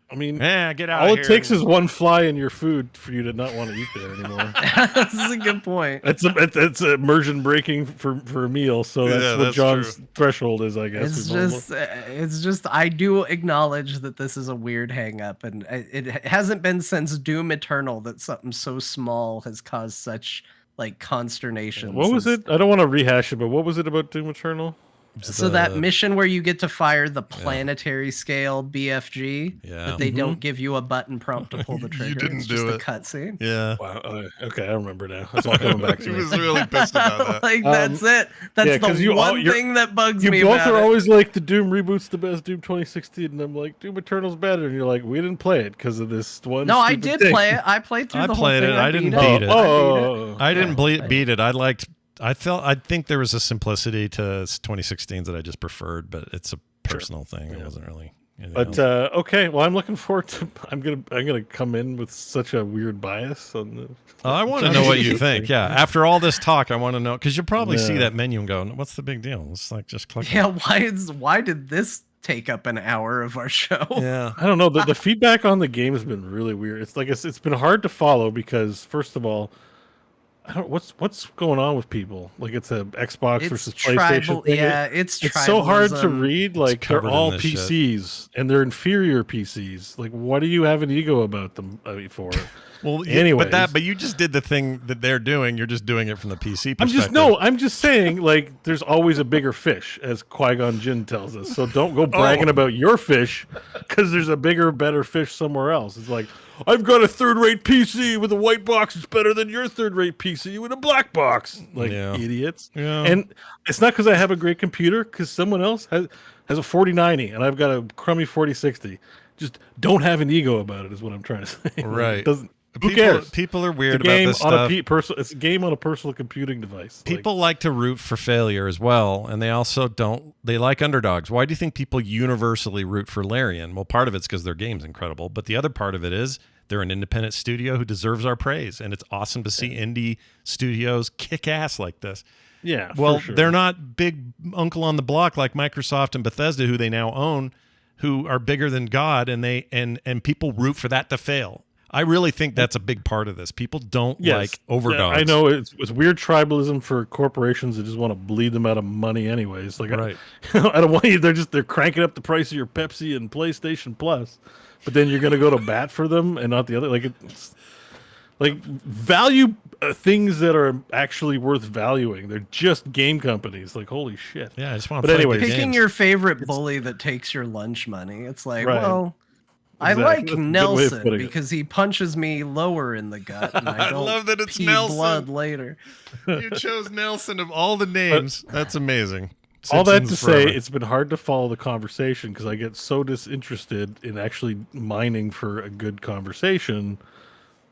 get out. All of it here. takes is one fly in your food for you to not want to eat there anymore. This is a good point. It's immersion breaking for a meal. So that's what John's threshold is, I guess. It's just I do acknowledge that this is a weird hang up, and it hasn't been since Doom Eternal that something so small has caused such like consternation. What was it? I don't want to rehash it, but what was it about Doom Eternal? So that mission where you get to fire the planetary scale BFG, that they don't give you a button prompt to pull the trigger. You didn't it's do just it. a cutscene. Yeah. Wow. Okay, I remember now. That's all coming back to He me. was really pissed about that. Like, that's it. That's the one thing that bugs me You both about are it. always like, the Doom reboot's the best Doom 2016, and I'm like, Doom Eternal's better, and you're like, we didn't play it because of this one. No, I stupid did thing. play it. I played through the whole played thing. it. I didn't beat beat it. I I didn't beat it. I think there was a simplicity to 2016s that I just preferred, but it's a personal thing. It wasn't really. But okay, well, I'm looking forward to. I'm gonna come in with such a weird bias on the. I want to know what you think. Yeah, after all this talk, I want to know, because you'll probably see that menu and go, "What's the big deal?" It's like just click. Yeah, why did this take up an hour of our show? Yeah, I don't know. The feedback on the game has been really weird. It's like it's been hard to follow because, first of all, I don't what's going on with people. Like, it's a Xbox versus PlayStation thing. It's so hard to tribalism. read. Like, they're all PCs and they're inferior PCs. Like, what do you have an ego about them for? Well, anyways, but you just did the thing that they're doing. You're just doing it from the PC perspective. I'm just saying, like, there's always a bigger fish, as Qui-Gon Jinn tells us. So don't go bragging about your fish, because there's a bigger, better fish somewhere else. It's like, I've got a third-rate PC with a white box. It's better than your third-rate PC with a black box. Like, idiots. Yeah. And it's not because I have a great computer, because someone else has a 4090 and I've got a crummy 4060. Just don't have an ego about it, is what I'm trying to say. Right. Who cares? People are weird It's a about game this on stuff. it's a game on a personal computing device. People like to root for failure as well, and they also don't. They like underdogs. Why do you think people universally root for Larian? Well, part of it's because their game's incredible, but the other part of it is they're an independent studio who deserves our praise, and it's awesome to see indie studios kick ass like this. Yeah. Well, for sure. they're not big uncle on the block like Microsoft and Bethesda, who they now own, who are bigger than God, and and people root for that to fail. I really think that's a big part of this. People don't like overdogs. I know it's weird tribalism for corporations that just want to bleed them out of money anyways. Like, right. I don't want you. They're cranking up the price of your Pepsi and PlayStation Plus, but then you're going to go to bat for them and not the other. Like, it's like value things that are actually worth valuing. They're just game companies. Like, holy shit. Yeah, I just want But to play anyways, good Picking games. your favorite bully that takes your lunch money. It's like, Right. well, I Exactly. like That's a good way of Nelson putting it. because he punches me lower in the gut, and I I don't love that it's pee Nelson. blood later. You chose Nelson of all the names. That's amazing. All that to Simpsons say, forever. it's been hard to follow the conversation because I get so disinterested in actually mining for a good conversation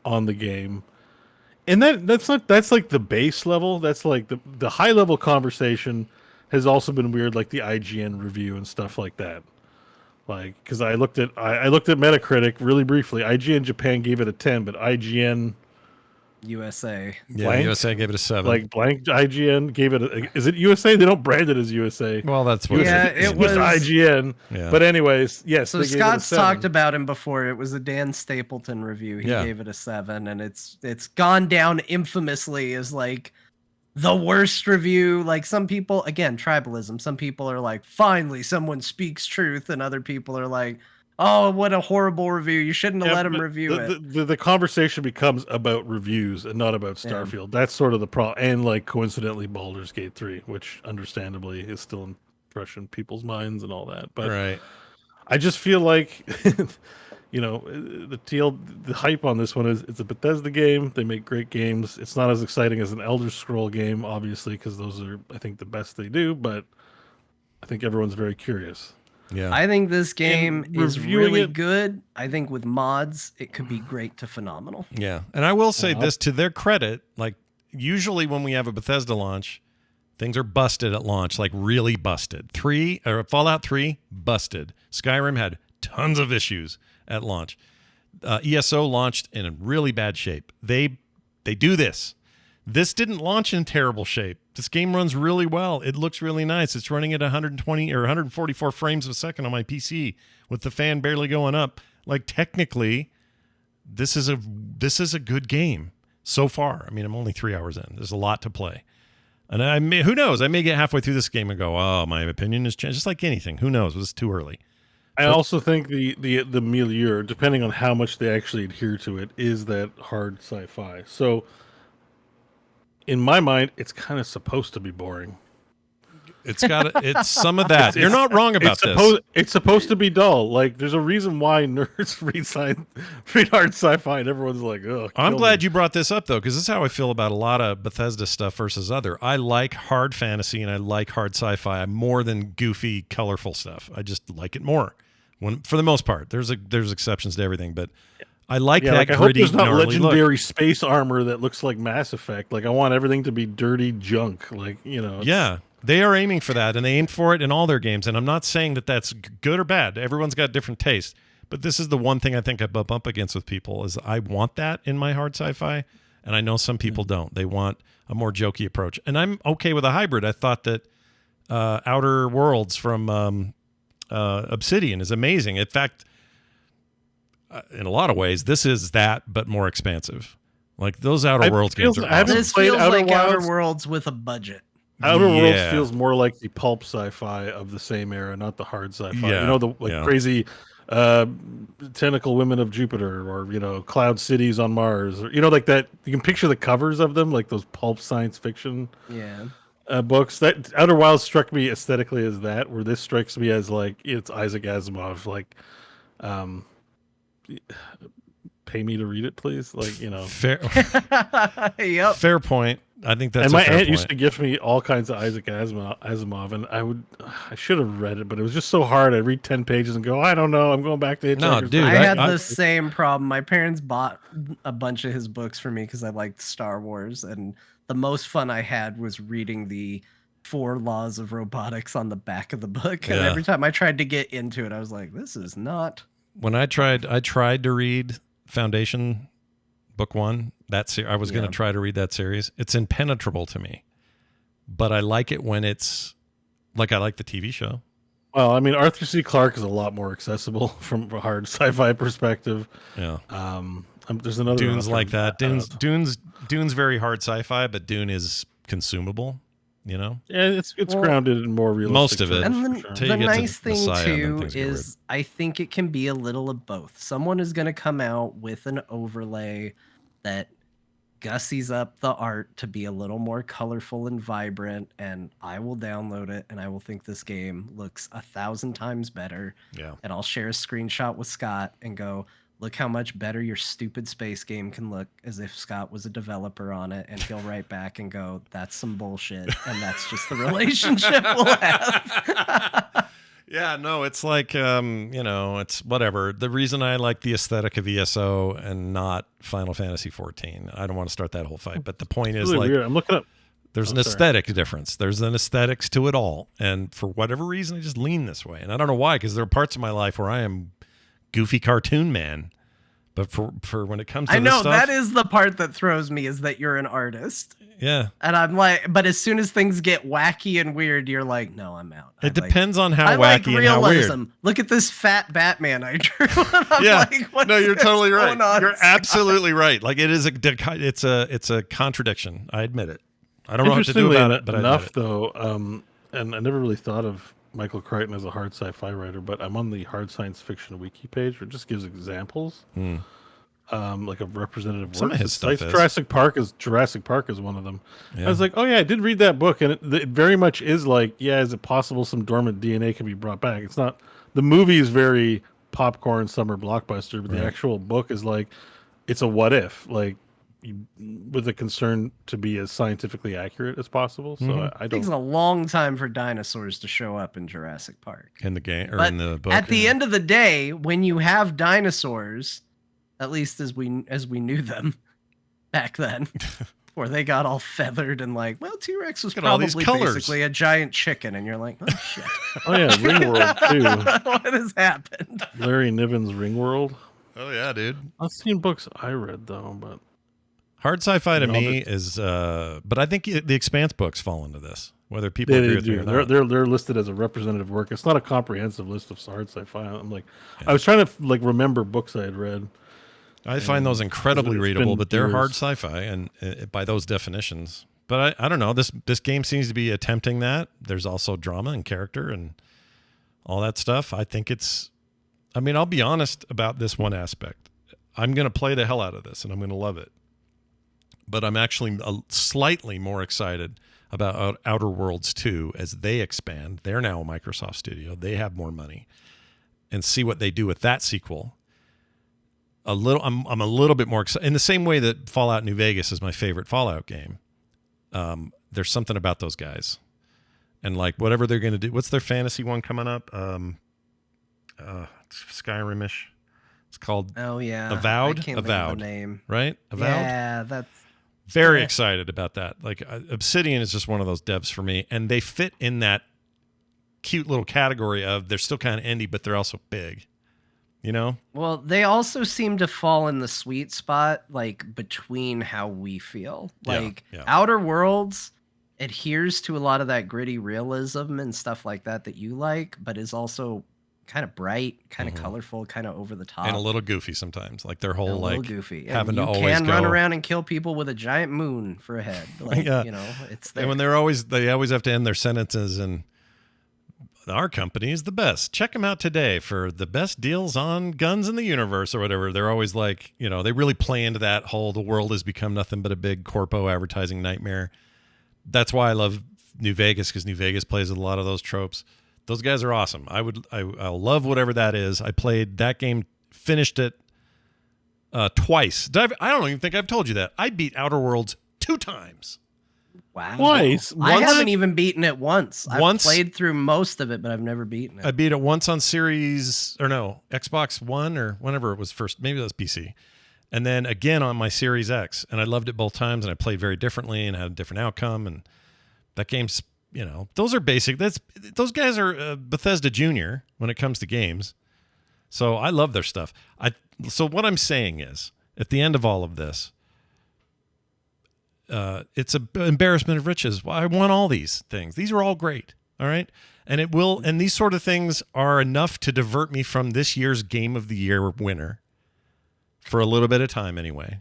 on the game. And that's like the base level. That's like the high level conversation has also been weird, like the IGN review and stuff like that. Like, because I looked at Metacritic really briefly. IGN Japan gave it a 10, but IGN USA. Yeah, blank? USA gave it a 7. like blank IGN gave it is it USA? They don't brand it as USA. well, that's what Yeah, it is. it was- IGN. Yeah. But anyways, yes. So they gave it a Scott's 7. talked about him before. It was a Dan Stapleton review. He Yeah. gave it a 7, and it's gone down infamously as like the worst review. Like some people, again, tribalism. Some people are like, finally, someone speaks truth, and other people are like, oh, what a horrible review. You shouldn't have let him but review it. the conversation becomes about reviews and not about Yeah. Starfield. That's sort of the problem. And like coincidentally, Baldur's Gate 3, which understandably is still fresh in people's minds and all that. But Right. I just feel like, you know, the hype on this one is it's a Bethesda game. They make great games. It's not as exciting as an Elder Scroll game, obviously, because those are, I think, the best they do. But I think everyone's very curious. Yeah. I think this game is reviewing really it- good. I think with mods, it could be great to phenomenal. Yeah. And I will say Uh-huh. this to their credit, like usually when we have a Bethesda launch, things are busted at launch, like really busted. Fallout 3 busted. Skyrim had tons of issues at launch. ESO launched in really bad shape. They do this. This didn't launch in terrible shape. This game runs really well. It looks really nice. It's running at 120 or 144 frames a second on my PC with the fan barely going up. Like technically, this is a good game so far. I mean, I'm only 3 hours in. There's a lot to play. And who knows? I may get halfway through this game and go, "Oh, my opinion has changed." Just like anything, who knows? It's too early. I also think the milieu, depending on how much they actually adhere to it, is that hard sci-fi. So, in my mind, it's kind of supposed to be boring. It's it's some of that. You're not wrong about this. It's supposed to be dull. Like, there's a reason why nerds read hard sci-fi, and everyone's like, "Oh." I'm glad you brought this up though, because this is how I feel about a lot of Bethesda stuff versus other. I like hard fantasy and I like hard sci-fi more than goofy, colorful stuff. I just like it more. For the most part, there's exceptions to everything, but I like that like, I hope gritty, there's not gnarly legendary look. space armor that looks like Mass Effect. Like, I want everything to be dirty junk. Like, you know. Yeah, they are aiming for that, and they aim for it in all their games. And I'm not saying that that's good or bad. Everyone's got different tastes. But this is the one thing I think I bump up against with people is I want that in my hard sci-fi, and I know some people don't. They want a more jokey approach, and I'm okay with a hybrid. I thought that Outer Worlds from Obsidian is amazing. In fact, in a lot of ways, this is that, but more expansive. Like those Outer Worlds games are I haven't awesome. This played feels Outer like Outer Wilds. Worlds with a budget. Outer Worlds Yeah. feels more like the pulp sci-fi of the same era, not the hard sci-fi. Yeah, You know, the yeah. crazy tentacle women of Jupiter, or cloud cities on Mars, or like that. You can picture the covers of them, like those pulp science fiction Yeah. books. That Outer Wilds struck me aesthetically as that, where this strikes me as like it's Isaac Asimov. Like, pay me to read it, please. Like, Fair, Yep. fair point. I think that's and my a fair aunt point. used to gift me all kinds of Isaac Asimov, and I should have read it, but it was just so hard. I'd read 10 pages and go, I don't know, I'm going back to Hitchhiker's dude, I Guide. had the same problem. My parents bought a bunch of his books for me because I liked Star Wars, and the most fun I had was reading the 4 laws of robotics on the back of the book. And Yeah. every time I tried to get into it, I was like, this is not. When I tried to read Foundation book 1, I was going Yeah. to try to read that series. It's impenetrable to me, but I like it when it's like I like the TV show. Well, I mean, Arthur C. Clarke is a lot more accessible from a hard sci-fi perspective. Yeah, There's another Dune's author, like that. Dune's very hard sci-fi, but Dune is consumable. Yeah, it's Well, grounded in more realistic. most of it. terms, And for sure. Till the you get to nice thing Messiah, and then too things get is I think it can be a little of both. Someone is going to come out with an overlay that gussies up the art to be a little more colorful and vibrant, and I will download it and I will think this game looks 1,000 times better. Yeah. And I'll share a screenshot with Scott and go, look how much better your stupid space game can look, as if Scott was a developer on it. And he'll write back and go, that's some bullshit. And that's just the relationship we'll have. Yeah, no, it's like, it's whatever. The reason I like the aesthetic of ESO and not Final Fantasy 14, I don't want to start that whole fight. But the point is, Really like, weird. I'm looking up. there's an aesthetic difference. There's an aesthetics to it all. And for whatever reason, I just lean this way. And I don't know why, because there are parts of my life where I am goofy cartoon man. But for when it comes to I know this stuff, that is the part that throws me, is that you're an artist. yeah. And I'm like, but as soon as things get wacky and weird, you're like, no, I'm out. It depends on how I like wacky and how realism. weird. Look at this fat Batman I drew. I'm Yeah, like, what no, is you're totally right. going on? You're absolutely right. Like it is it's a contradiction. I admit it. I don't know what to do about it, but enough I admit it. though. And I never really thought of Michael Crichton as a hard sci-fi writer, but I'm on the hard science fiction wiki page, where it just gives examples, like of representative Some works. of his stuff is. Jurassic Park is one of them. Yeah. I was like, oh yeah, I did read that book, and it very much is like, yeah, is it possible some dormant DNA can be brought back? It's not. The movie is very popcorn summer blockbuster, but the actual book is like, it's a what if, like, with a concern to be as scientifically accurate as possible. So I It takes don't. a long time for dinosaurs to show up in Jurassic Park. In the game or But in the book. at the end of the day, when you have dinosaurs, at least as we knew them back then, before they got all feathered and like, well, T-Rex was Look at all these probably colors. basically a giant chicken, and you're like, oh shit, Oh yeah, Ringworld too. what has happened? Larry Niven's Ringworld. Oh yeah, dude. I've seen books I read though, but Hard sci-fi to No, me is, but I think the Expanse books fall into this. Whether people agree they with me do. or not. They're listed as a representative work. It's not a comprehensive list of hard sci-fi. I'm like, I was trying to like remember books I had read. I find those incredibly it's readable, been but they're hard years. sci-fi, and by those definitions. But I don't know. This game seems to be attempting that. There's also drama and character and all that stuff. I think it's. I mean, I'll be honest about this one aspect. I'm going to play the hell out of this, and I'm going to love it. But I'm actually slightly more excited about Outer Worlds 2 as they expand. They're now a Microsoft studio. They have more money, and see what they do with that sequel. I'm a little bit more excited. In the same way that Fallout New Vegas is my favorite Fallout game. There's something about those guys, and like whatever they're going to do. What's their fantasy one coming up? Skyrim-ish. It's called Oh yeah, Avowed? I can't Avowed. think of the name. right. Avowed. Yeah, that's Very Yeah. excited about that. Like Obsidian is just one of those devs for me, and they fit in that cute little category of they're still kind of indie, but they're also big. You know? well. They also seem to fall in the sweet spot, like between how we feel. Yeah, Like yeah. Outer Worlds adheres to a lot of that gritty realism and stuff like that you like, but is also kind of bright, kind of colorful, kind of over the top, And a little goofy sometimes. Like their and whole a little like goofy. having And to you always can run go- around and kill people with a giant moon for a head. Like, Yeah. you know, it's there. And when they always have to end their sentences and our company is the best. Check them out today for the best deals on guns in the universe or whatever. They're always like, you know, they really play into that whole the world has become nothing but a big corpo advertising nightmare. That's why I love New Vegas, because New Vegas plays with a lot of those tropes. Those guys are awesome. I'll love whatever that is. I played that game, finished it twice. I don't even think I've told you that. I beat Outer Worlds 2 times. Wow. Twice? I Once- haven't even beaten it once. Once? I've played through most of it, but I've never beaten it. I beat it once on Xbox One or whenever it was first. Maybe that was PC. And then again on my Series X. And I loved it both times, and I played very differently and had a different outcome. And that game's, you know, those are basic. Those guys are Bethesda Junior when it comes to games. So I love their stuff. So what I'm saying is, at the end of all of this, it's an embarrassment of riches. Well, I won all these things. These are all great. All right. And these sort of things are enough to divert me from this year's Game of the Year winner for a little bit of time anyway.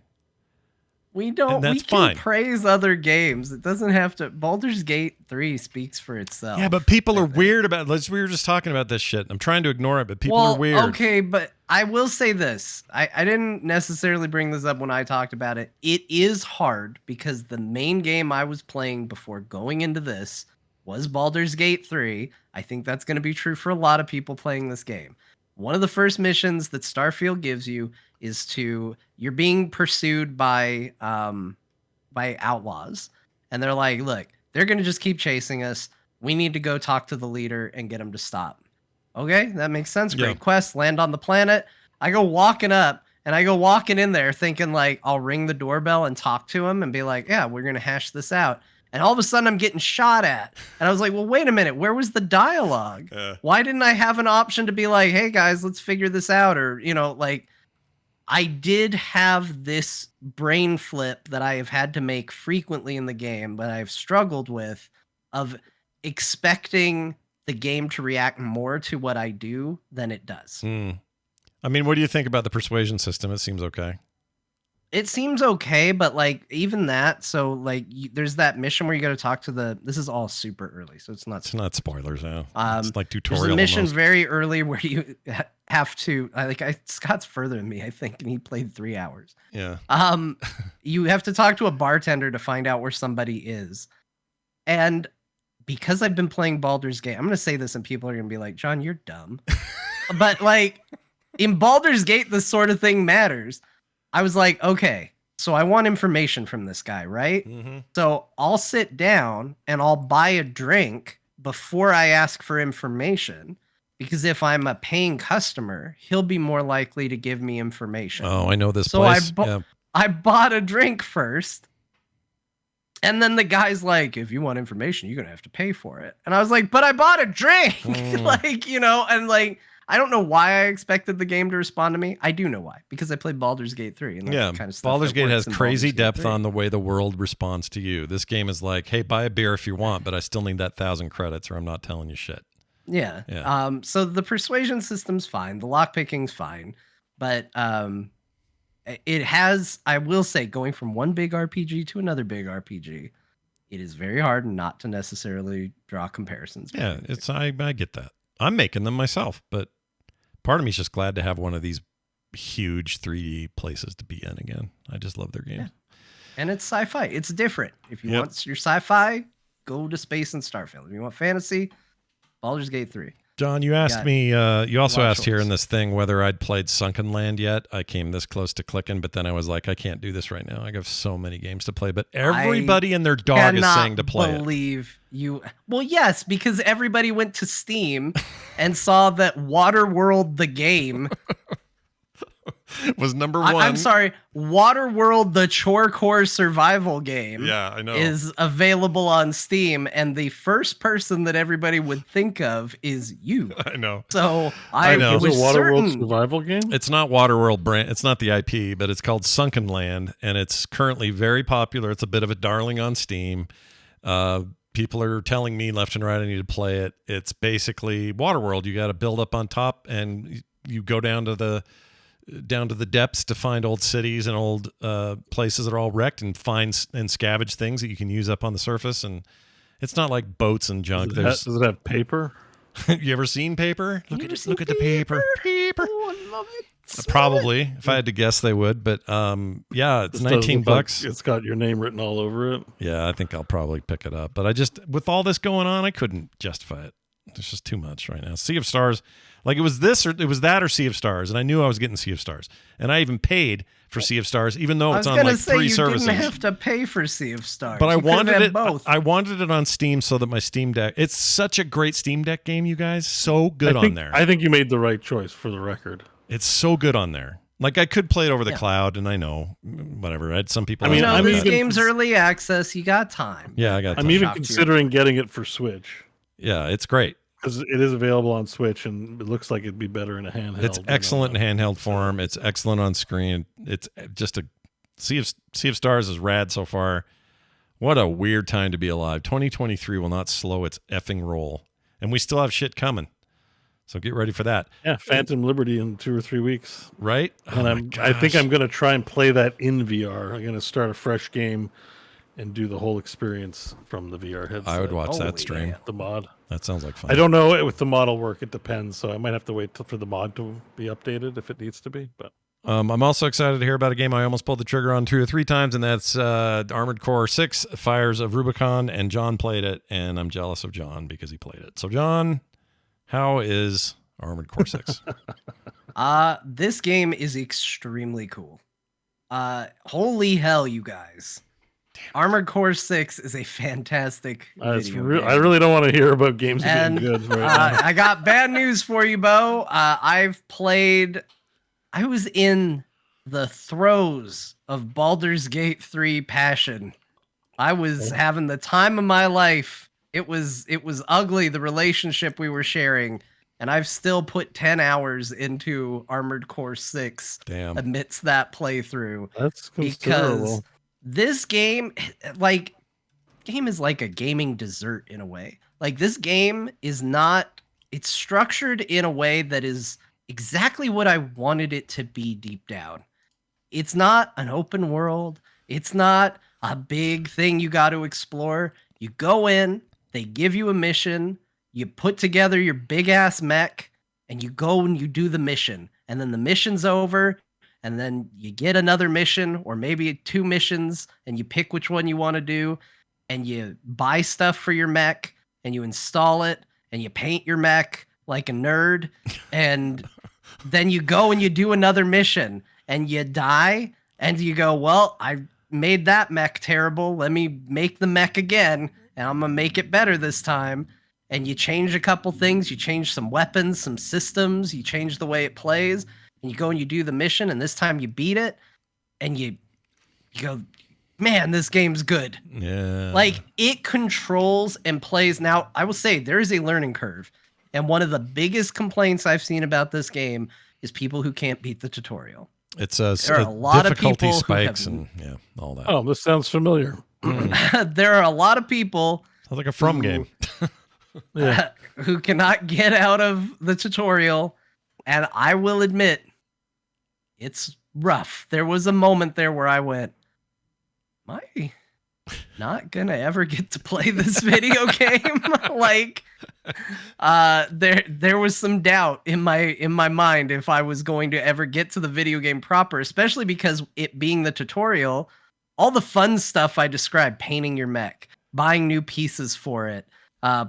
We don't. And that's we can fine. praise other games. It doesn't have to. Baldur's Gate 3 speaks for itself. Yeah, but people are weird about. We were just talking about this shit. I'm trying to ignore it, but people are weird. Okay, but I will say this. I didn't necessarily bring this up when I talked about it. It is hard because the main game I was playing before going into this was Baldur's Gate 3. I think that's going to be true for a lot of people playing this game. One of the first missions that Starfield gives you is you're being pursued by outlaws, and they're like, look, they're going to just keep chasing us. We need to go talk to the leader and get him to stop. Okay, that makes sense. Great quest. Land on the planet. I go walking up, and I go walking in there thinking like I'll ring the doorbell and talk to him and be like, yeah, we're going to hash this out. And all of a sudden I'm getting shot at. And I was like, well, wait a minute. Where was the dialogue? Why didn't I have an option to be like, hey guys, let's figure this out? Or, like I did have this brain flip that I have had to make frequently in the game, but I've struggled with, of expecting the game to react more to what I do than it does. I mean, what do you think about the persuasion system? It seems okay. It seems okay, but like even that, so like there's that mission where you got to talk to this is all super early, so it's not spoilers now. It's like tutorial. There's a mission almost. very early where you have to Scott's further than me, I think, and he played 3 hours. Yeah. You have to talk to a bartender to find out where somebody is. And because I've been playing Baldur's Gate, I'm going to say this and people are going to be like, John, you're dumb. But like in Baldur's Gate, this sort of thing matters. I was like, okay, so I want information from this guy, right? Mm-hmm. So I'll sit down and I'll buy a drink before I ask for information, because if I'm a paying customer, he'll be more likely to give me information. Oh, I know this so place. I bought a drink first. And then the guy's like, if you want information, you're going to have to pay for it. And I was like, but I bought a drink. And like, I don't know why I expected the game to respond to me. I do know why, because I played Baldur's Gate 3. And that's the kind of stuff Baldur's Gate has crazy depth 3. on the way the world responds to you. This game is like, hey, buy a beer if you want, but I still need that 1,000 credits or I'm not telling you shit. Yeah. So the persuasion system's fine. The lockpicking's fine. But it has, I will say, going from one big RPG to another big RPG, it is very hard not to necessarily draw comparisons. Yeah, I get that. I'm making them myself, but part of me is just glad to have one of these huge 3D places to be in again. I just love their games. Yeah. And it's sci-fi. It's different. If you want your sci-fi, go to space and Starfield. If you want fantasy, Baldur's Gate 3. John, you asked me, you also asked here in choice. this thing whether I'd played Sunken Land yet. I came this close to clicking, but then I was like, I can't do this right now. I have so many games to play, but everybody and their dog is saying to play it. Well, yes, because everybody went to Steam and saw that Waterworld the game was number one. I'm sorry, Waterworld the Chorecore survival game. Yeah, I know. Is available on Steam, and the first person that everybody would think of is you. I know. So I know. was Is it a Waterworld certain. survival game? It's not Waterworld brand. It's not the IP, but it's called Sunken Land, and it's currently very popular. It's a bit of a darling on Steam. People are telling me left and right I need to play it. It's basically Waterworld. You got to build up on top, and you go down to the depths to find old cities and old places that are all wrecked, and find and scavenge things that you can use up on the surface. And it's not like boats and junk. Does it have paper? You ever seen paper? Look at the paper. Oh, I love it. Probably, if I had to guess, they would. But yeah, it's This does $19. look like it's got your name written all over it. Yeah, I think I'll probably pick it up. But I just, with all this going on, I couldn't justify it. There's just too much right now. Sea of Stars, like it was this or it was that or Sea of Stars, and I knew I was getting Sea of Stars, and I even paid for Sea of Stars, even though it's on like 3 services. You didn't have to pay for Sea of Stars, but I wanted it. Both. I wanted it on Steam so that my Steam Deck. It's such a great Steam Deck game, you guys. So good on there. I think you made the right choice, for the record. It's so good on there. Like I could play it over the cloud, and I know whatever. I had some people. This game's early access. You got time. Yeah, I got time. I'm even considering getting it for Switch. Yeah, it's great. Because it is available on Switch, and it looks like it'd be better in a handheld. It's excellent in handheld form. It's excellent on screen. It's just a Sea of Stars is rad so far. What a weird time to be alive. 2023 will not slow its effing roll, and we still have shit coming. So get ready for that. Yeah, Phantom Liberty in 2 or 3 weeks. Right? And I think I'm going to try and play that in VR. I'm going to start a fresh game and do the whole experience from the VR headset. I would watch that Holy stream. damn. The mod. That sounds like fun. I don't know if the mod will work. It depends. So I might have to wait for the mod to be updated if it needs to be. But I'm also excited to hear about a game I almost pulled the trigger on 2 or 3 times, and that's Armored Core 6, Fires of Rubicon, and John played it, and I'm jealous of John because he played it. So, John, how is Armored Core 6? This game is extremely cool. Holy hell, you guys. Armored Core 6 is a fantastic video game. I really don't want to hear about games getting good right now. I got bad news for you, Beau. I was in the throes of Baldur's Gate 3 passion. I was having the time of my life. It was ugly, the relationship we were sharing. And I've still put 10 hours into Armored Core 6 amidst that playthrough. That's because this game is like a gaming dessert in a way. Like, this game is not, it's structured in a way that is exactly what I wanted it to be deep down. It's not an open world. It's not a big thing you got to explore. You go in, they give you a mission, you put together your big ass mech, and you go and you do the mission. And then the mission's over, and then you get another mission, or maybe 2 missions, and you pick which one you want to do, and you buy stuff for your mech, and you install it, and you paint your mech like a nerd, and then you go and you do another mission, and you die, and you go, well, I made that mech terrible. Let me make the mech again, and I'm going to make it better this time. And you change a couple things. You change some weapons, some systems. You change the way it plays. And you go and you do the mission, and this time you beat it, and you go, man, this game's good. Yeah. Like, it controls and plays. Now, I will say there is a learning curve. And one of the biggest complaints I've seen about this game is people who can't beat the tutorial. It's there are a lot of difficulty people spikes and all that. Oh, this sounds familiar. There are a lot of people Sounds like a From game. who cannot get out of the tutorial, and I will admit it's rough. There was a moment there where I went, am I not gonna ever get to play this video game? Like, there was some doubt in my mind if I was going to ever get to the video game proper, especially because it being the tutorial, all the fun stuff I described, painting your mech, buying new pieces for it,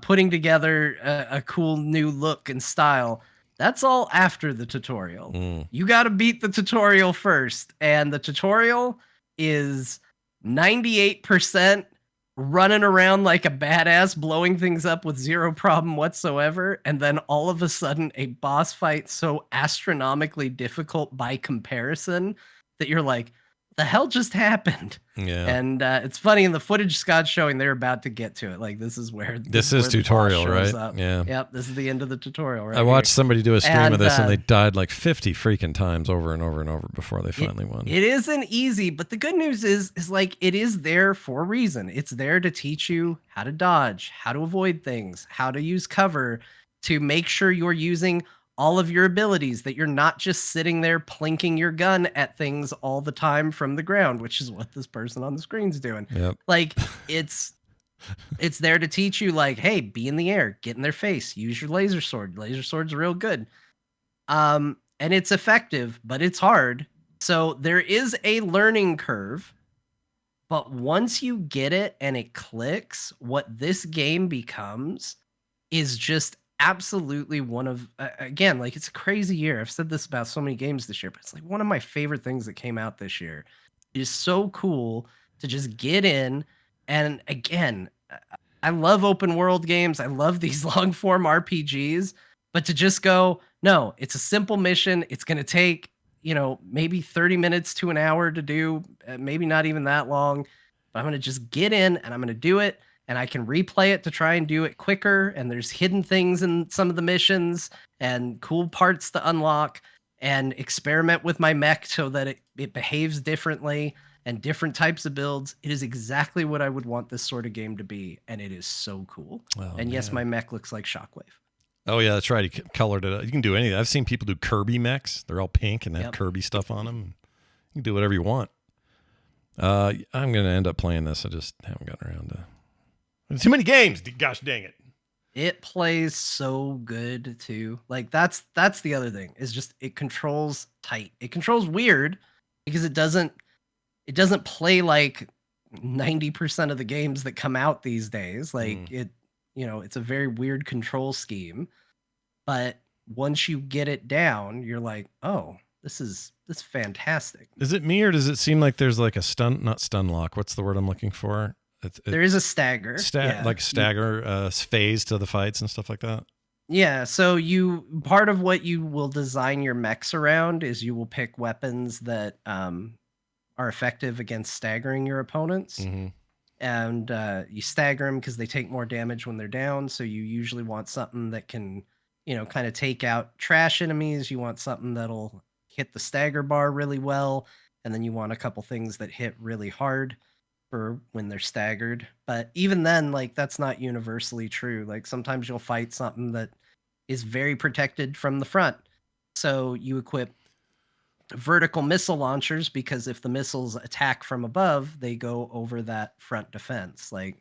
putting together a cool new look and style, that's all after the tutorial. You got to beat the tutorial first, and the tutorial is 98% running around like a badass, blowing things up with zero problem whatsoever, and then all of a sudden a boss fight so astronomically difficult by comparison that you're like, the hell just happened? Yeah. And it's funny, in the footage Scott's showing, they're about to get to it. Like, this is where this is tutorial, right? Up. Yeah. Yep, this is the end of the tutorial, right? I watched somebody do a stream of this, and they and died like 50 freaking times over and over and over before they finally won. It isn't easy, but the good news is like, it is there for a reason. It's there to teach you how to dodge, how to avoid things, how to use cover, to make sure you're using all of your abilities, that you're not just sitting there plinking your gun at things all the time from the ground, which is what this person on the screen's doing. Yep. Like, it's there to teach you, like, hey, be in the air, get in their face, use your laser sword. Laser sword's real good. And it's effective, but it's hard. So there is a learning curve, but once you get it and it clicks, what this game becomes is just absolutely one of, again, like, it's a crazy year. I've said this about so many games this year, but it's like one of my favorite things that came out this year. It is so cool to just get in. And again, I love open world games. I love these long form RPGs, but to just go, no, it's a simple mission. It's going to take, maybe 30 minutes to an hour to do, maybe not even that long, but I'm going to just get in and I'm going to do it. And I can replay it to try and do it quicker. And there's hidden things in some of the missions and cool parts to unlock, and experiment with my mech so that it behaves differently and different types of builds. It is exactly what I would want this sort of game to be. And it is so cool. Oh, and yes, my mech looks like Shockwave. Oh yeah, that's right. He colored it. You can do anything. I've seen people do Kirby mechs. They're all pink and have Kirby stuff on them. You can do whatever you want. I'm gonna end up playing this. I just haven't gotten around to. Too many games. Gosh dang it! It plays so good too. Like that's the other thing. Is just it controls tight. It controls weird because it doesn't play like 90% of the games that come out these days. Like it's a very weird control scheme. But once you get it down, you're like, oh, this is fantastic. Is it me or does it seem like there's like a not stun lock? What's the word I'm looking for? There is a stagger. Like stagger phase to the fights and stuff like that. Yeah, so part of what you will design your mechs around is you will pick weapons that are effective against staggering your opponents. Mm-hmm. And you stagger them because they take more damage when they're down. So you usually want something that can, kind of take out trash enemies. You want something that'll hit the stagger bar really well. And then you want a couple things that hit really hard for when they're staggered. But even then, like, that's not universally true. Like sometimes you'll fight something that is very protected from the front. So you equip vertical missile launchers because if the missiles attack from above, they go over that front defense. Like,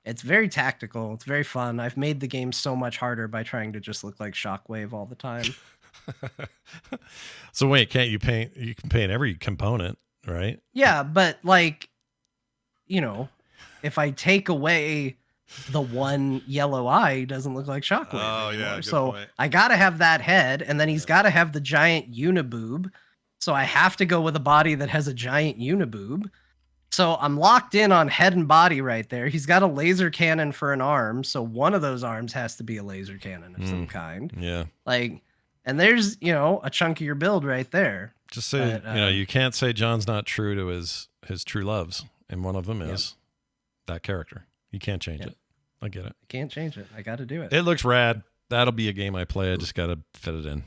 it's very tactical. It's very fun. I've made the game so much harder by trying to just look like Shockwave all the time. So wait, can't you paint? You can paint every component, right? Yeah, but like, if I take away the one yellow eye, he doesn't look like Shockwave anymore. Yeah. Good So point. I gotta have that head, and then he's gotta have the giant uniboob. So I have to go with a body that has a giant uniboob. So I'm locked in on head and body right there. He's got a laser cannon for an arm, so one of those arms has to be a laser cannon of some kind. Yeah. Like, and there's, a chunk of your build right there. Just say, you can't say John's not true to his true loves, and one of them is that character. You can't change it. I get it. I can't change it. I got to do it. It looks rad. That'll be a game I play. I just got to fit it in.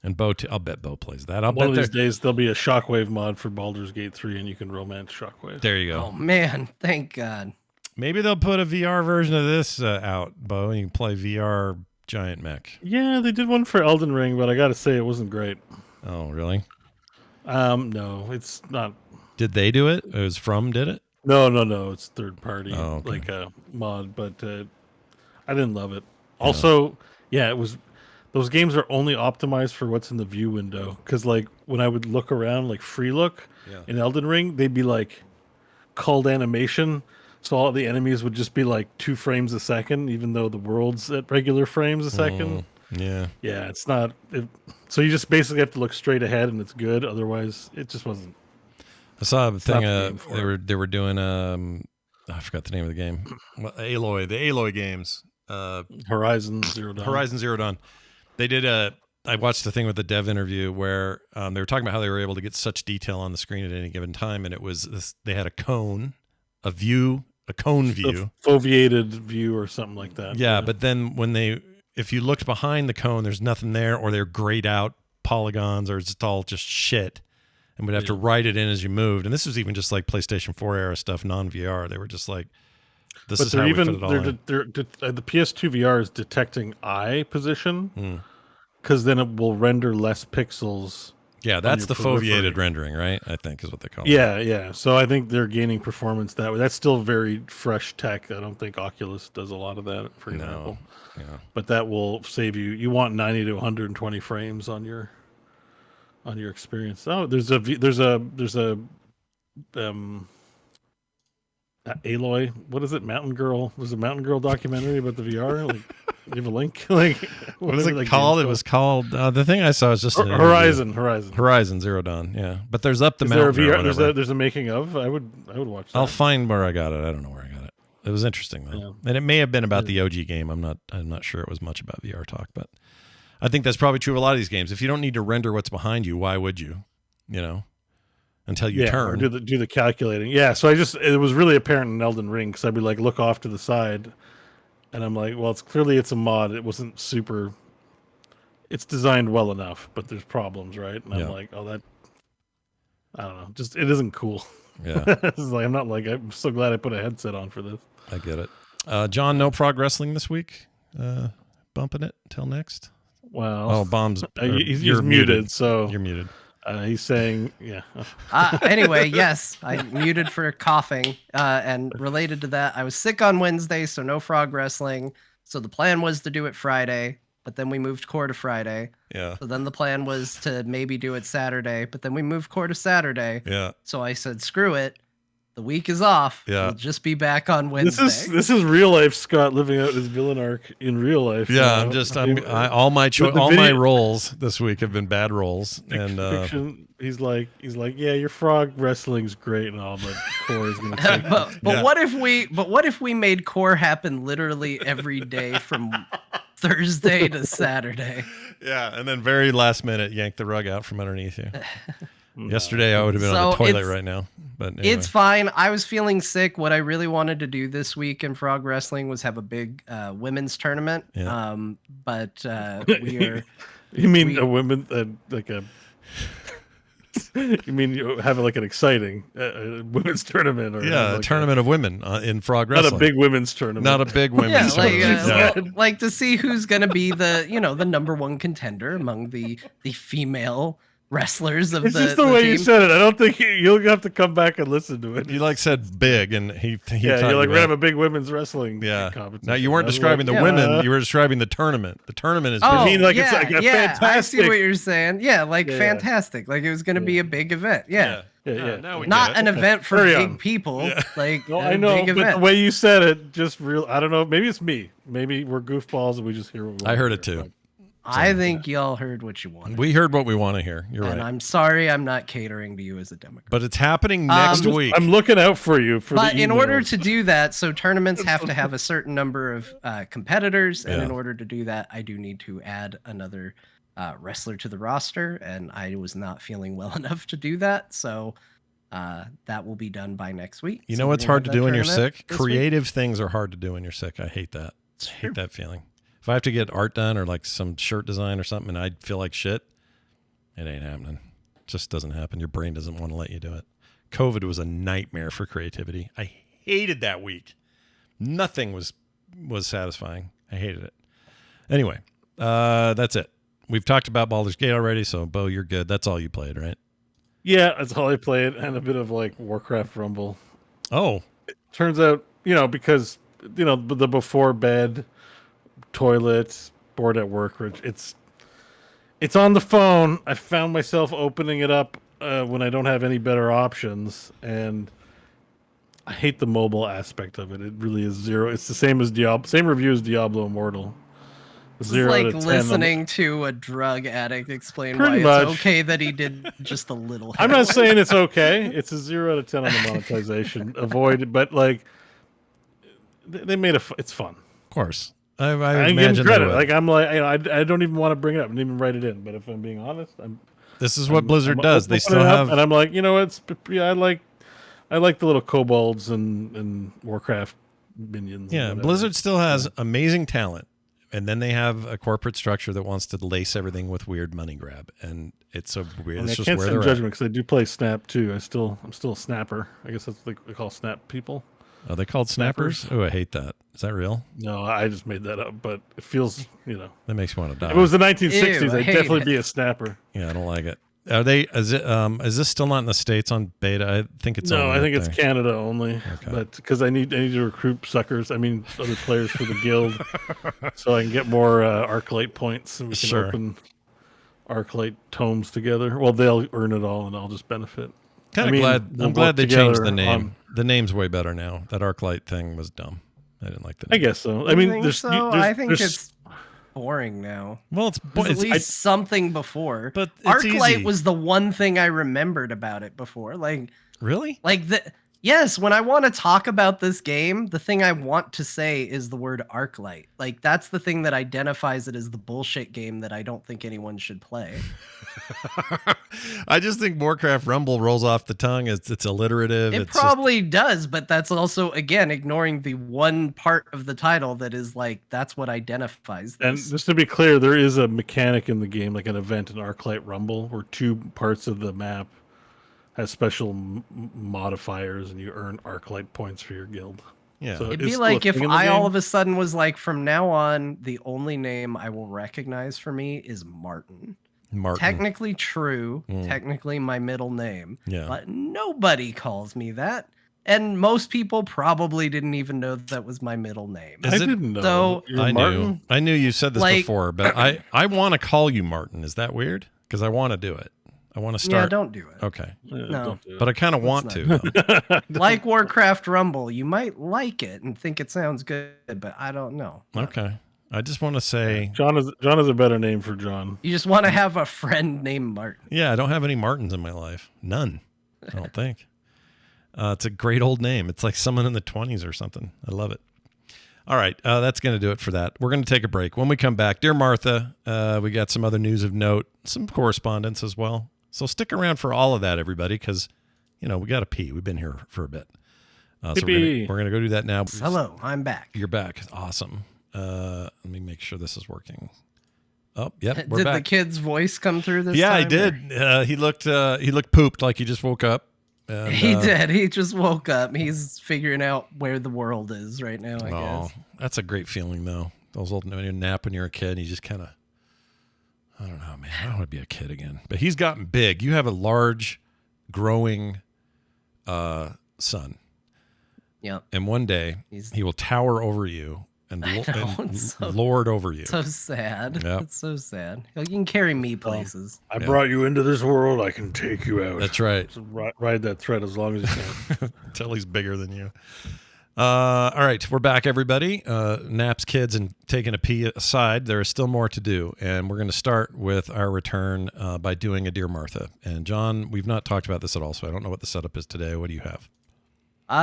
And Beau, I'll bet Beau plays that. One of these days, there'll be a Shockwave mod for Baldur's Gate 3, and you can romance Shockwave. There you go. Oh, man. Thank God. Maybe they'll put a VR version of this out, Beau, and you can play VR giant mech. Yeah, they did one for Elden Ring, but I got to say it wasn't great. Oh, really? No, it's not. Did they do it? It was did it? No. It's third party, okay. like a mod, but I didn't love it. Also, it was. Those games are only optimized for what's in the view window. Because, like, when I would look around, like free look in Elden Ring, they'd be like culled animation. So all the enemies would just be like 2 frames a second, even though the world's at regular frames a second. Yeah. Yeah, it's not. So you just basically have to look straight ahead, and it's good. Otherwise, it just wasn't. I saw a thing. They were doing. I forgot the name of the game. Well, the Aloy games. Horizon Zero Dawn. They did I watched the thing with the dev interview where they were talking about how they were able to get such detail on the screen at any given time, and it was this. They had a cone view, a foveated view or something like that. Yeah, but then if you looked behind the cone, there's nothing there, or they're grayed out polygons, or it's all just shit, and we'd have to write it in as you moved. And this was even just like PlayStation 4 era stuff, non-VR. They were just like, this is how we fit it all in. The PS2 VR is detecting eye position, because then it will render less pixels. Yeah, that's the foveated rendering, right? I think is what they call it. Yeah. So I think they're gaining performance that way. That's still very fresh tech. I don't think Oculus does a lot of that, for example. Yeah. But that will save you. You want 90 to 120 frames on your experience. Oh, there's a Aloy. What is it? Mountain Girl. There's a Mountain Girl documentary about the VR. Like, you have a link. Like, what is it called? It was called. The thing I saw was just Horizon Zero Dawn. Yeah, but there's Up the is Mountain. There a VR, there's a making of. I would watch that. I'll find where I got it. I don't know where I got it. It was interesting though, and it may have been about the OG game. I'm not sure it was much about VR talk, but I think that's probably true of a lot of these games. If you don't need to render what's behind you, why would you? Until you turn. Do the calculating. Yeah, so it was really apparent in Elden Ring, because I'd be like, look off to the side, and I'm like, well, it's a mod. It wasn't super. It's designed well enough, but there's problems, right? And I'm like, oh, that. I don't know. Just it isn't cool. Yeah. It's like, I'm so glad I put a headset on for this. I get it. John, no prog wrestling this week. bumping it till next? Well, Oh, bombs. he's you're muted, so you're muted. he's saying, yeah. Anyway, yes, I muted for coughing. And related to that, I was sick on Wednesday, so no frog wrestling. So the plan was to do it Friday, but then we moved core to Friday. Yeah. So then the plan was to maybe do it Saturday, but then we moved core to Saturday. Yeah. So I said, screw it. The week is off. Yeah. We'll just be back on Wednesday. This is real life Scott living out his villain arc in real life. Yeah, you know? all my the my video- roles this week have been bad roles, and Fiction, he's like, yeah, your frog wrestling's great and all, but core is gonna take. but Yeah. what if we made core happen literally every day from Thursday to Saturday? yeah, and then very last minute yank the rug out from underneath you. Yesterday I would have been on the So toilet it's- right now, but anyway. It's fine. I was feeling sick. What I really wanted to do this week in frog wrestling was have a big women's tournament. Yeah. But we are. You mean we- a women like a? You mean you have like an exciting women's tournament or yeah, a like tournament of women in frog not wrestling. a big women's tournament, not a big Yeah, women's like, tournament. Yeah. like to see who's gonna be the the number one contender among the female wrestlers of It's the. just the way you team. said it. I don't think you'll have to come back and listen to it. You like said big, and he Yeah, thought you're like you we're gonna have meant- a big women's wrestling yeah. competition. Now you weren't I was describing like, the women; you were describing the tournament. The tournament is. Oh, big. mean like it's yeah, like a yeah, I see fantastic- what you're saying. Yeah, like Yeah, yeah. fantastic. Like it was going to be a big event. Yeah. Yeah. Now we Not get an it. event for Carry big on. people. Yeah. Like Well, a I know, big but event. the way you said it, just real. I don't know. Maybe it's me. Maybe we're goofballs and we just hear what we I heard hear, it too. but- I think y'all heard what you wanted. We heard what we want to hear. You're and right, I'm sorry I'm not catering to you as a Democrat. but it's happening next week. I'm looking out for you. But in order emails. to do that, so tournaments have to have a certain number of competitors, and Yeah. in order to do that, I do need to add another wrestler to the roster, and I was not feeling well enough to do that, so that will be done by next week. You So know we're what's gonna hard to have that do when you're tournament sick? this week. Creative things are hard to do when you're sick. I hate that. I hate that feeling. If I have to get art done or like some shirt design or something and I feel like shit, it ain't happening. It just doesn't happen. Your brain doesn't want to let you do it. COVID was a nightmare for creativity. I hated that week. Nothing was satisfying. I hated it. Anyway, that's it. We've talked about Baldur's Gate already, so Beau, you're good. That's all you played, right? Yeah, that's all I played, and a bit of like Warcraft Rumble. Oh, Turns out, because the before bed, toilet, bored at work. It's on the phone. I found myself opening it up when I don't have any better options, and I hate the mobile aspect of it. It really is zero. It's the same as Diablo. Same review as Diablo Immortal. It's 0 like out of 10. listening to a drug addict explain Pretty why it's much. okay that he did just a little. I'm not heroin. saying it's okay. It's a 0 out of 10 on the monetization. Avoid it, but like they made it's fun. of course. I I give imagine them they credit. would. Like I'm like, I don't even want to bring it up. I didn't even write it in. But if I'm being honest, This is what I'm- Blizzard I'm does. They opening still it up, have. and I'm like, it's yeah, I like the little kobolds and Warcraft minions. and Yeah, whatever. Blizzard still has amazing talent, and then they have a corporate structure that wants to lace everything with weird money grab, and it's a weird. And I It's just can't where send they're at. judgment because I do play Snap too. I'm still a snapper. I guess that's what they call Snap people. Are they called snappers? Oh, I hate that. Is that real? No, I just made that up, but it feels That makes me want to die. If it was the 1960s, Ew, I I'd hate definitely it. be a snapper. Yeah, I don't like it. Are they? Is it? Is this still not in the States on beta? I think it's. No, only I think up it's there. Canada only. Okay. But because I need to recruit suckers. I mean, other players for the guild, so I can get more Arclight points, and we can Sure. open Arclight tomes together. Well, they'll earn it all, and I'll just benefit. Kind I of mean, glad. we'll I'm glad work they changed the together name. on- The name's way better now. That Arclight thing was dumb. I didn't like the I name. guess so. I You mean, think there's, so? there's I think there's- it's boring now. Well, it's There's at it's, least something before. but it's Arclight easy. was the one thing I remembered about it before. really. Yes, when I want to talk about this game, the thing I want to say is the word Arclight. Like that's the thing that identifies it as the bullshit game that I don't think anyone should play. I just think Warcraft Rumble rolls off the tongue. It's alliterative. It it's probably does, but that's also again ignoring the one part of the title that is like that's what identifies and this. just to be clear, there is a mechanic in the game, like an event in Arclight Rumble, where two parts of the map has special modifiers, and you earn Arclight points for your guild. Yeah. So It'd it's be still like a if thing in the I all game? of a sudden was like, from now on, the only name I will recognize for me is Martin. Martin. Technically true, Mm. technically my middle name, Yeah. but nobody calls me that. And most people probably didn't even know that was my middle name. Is I it- didn't know. So- You're I Martin? knew. I knew you said this Like- before, but I want to call you Martin. Is that weird? Because I want to do it. I want to Yeah, start. don't do it. Okay. Yeah, No. don't do it. But I kind of want not. to. Though. Like Warcraft Rumble, you might like it and think it sounds good, but I don't know. Okay. I just want to say, John is a better name for John. You just want to have a friend named Martin. yeah, I don't have any Martins in my life. None. I don't think. It's a great old name. It's like someone in the 20s or something. I love it. All right. That's going to do it for that. We're going to take a break. When we come back, dear Martha, we got some other news of note, some correspondence as well. So stick around for all of that, everybody, because, we got to pee. We've been here for a bit. So we're going to go do that now. Hello, I'm back. You're back. Awesome. Let me make sure this is working. Oh, yep. We're Did back. the kid's voice come through this Yeah, time? I did. He looked pooped, like he just woke up. And, He did. He just woke up. He's figuring out where the world is right now, I guess. That's a great feeling, though. Those old when you nap when you're a kid, you just kind of, I don't know, man. I don't want to be a kid again. But he's gotten big. You have a large, growing son. Yep. And one day, he will tower over you and, I know, it's so- lord over you. So sad. Yep. It's so sad. You can carry me places. I brought you into this world. I can take you out. That's right. So ride that thread as long as you can. Until he's bigger than you. All right, we're back, everybody. Naps, kids, and taking a pee aside, there is still more to do, and we're going to start with our return by doing a Dear Martha. And John, we've not talked about this at all, so I don't know what the setup is today. What do you have?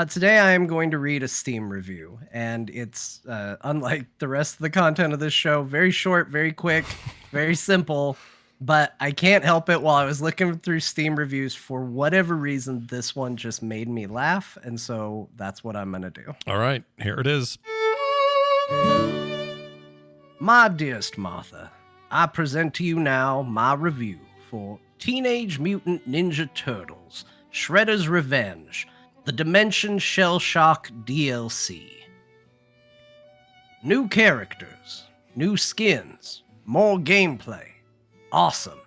Today I am going to read a Steam review, and it's unlike the rest of the content of this show, very short, very quick, very simple, but I can't help it. While I was looking through Steam reviews, for whatever reason, this one just made me laugh, and so that's what I'm going to do. All right, here it is. My dearest Martha, I present to you now my review for Teenage Mutant Ninja Turtles, Shredder's Revenge, the Dimension Shell Shock DLC. New characters, new skins, more gameplay. Awesome.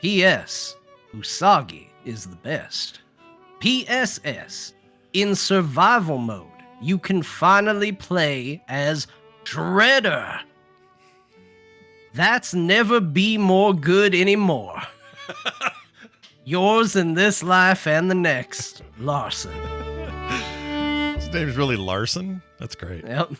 P.S. Usagi is the best. P.S.S. In survival mode, you can finally play as Shredder. That's never be more good anymore. Yours in this life and the next, Larson. His name's really Larson? That's great. Yep.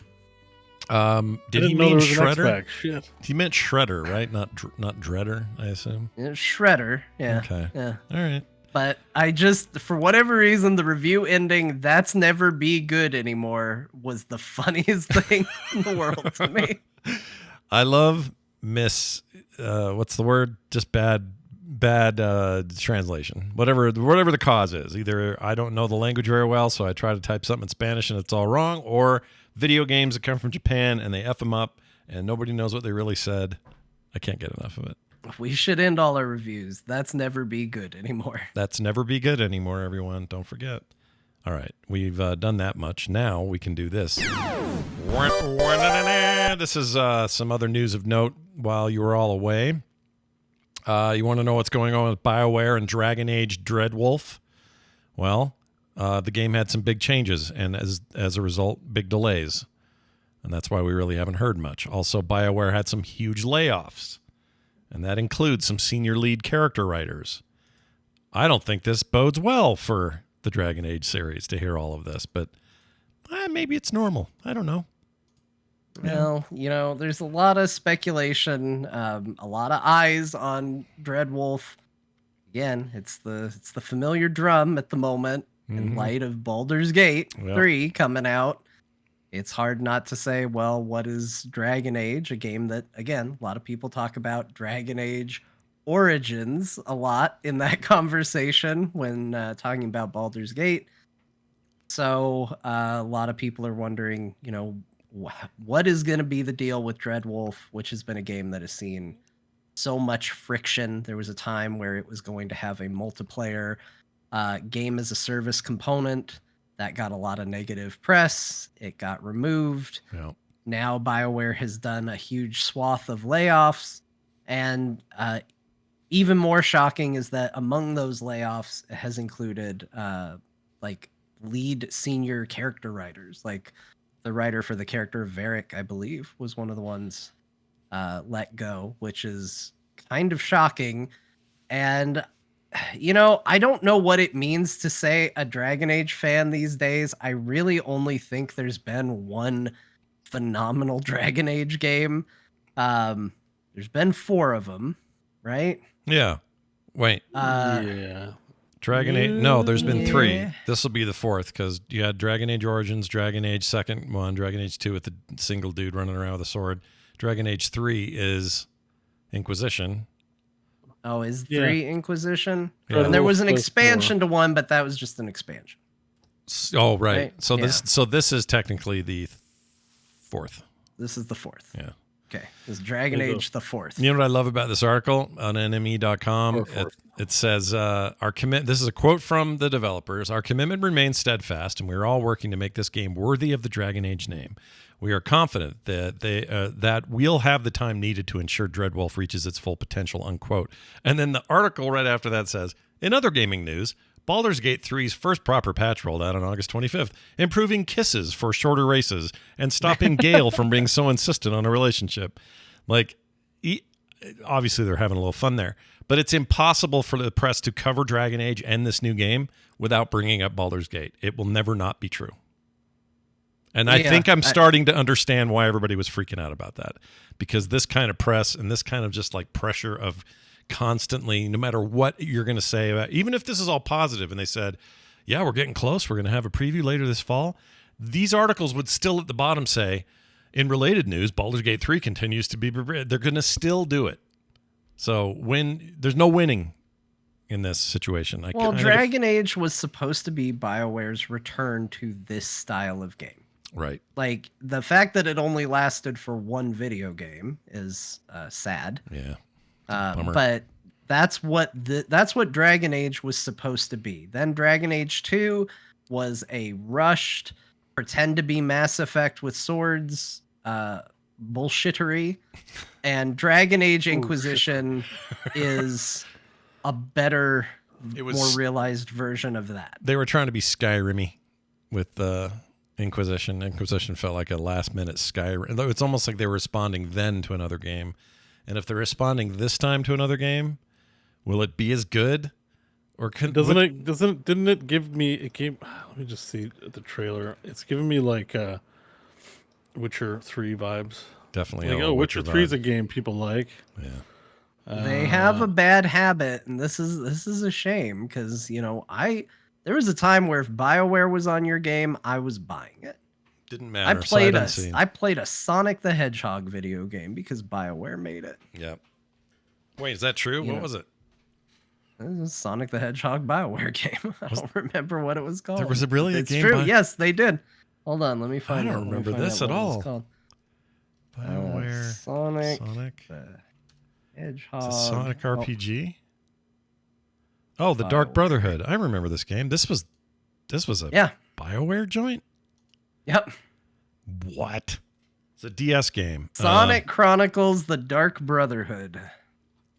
Did he know mean there was an X Shredder? back. Shit. He meant Shredder, right? Not Dreader, I assume. Shredder. Yeah. Okay. Yeah. All right. But I just, for whatever reason, the review ending, that's never be good anymore, was the funniest thing in the world to me. I love what's the word? Just bad translation. Whatever the cause is. Either I don't know the language very well, so I try to type something in Spanish and it's all wrong, or video games that come from Japan and they F them up and nobody knows what they really said. I can't get enough of it. We should end all our reviews. That's never be good anymore. That's never be good anymore, everyone. Don't forget. All right, we've done that much. Now we can do this. This is some other news of note while you were all away. You want to know what's going on with Bioware and Dragon Age Dreadwolf? Well, the game had some big changes, and as a result, big delays. And that's why we really haven't heard much. Also, Bioware had some huge layoffs, and that includes some senior lead character writers. I don't think this bodes well for the Dragon Age series to hear all of this, but maybe it's normal. I don't know. Well, there's a lot of speculation, a lot of eyes on Dreadwolf. Again, it's the familiar drum at the moment in light of Baldur's Gate 3 coming out. It's hard not to say, well, what is Dragon Age? A game that, again, a lot of people talk about Dragon Age Origins a lot in that conversation when talking about Baldur's Gate. So a lot of people are wondering, what is going to be the deal with Dreadwolf, which has been a game that has seen so much friction. There was a time where it was going to have a multiplayer game as a service component. That got a lot of negative press. It got removed. Yeah. Now BioWare has done a huge swath of layoffs. And even more shocking is that among those layoffs has included like lead senior character writers. Like the writer for the character of Varric, I believe, was one of the ones let go, which is kind of shocking. And I don't know what it means to say a Dragon Age fan these days. I really only think there's been one phenomenal Dragon Age game. There's been 4 of them, right? Yeah. Wait. Yeah. Dragon Age. No, there's been 3. Yeah. This will be the 4th because you had Dragon Age Origins, Dragon Age second one, Dragon Age 2 with the single dude running around with a sword. Dragon Age 3 is Inquisition. Oh, is 3 Inquisition? Yeah. And there was an Dreadwolf was expansion to 1, but that was just an expansion. Oh, right. Right? So Yeah. this is technically the 4th. This is the 4th. Yeah. Okay. This is Dragon There you go. Age the 4th. You know what I love about this article on NME.com? Or 4th. It says, this is a quote from the developers. Our commitment remains steadfast, and we're all working to make this game worthy of the Dragon Age name. We are confident that that we'll have the time needed to ensure Dreadwolf reaches its full potential, unquote. And then the article right after that says, in other gaming news, Baldur's Gate 3's first proper patch rolled out on August 25th, improving kisses for shorter races and stopping Gale from being so insistent on a relationship. Like, obviously they're having a little fun there, but it's impossible for the press to cover Dragon Age and this new game without bringing up Baldur's Gate. It will never not be true. And I think I'm starting to understand why everybody was freaking out about that, because this kind of press and this kind of just like pressure of constantly, no matter what you're going to say about, even if this is all positive and they said, yeah, we're getting close, we're going to have a preview later this fall, these articles would still at the bottom say, in related news, Baldur's Gate 3 continues to be, they're going to still do it. So there's no winning in this situation. Dragon Age was supposed to be BioWare's return to this style of game. Right. Like, the fact that it only lasted for 1 video game is sad. Yeah. But that's what Dragon Age was supposed to be. Then Dragon Age 2 was a rushed, pretend to be Mass Effect with swords, bullshittery. And Dragon Age Inquisition is a better, more realized version of that. They were trying to be Skyrim-y with Inquisition. Inquisition felt like a last-minute Skyrim. It's almost like they were responding then to another game. And if they're responding this time to another game, will it be as good? Or didn't it give me? It gave. Let me just see the trailer. It's giving me like Witcher 3 vibes. Definitely. Like, Witcher 3 is a game people like. Yeah. They have a bad habit, and this is a shame because there was a time where if BioWare was on your game, I was buying it. Didn't matter. I played a Sonic the Hedgehog video game because BioWare made it. Yeah. Wait, is that true? What was it? It was a Sonic the Hedgehog BioWare game. I don't remember what it was called. There was really a it's game. True. Yes, they did. Hold on, let me find. I don't remember this at all. BioWare Sonic the Hedgehog. It's a Sonic RPG. Oh, the Dark Brotherhood. I remember this game. This was a BioWare joint. Yep. What? It's a DS game. Sonic Chronicles: The Dark Brotherhood.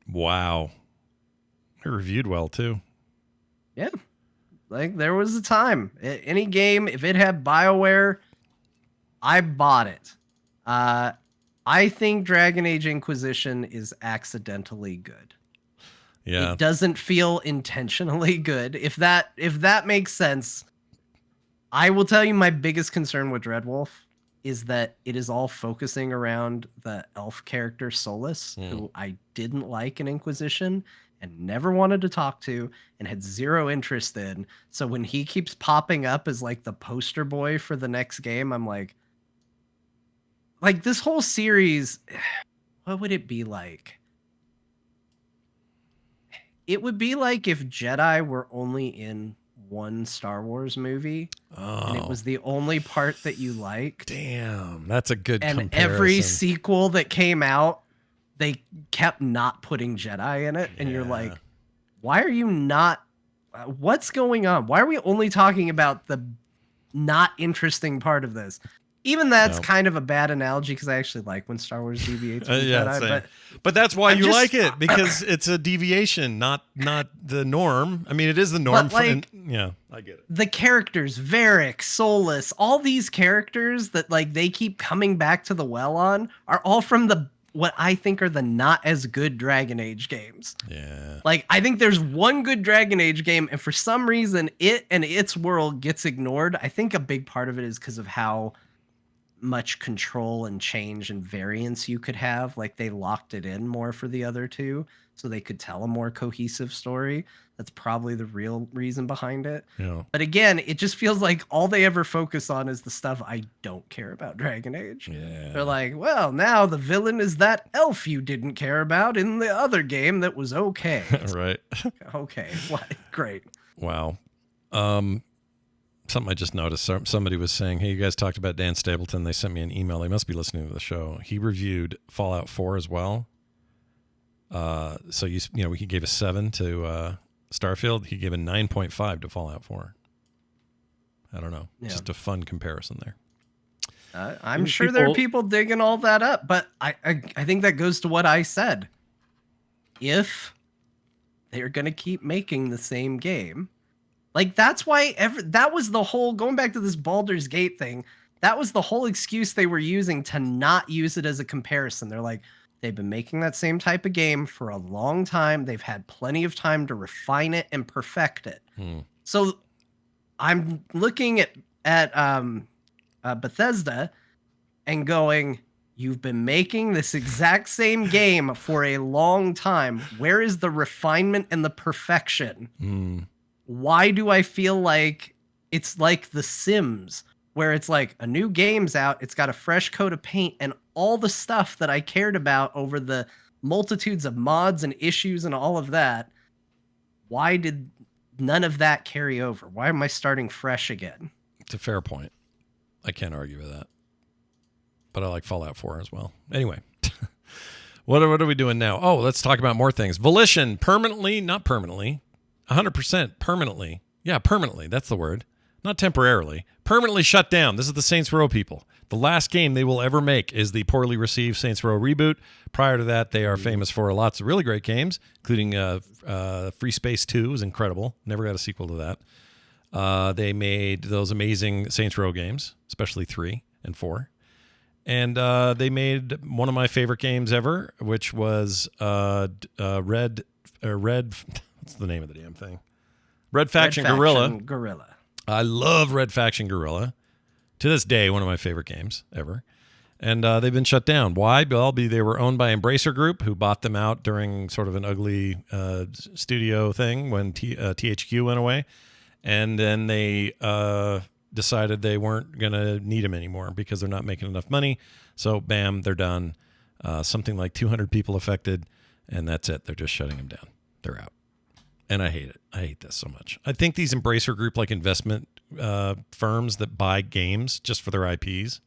Wow. It reviewed well too. Yeah. Like, there was a time. Any game, if it had BioWare, I bought it. I think Dragon Age Inquisition is accidentally good. Yeah. It doesn't feel intentionally good. If that makes sense, I will tell you my biggest concern with Dreadwolf is that it is all focusing around the elf character Solus, who I didn't like in Inquisition and never wanted to talk to and had zero interest in. So when he keeps popping up as like the poster boy for the next game, I'm like this whole series, what would it be like? It would be like if Jedi were only in one Star Wars movie and it was the only part that you liked. Damn, that's a good and comparison. Every sequel that came out, they kept not putting Jedi in it. And you're like, why are you not? What's going on? Why are we only talking about the not interesting part of this. Even that's No. kind of a bad analogy because I actually like when Star Wars deviates from Jedi, same. but But that's why I'm you just- like it, because it's a deviation, not the norm. I mean, it is the norm. But, like, yeah, I get it. the characters, Varric, Solus, all these characters that like they keep coming back to the well on are all from the what I think are the not as good Dragon Age games. Yeah. Like, I think there's one good Dragon Age game, and for some reason, it and its world gets ignored. I think a big part of it is because of how much control and change and variance you could have. Like, they locked it in more for the other two, so they could tell a more cohesive story. That's probably the real reason behind it. Yeah. But again, it just feels like all they ever focus on is the stuff I don't care about Dragon Age. Yeah. They're like, well, now the villain is that elf you didn't care about in the other game that was okay. It's Right. okay, what? Great. Wow. Something I just noticed. Somebody was saying, hey, you guys talked about Dan Stapleton. They sent me an email. They must be listening to the show. He reviewed Fallout 4 as well. So he gave a 7 to Starfield. He gave a 9.5 to Fallout 4. I don't know. Yeah. Just a fun comparison there. I'm sure there are people digging all that up, but I think that goes to what I said. If they're going to keep making the same game, like that's why that was the whole, going back to this Baldur's Gate thing, that was the whole excuse they were using to not use it as a comparison. They're like, they've been making that same type of game for a long time. They've had plenty of time to refine it and perfect it. So I'm looking at Bethesda and going, you've been making this exact same game for a long time. Where is the refinement and the perfection? Why do I feel like it's like The Sims, where it's like a new game's out, it's got a fresh coat of paint, and all the stuff that I cared about over the multitudes of mods and issues and all of that, why did none of that carry over? Why am I starting fresh again? It's a fair point. I can't argue with that. But I like Fallout 4 as well. Anyway, what are we doing now? Oh, let's talk about more things. Volition, not permanently, 100% permanently. Yeah, permanently. That's the word. Not temporarily. Permanently shut down. This is the Saints Row people. The last game they will ever make is the poorly received Saints Row reboot. Prior to that, they are famous for lots of really great games, including Free Space 2 was incredible. Never got a sequel to that. They made those amazing Saints Row games, especially 3 and 4. And they made one of my favorite games ever, which was Red. What's the name of the damn thing? Red Faction Guerrilla. I love Red Faction Guerrilla. To this day, one of my favorite games ever. And they've been shut down. Why? Well, they were owned by Embracer Group, who bought them out during sort of an ugly studio thing when THQ went away. And then they decided they weren't going to need them anymore because they're not making enough money. So, bam, they're done. Something like 200 people affected, and that's it. They're just shutting them down. They're out. And I hate it. I hate this so much. I think these Embracer Group like investment firms that buy games just for their IPs,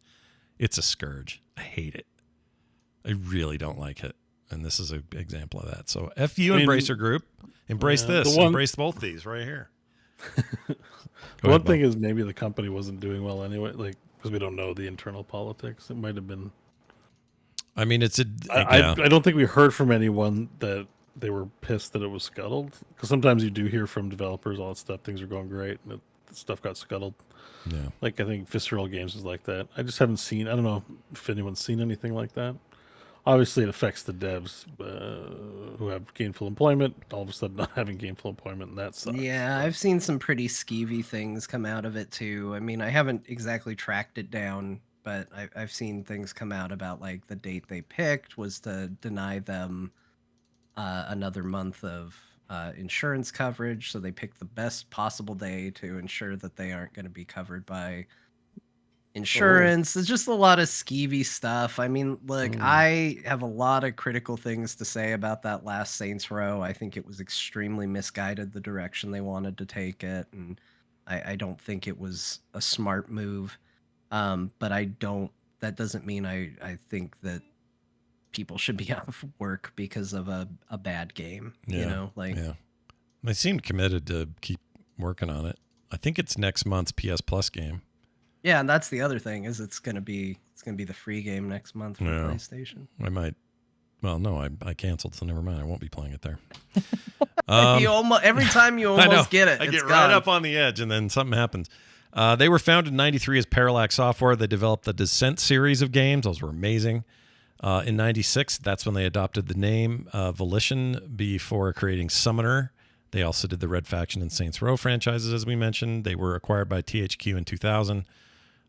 it's a scourge. I hate it. I really don't like it. And this is an example of that. So F you, Embracer Group. Embrace this. Embrace both these right here. One thing is maybe the company wasn't doing well anyway, like because we don't know the internal politics. It might have been. I mean, I don't think we heard from anyone that they were pissed that it was scuttled, because sometimes you do hear from developers, all that stuff, things are going great, and stuff got scuttled. Yeah. Like, I think Visceral Games is like that. I just haven't seen, I don't know if anyone's seen anything like that. Obviously, it affects the devs who have gainful employment, all of a sudden not having gainful employment, and that sucks. Yeah, I've seen some pretty skeevy things come out of it, too. I mean, I haven't exactly tracked it down, but I've seen things come out about, like, the date they picked was to deny them another month of insurance coverage, so they picked the best possible day to ensure that they aren't going to be covered by insurance. There's just a lot of skeevy stuff. I mean, look, I have a lot of critical things to say about that last Saints Row. I think it was extremely misguided, the direction they wanted to take it, and I don't think it was a smart move. But that doesn't mean I think that people should be out of work because of a bad game. Yeah, they seem committed to keep working on it. I think it's next month's PS Plus game. Yeah, and that's the other thing is it's gonna be the free game next month for Yeah. PlayStation. I might. Well, no, I canceled, so never mind. I won't be playing it there. You almost every time you I know. almost get it, I it's get gone. right up on the edge, and then something happens. They were founded in '93 as Parallax Software. They developed the Descent series of games. Those were amazing. In '96, that's when they adopted the name Volition before creating Summoner. They also did the Red Faction and Saints Row franchises, as we mentioned. They were acquired by THQ in 2000.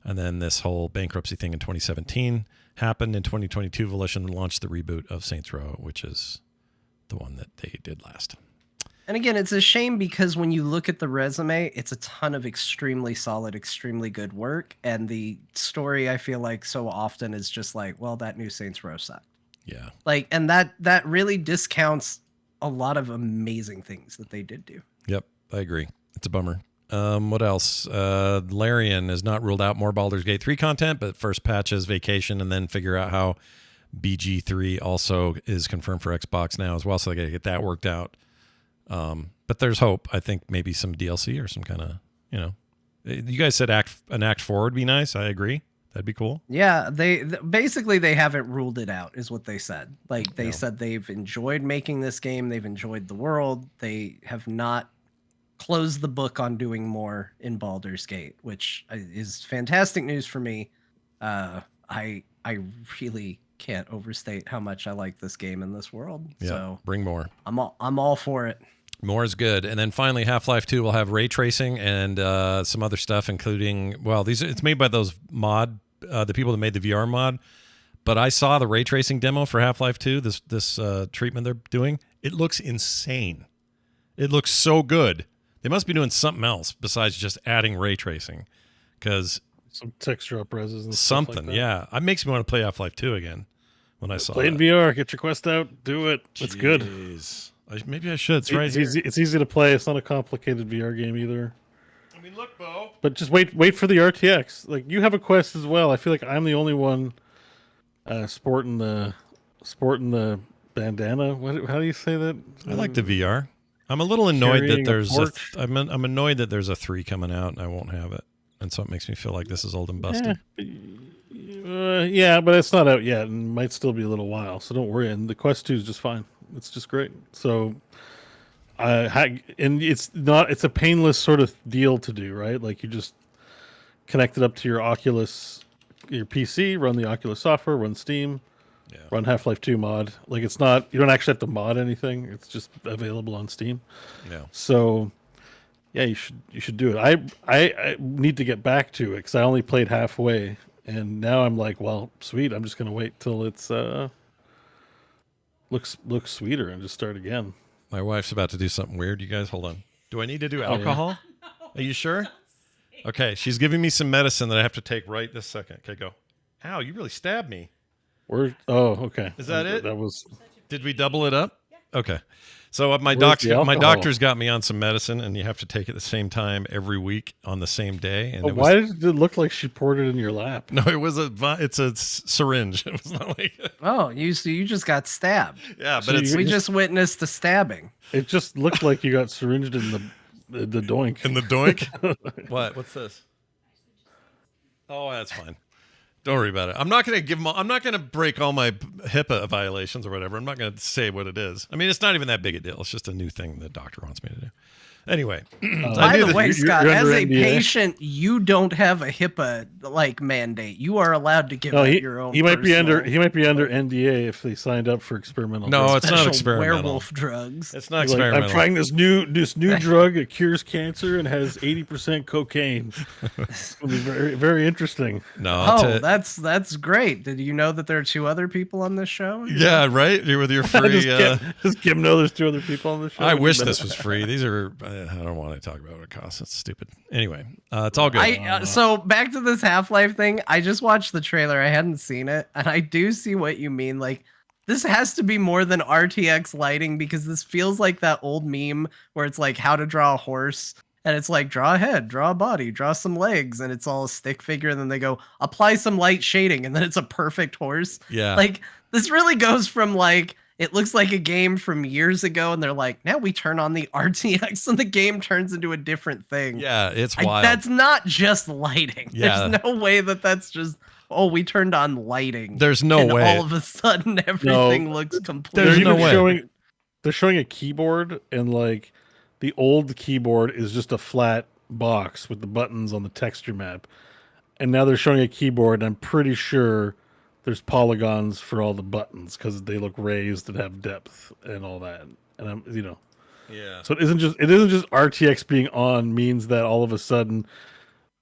And then this whole bankruptcy thing in 2017 happened. In 2022, Volition launched the reboot of Saints Row, which is the one that they did last. And again, it's a shame because when you look at the resume, it's a ton of extremely solid, extremely good work. And the story, I feel like so often is just like, well, that new Saints Row sucked. Yeah. Like, and that really discounts a lot of amazing things that they did do. Yep, I agree. It's a bummer. What else? Larian has not ruled out more Baldur's Gate 3 content, but first patches, Vacation, and then figure out how BG3 also is confirmed for Xbox now as well. So they got to get that worked out. But there's hope. I think maybe some DLC or some kind of, you guys said an act 4 would be nice. I agree. That'd be cool. Yeah, basically they haven't ruled it out, is what they said. Like they said they've enjoyed making this game, they've enjoyed the world, they have not closed the book on doing more in Baldur's Gate, which is fantastic news for me. I really can't overstate how much I like this game and this world. Yeah, so bring more. I'm all for it. More is good. And then finally, Half-Life 2 will have ray tracing and some other stuff, including, it's made by those the people that made the VR mod. But I saw the ray tracing demo for Half-Life 2, this treatment they're doing. It looks insane. It looks so good. They must be doing something else besides just adding ray tracing. Because some texture upreses and something, stuff like that. yeah. It makes me want to play Half-Life 2 again when I saw Play in that. VR, get your Quest out, do it. It's good. Maybe I should. It's right here. It's easy to play. It's not a complicated VR game either. I mean, look, Beau. But just wait for the RTX. Like you have a Quest as well. I feel like I'm the only one sporting the bandana. How do you say that? I like the VR. I'm a little annoyed that Carrying a there's torch. I'm annoyed that there's a 3 coming out and I won't have it. And so it makes me feel like this is old and busted. Yeah, but it's not out yet and might still be a little while. So don't worry. And the Quest 2 is just fine. It's just great. So, and it's a painless sort of deal to do, right? Like you just connect it up to your Oculus, your PC, run the Oculus software, run Steam, run Half-Life 2 mod. Like it's not, you don't actually have to mod anything. It's just available on Steam. Yeah. So, yeah, you should do it. I need to get back to it because I only played halfway, and now I'm like, well, sweet. I'm just gonna wait till it's looks sweeter and just start again. My wife's about to do something weird. You guys, hold on. Do I need to do alcohol? Are you sure? Okay, she's giving me some medicine that I have to take right this second. Okay, go. Ow, you really stabbed me. Okay. Is that it? That was. Did we double it up? Okay. So my Where's the alcohol? doctor's got me on some medicine, and you have to take it the same time every week on the same day. And Why did it look like she poured it in your lap? No, it's a syringe. It was not like. Oh, you just got stabbed. Yeah, but We just witnessed a stabbing. It just looked like you got syringed in the doink. In the doink. What? What's this? Oh, that's fine. Don't worry about it. I'm not going to break all my HIPAA violations or whatever. I'm not going to say what it is. I mean, it's not even that big a deal. It's just a new thing the doctor wants me to do. Anyway. By the way, Scott, you're as under a NDA. patient, you don't have a HIPAA mandate. You are allowed to give out your own. He might be under personal NDA if they signed up for experimental. No, drugs. it's not special experimental. werewolf drugs. It's not He's like, experimental. I'm trying this new drug. It cures cancer and has 80% cocaine. It's going to be very, very interesting. No. That's great. Did you know that there are 2 other people on this show? Yeah, right? You're with your free... Does Kim know there's 2 other people on the show? I wish this was free. These are... I don't want to talk about what it costs. It's stupid. Anyway, it's all good. So back to this Half-Life thing. I just watched the trailer. I hadn't seen it, and I do see what you mean. Like, this has to be more than RTX lighting because this feels like that old meme where it's like how to draw a horse. And it's like, draw a head, draw a body, draw some legs, and it's all a stick figure. And then they go, apply some light shading, and then it's a perfect horse. Yeah. Like, this really goes from like, It looks like a game from years ago, and they're like, now we turn on the RTX and the game turns into a different thing. Yeah, it's wild. That's not just lighting. Yeah. There's no way that's just, oh, we turned on lighting. There's no and way. all of a sudden everything looks completely There's no different. way. They're showing a keyboard, and like the old keyboard is just a flat box with the buttons on the texture map. And now they're showing a keyboard, and I'm pretty sure there's polygons for all the buttons because they look raised and have depth and all that. And I'm, Yeah. so it isn't just RTX being on means that all of a sudden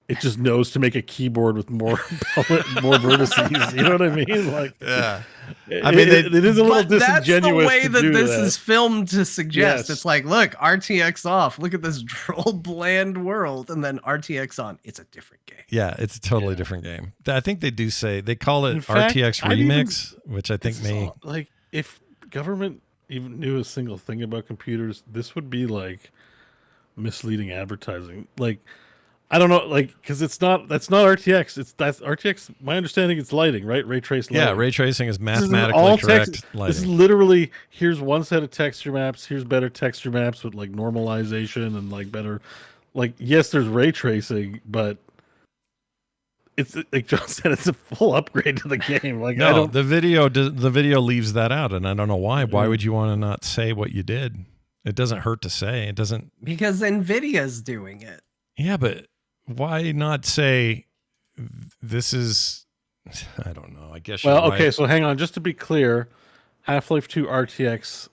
it just knows to make a keyboard with more vertices. You know what I mean? Like, Yeah. I mean, it is a little But that's disingenuous. the way to that do this that. is filmed to suggest. Yes. It's like, look, RTX off. Look at this droll, bland world, and then RTX on. It's a different game. Yeah, it's a totally different game. I think they do say they call it In fact, RTX I'd even- Remix, which I think may. Like, if government even knew a single thing about computers, this would be like misleading advertising. Like, I don't know, like, because that's not RTX. That's RTX. My understanding, it's lighting, right? Ray trace lighting. Yeah, ray tracing is This is mathematically all correct This is lighting. literally, here's one set of texture maps. Here's better texture maps with like normalization and like better, like, yes, there's ray tracing, but it's like John said, it's a full upgrade to the game. Like, I No, don't. the video leaves that out, and I don't know why. Why would you want to not say what you did? It doesn't hurt to say. It doesn't. Because NVIDIA's doing it. Yeah, but why not say this is? I don't know. I guess. Well, you're okay, right. so hang on. Just to be clear, Half-Life 2 RTX,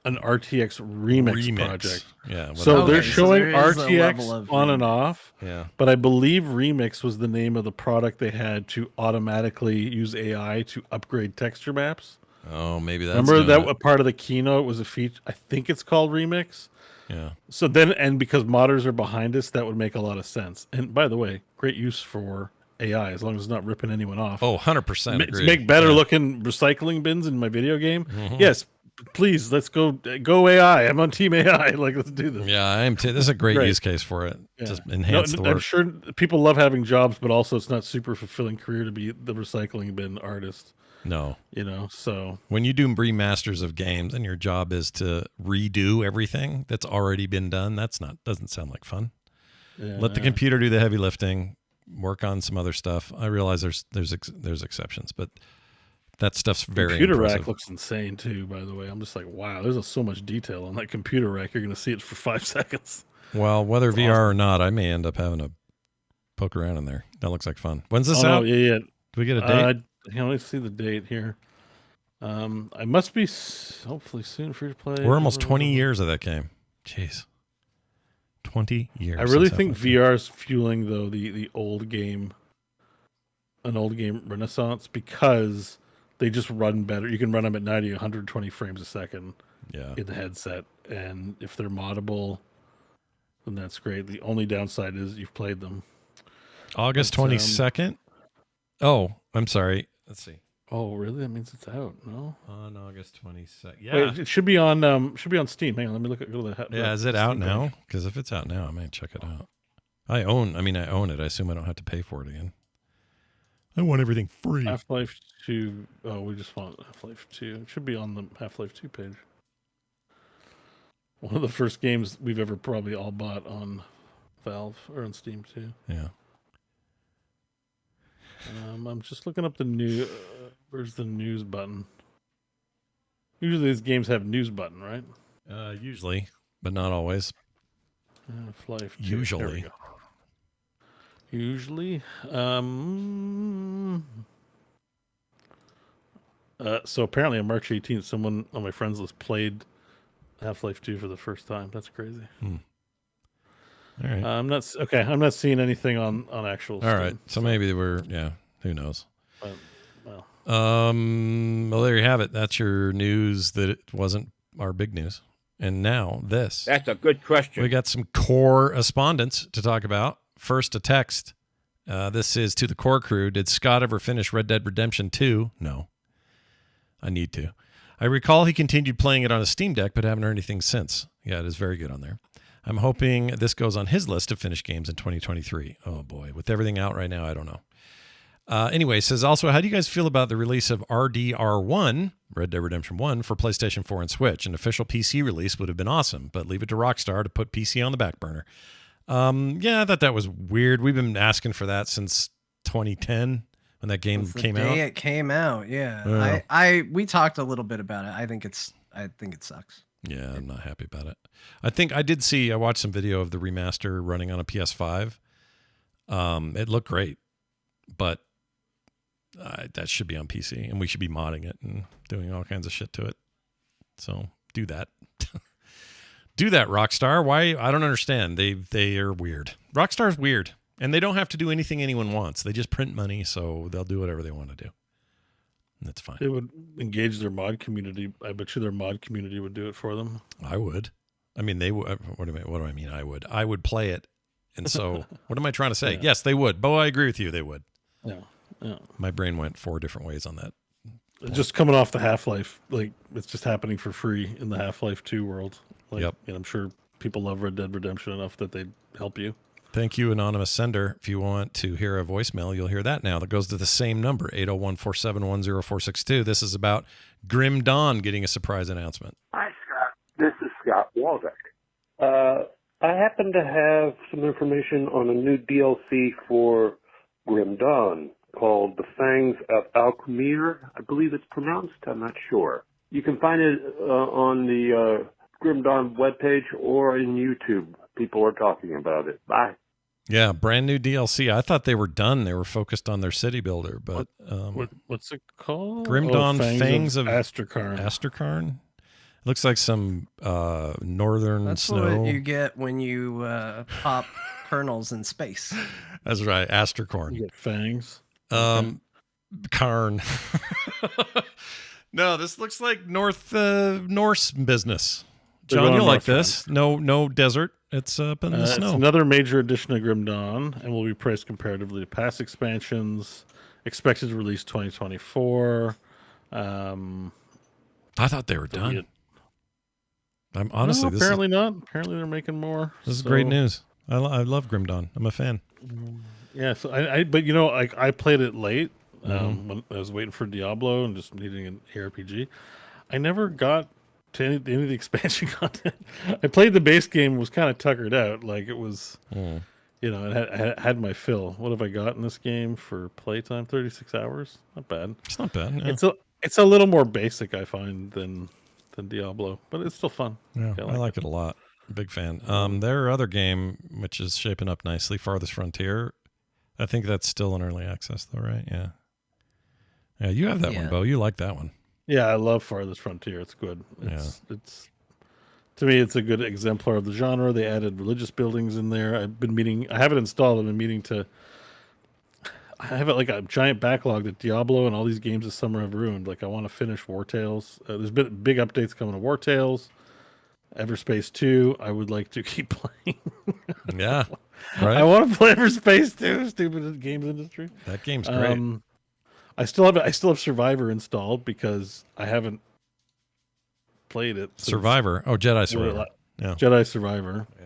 an RTX remix project. Yeah. So Okay, they're so showing there is a level RTX of on and off, yeah. but I believe Remix was the name of the product they had to automatically use AI to upgrade texture maps. Oh, maybe that's. Remember doing that it. a part of the keynote was a feature? I think it's called Remix. Yeah. So then, and because modders are behind us, that would make a lot of sense. And by the way, great use for AI as long as it's not ripping anyone off. Oh, 100% agree. Make better Yeah. looking recycling bins in my video game. Mhm. Yes, please, let's go AI. I'm on team AI. Like, let's do this. Yeah, I am too. This is a great Great. use case for it. Yeah. Just enhance the I'm work. sure people love having jobs, but also it's not super fulfilling career to be the recycling bin artist. No. So When you do remasters of games and your job is to redo everything that's already been done, doesn't sound like fun. yeah, Let the computer do the heavy lifting, work on some other stuff. I realize there's exceptions, but that stuff's very computer impressive. rack looks insane too. By the way, I'm just like, wow, there's so much detail on that computer rack. You're going to see it for 5 seconds. Well, whether It's VR awesome. or not, I may end up having to poke around in there. That looks like fun. When's this Oh, out? yeah. Do we get a date? Hang on, let's see the date here. I must be hopefully soon free to play. We're almost 20 years of that game. Jeez. 20 years. I really since think Half-Life 2. VR is fueling though the old game, an old game renaissance, because they just run better. You can run them at 90, 120 frames a second Yeah. in the headset, and if they're moddable, then that's great. The only downside is you've played them. August But, 22nd. Oh, I'm sorry. Let's see. Oh, really? That means it's out. No. On August 22nd. Yeah. Wait, it should be on Steam. Hang on, let me look at go to the Yeah, is it out now? Because if it's out now, I might check it out. I own it. I assume I don't have to pay for it again. I want everything free. Half-Life 2. Oh, we just want Half-Life 2. It should be on the Half-Life 2 page. One of the first games we've ever probably all bought on Valve or on Steam too. Yeah. I'm just looking up the new. Where's the news button? Usually these games have news button, right? Usually, but not always. Half-Life 2. Usually. There we go. Usually. So apparently on March 18th, someone on my friends list played Half-Life 2 for the first time. That's crazy. All right. I'm not seeing anything on actual. All Steam, right. So maybe who knows? but, well, Well, there you have it. That's your news that it wasn't our big news. And now this. That's a good question. We got some correspondence to talk about. First, a text. This is to the core crew. Did Scott ever finish Red Dead Redemption 2? No. I need to. I recall he continued playing it on a Steam Deck, but haven't heard anything since. Yeah, it is very good on there. I'm hoping this goes on his list of finished games in 2023. Oh, boy. With everything out right now, I don't know. Anyway, says also, how do you guys feel about the release of RDR1, Red Dead Redemption 1, for PlayStation 4 and Switch? An official PC release would have been awesome, but leave it to Rockstar to put PC on the back burner. Yeah, I thought that was weird. We've been asking for that since 2010 when that game came out. It came out, yeah. We talked a little bit about it. I think it sucks. Yeah, I'm not happy about it. I watched some video of the remaster running on a PS5. It looked great, but that should be on PC, and we should be modding it and doing all kinds of shit to it. So do that. Do that, Rockstar. Why? I don't understand. They are weird. Rockstar's weird, and they don't have to do anything anyone wants. They just print money, so they'll do whatever they want to do. And that's fine. They would engage their mod community. I bet you their mod community would do it for them. I would. I mean, they would. What do I mean? I would. I would play it. And so, what am I trying to say? Yeah. Yes, they would. Beau, I agree with you. They would. Yeah. My brain went 4 different ways on that. Just coming off the Half-Life, like it's just happening for free in the Half-Life 2 world. Like, yep. And I'm sure people love Red Dead Redemption enough that they'd help you. Thank you, anonymous sender. If you want to hear a voicemail, you'll hear that now. That goes to the same number, 801-471-0462. This is about Grim Dawn getting a surprise announcement. Hi, Scott. This is Scott Waldeck. I happen to have some information on a new DLC for Grim Dawn called The Fangs of Alchemir. I believe it's pronounced. I'm not sure. You can find it on the Grim Dawn webpage or in YouTube. People are talking about it. Bye. Yeah, brand new DLC. I thought they were done. They were focused on their city builder, but what's it called? Grim Dawn Fangs of Astrakarn. Astrakarn. Looks like some northern That's snow. That's what you get when you pop kernels in space. That's right, Astrakarn. You get fangs. Karn. No, this looks like Norse business. John, you'll like this. No desert. It's up in the snow. It's another major edition of Grim Dawn, and will be priced comparatively to past expansions. Expected to release 2024. I thought they were done. I'm honestly. No, apparently not. Apparently they're making more. This is great news. I love Grim Dawn. I'm a fan. Yeah. So but you know, I played it late when I was waiting for Diablo and just needing an ARPG. I never got to any of the expansion content. I played the base game, was kind of tuckered out. Like it was, you know, I had my fill. What have I got in this game for playtime? 36 hours. Not bad. It's not bad. Yeah. It's a little more basic, I find, than Diablo, but it's still fun. Yeah, I like it a lot. Big fan. Their other game, which is shaping up nicely, Farthest Frontier. I think that's still in early access, though, right? Yeah. Yeah, you have that one, Beau. You like that one. Yeah, I love Farthest Frontier. It's good. It's to me, it's a good exemplar of the genre. They added religious buildings in there. I have it installed. I've been meaning to. I have it like a giant backlog that Diablo and all these games this summer have ruined. Like I want to finish War Tales. There's been big updates coming to War Tales. Everspace 2, I would like to keep playing. Yeah. Right. I want to play Everspace 2, stupid games industry. That game's great. I still have Survivor installed because I haven't played it. Survivor. Oh, Jedi Survivor. Yeah. Jedi Survivor. Yeah.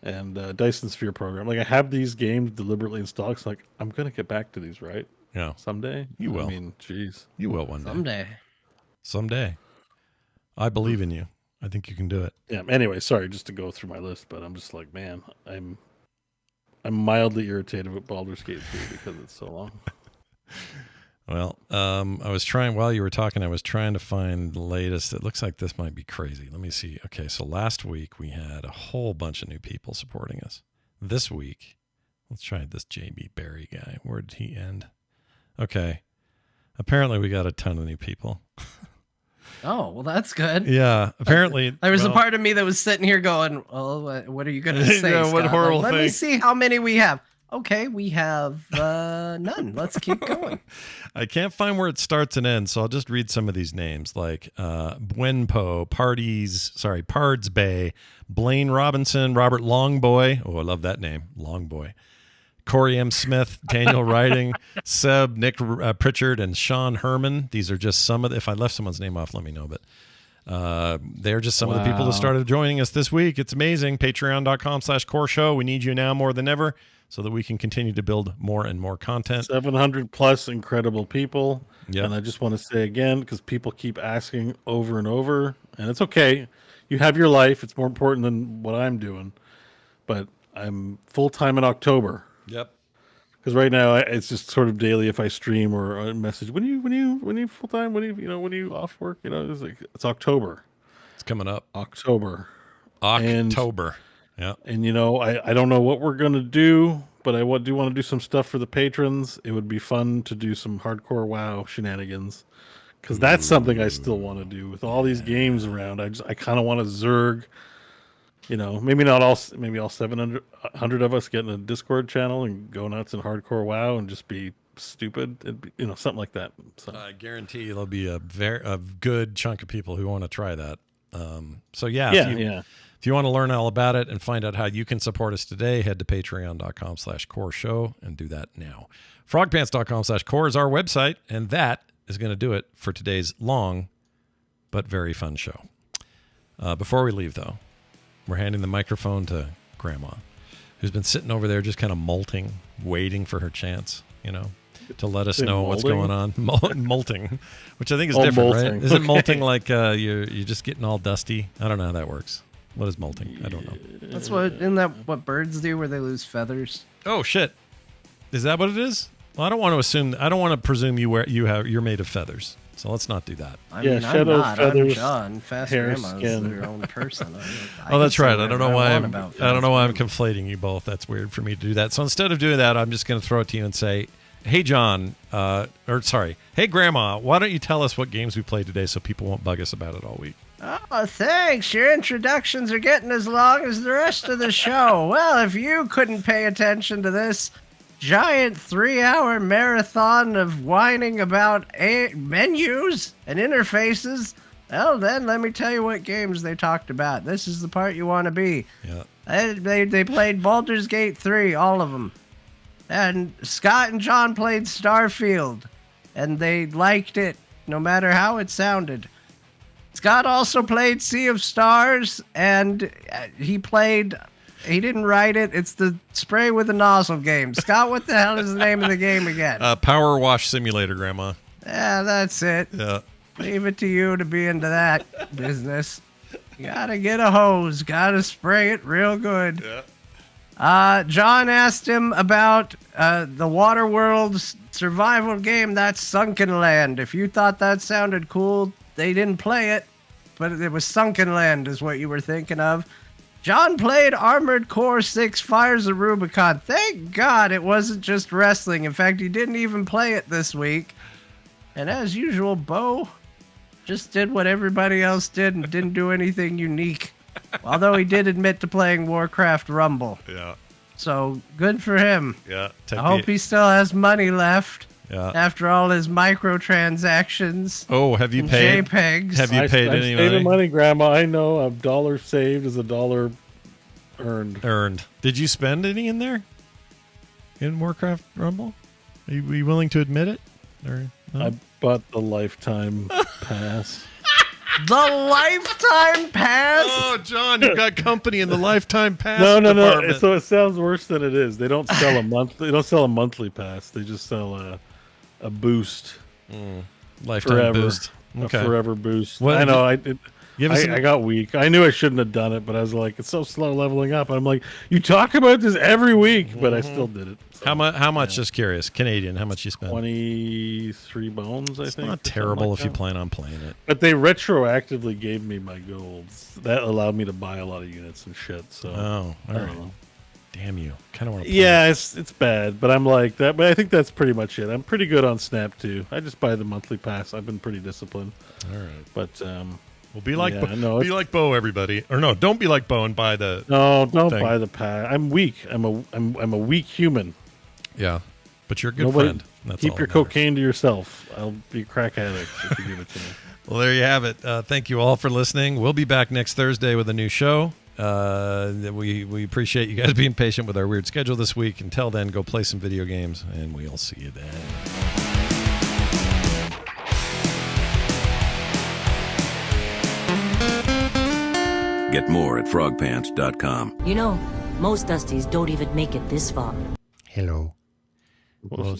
And Dyson Sphere program. Like I have these games deliberately installed. It's like I'm gonna get back to these, right? Yeah. Someday. You will. I mean, jeez. You will one day. Someday. I believe in you. I think you can do it. Yeah. Anyway, sorry, just to go through my list, but I'm just like, man, I'm mildly irritated with Baldur's Gate 3 because it's so long. Well, I was trying while you were talking. I was trying to find the latest. It looks like this might be crazy. Let me see. Okay, so last week we had a whole bunch of new people supporting us. This week, let's try this JB Barry guy. Where did he end? Okay, apparently we got a ton of new people. Oh, well, that's good. Yeah, apparently there was a part of me that was sitting here going, "Well, what are you going to say? Yeah, what Scott? horrible Let thing. me see how many we have." Okay, we have none. Let's keep going. I can't find where it starts and ends, so I'll just read some of these names like Buenpo, Pards Bay, Blaine Robinson, Robert Longboy. Oh, I love that name, Longboy. Corey M. Smith, Daniel Riding, Seb, Nick Pritchard, and Sean Herman. These are just some of if I left someone's name off, let me know. But they're just some of the people that started joining us this week. It's amazing. Patreon.com/core show. We need you now more than ever. so that we can continue to build more and more content. 700 plus incredible people. Yep. And I just want to say again, because people keep asking over and over, and it's okay. You have your life. It's more important than what I'm doing. But I'm full-time in October. Yep. Because right now it's just sort of daily if I stream or a message. When you full-time? When you off work? It's October. It's coming up. October. Yeah. And I don't know what we're gonna do, but I do want to do some stuff for the patrons. It would be fun to do some hardcore WoW shenanigans, because that's something I still want to do with all these games around. I kind of want to Zerg. Maybe not all. Maybe all 700 of us get in a Discord channel and go nuts in hardcore WoW and just be stupid. It'd be, something like that. So. I guarantee there'll be a good chunk of people who want to try that. If you want to learn all about it and find out how you can support us today, head to patreon.com/core show and do that now. Frogpants.com/core is our website, and that is going to do it for today's long but very fun show. Before we leave, though, we're handing the microphone to Grandma, who's been sitting over there just kind of molting, waiting for her chance, to let us know what's going on. Molting, which I think is different, molting. right? Isn't molting like you're just getting all dusty? I don't know how that works. What is molting? I don't know. Isn't that what birds do where they lose feathers? Oh shit! Is that what it is? Well, I don't want to assume. I don't want to presume you're made of feathers. So let's not do that. I mean, shadow, I'm not. feathers, I'm John. Fast hair, Grandma's skin. their own person. Oh, that's right. I don't know why I'm I'm conflating you both. That's weird for me to do that. So instead of doing that, I'm just going to throw it to you and say, "Hey, John, hey, Grandma, why don't you tell us what games we played today so people won't bug us about it all week?" Oh, thanks. Your introductions are getting as long as the rest of the show. Well, if you couldn't pay attention to this giant 3-hour marathon of whining about menus and interfaces, well, then let me tell you what games they talked about. This is the part you want to be. Yeah. They played Baldur's Gate 3, all of them. And Scott and John played Starfield, and they liked it, no matter how it sounded. Scott also played Sea of Stars, and he didn't write it. It's the spray with a nozzle game. Scott, what the hell is the name of the game again? Power Wash Simulator, Grandma. Yeah, that's it. Yeah. Leave it to you to be into that business. You gotta get a hose. Gotta spray it real good. Yeah. John asked him about the Waterworld survival game, that's Sunken Land. If you thought that sounded cool, they didn't play it, but it was Sunken Land is what you were thinking of. John played Armored Core 6 Fires of Rubicon. Thank God it wasn't just wrestling. In fact, he didn't even play it this week. And as usual, Beau just did what everybody else did and didn't do anything unique. Although he did admit to playing Warcraft Rumble. Yeah. So good for him. Yeah. I hope he still has money left. Yeah. After all his microtransactions. Oh, have you paid? JPEGs. Have you paid I'm any saving money? Grandma. I know a dollar saved is a dollar earned. Did you spend any in there? In Warcraft Rumble? Are you willing to admit it? Or no? I bought the lifetime pass. The lifetime pass? Oh, John, you've got company in the lifetime pass. No. department. So it sounds worse than it is. They don't sell a month. They don't sell a monthly pass. They just sell a boost. Lifetime forever. boost. Okay. A forever boost. What- I know. I I got weak. I knew I shouldn't have done it, but I was like, it's so slow leveling up. I'm like, you talk about this every week, but I still did it. So, How much? Just curious. Canadian. How much you spend? 23 bones, I It's think. not or something terrible like if you that. plan on playing it. But they retroactively gave me my golds. That allowed me to buy a lot of units and shit. So Oh, all I don't right. know. Damn you. Kind of want to play Yeah, it's bad, but I'm like that. But I think that's pretty much it. I'm pretty good on Snap too. I just buy the monthly pass. I've been pretty disciplined. it. All right. But Well, be like Yeah, no, be it's- like Beau, everybody. Or no, don't be like Beau and buy the. no, don't thing. buy the pass. I'm weak. I'm a weak human. Yeah, but you're a good Nobody- friend. That's Keep all your that matters. cocaine to yourself. I'll be a crack addict if you give it to me. Well, there you have it. Thank you all for listening. We'll be back next Thursday with a new show. We appreciate you guys being patient with our weird schedule this week. Until then, go play some video games, and we'll see you then. Get more at frogpants.com. You know, most Dusties don't even make it this far. Hello. Well,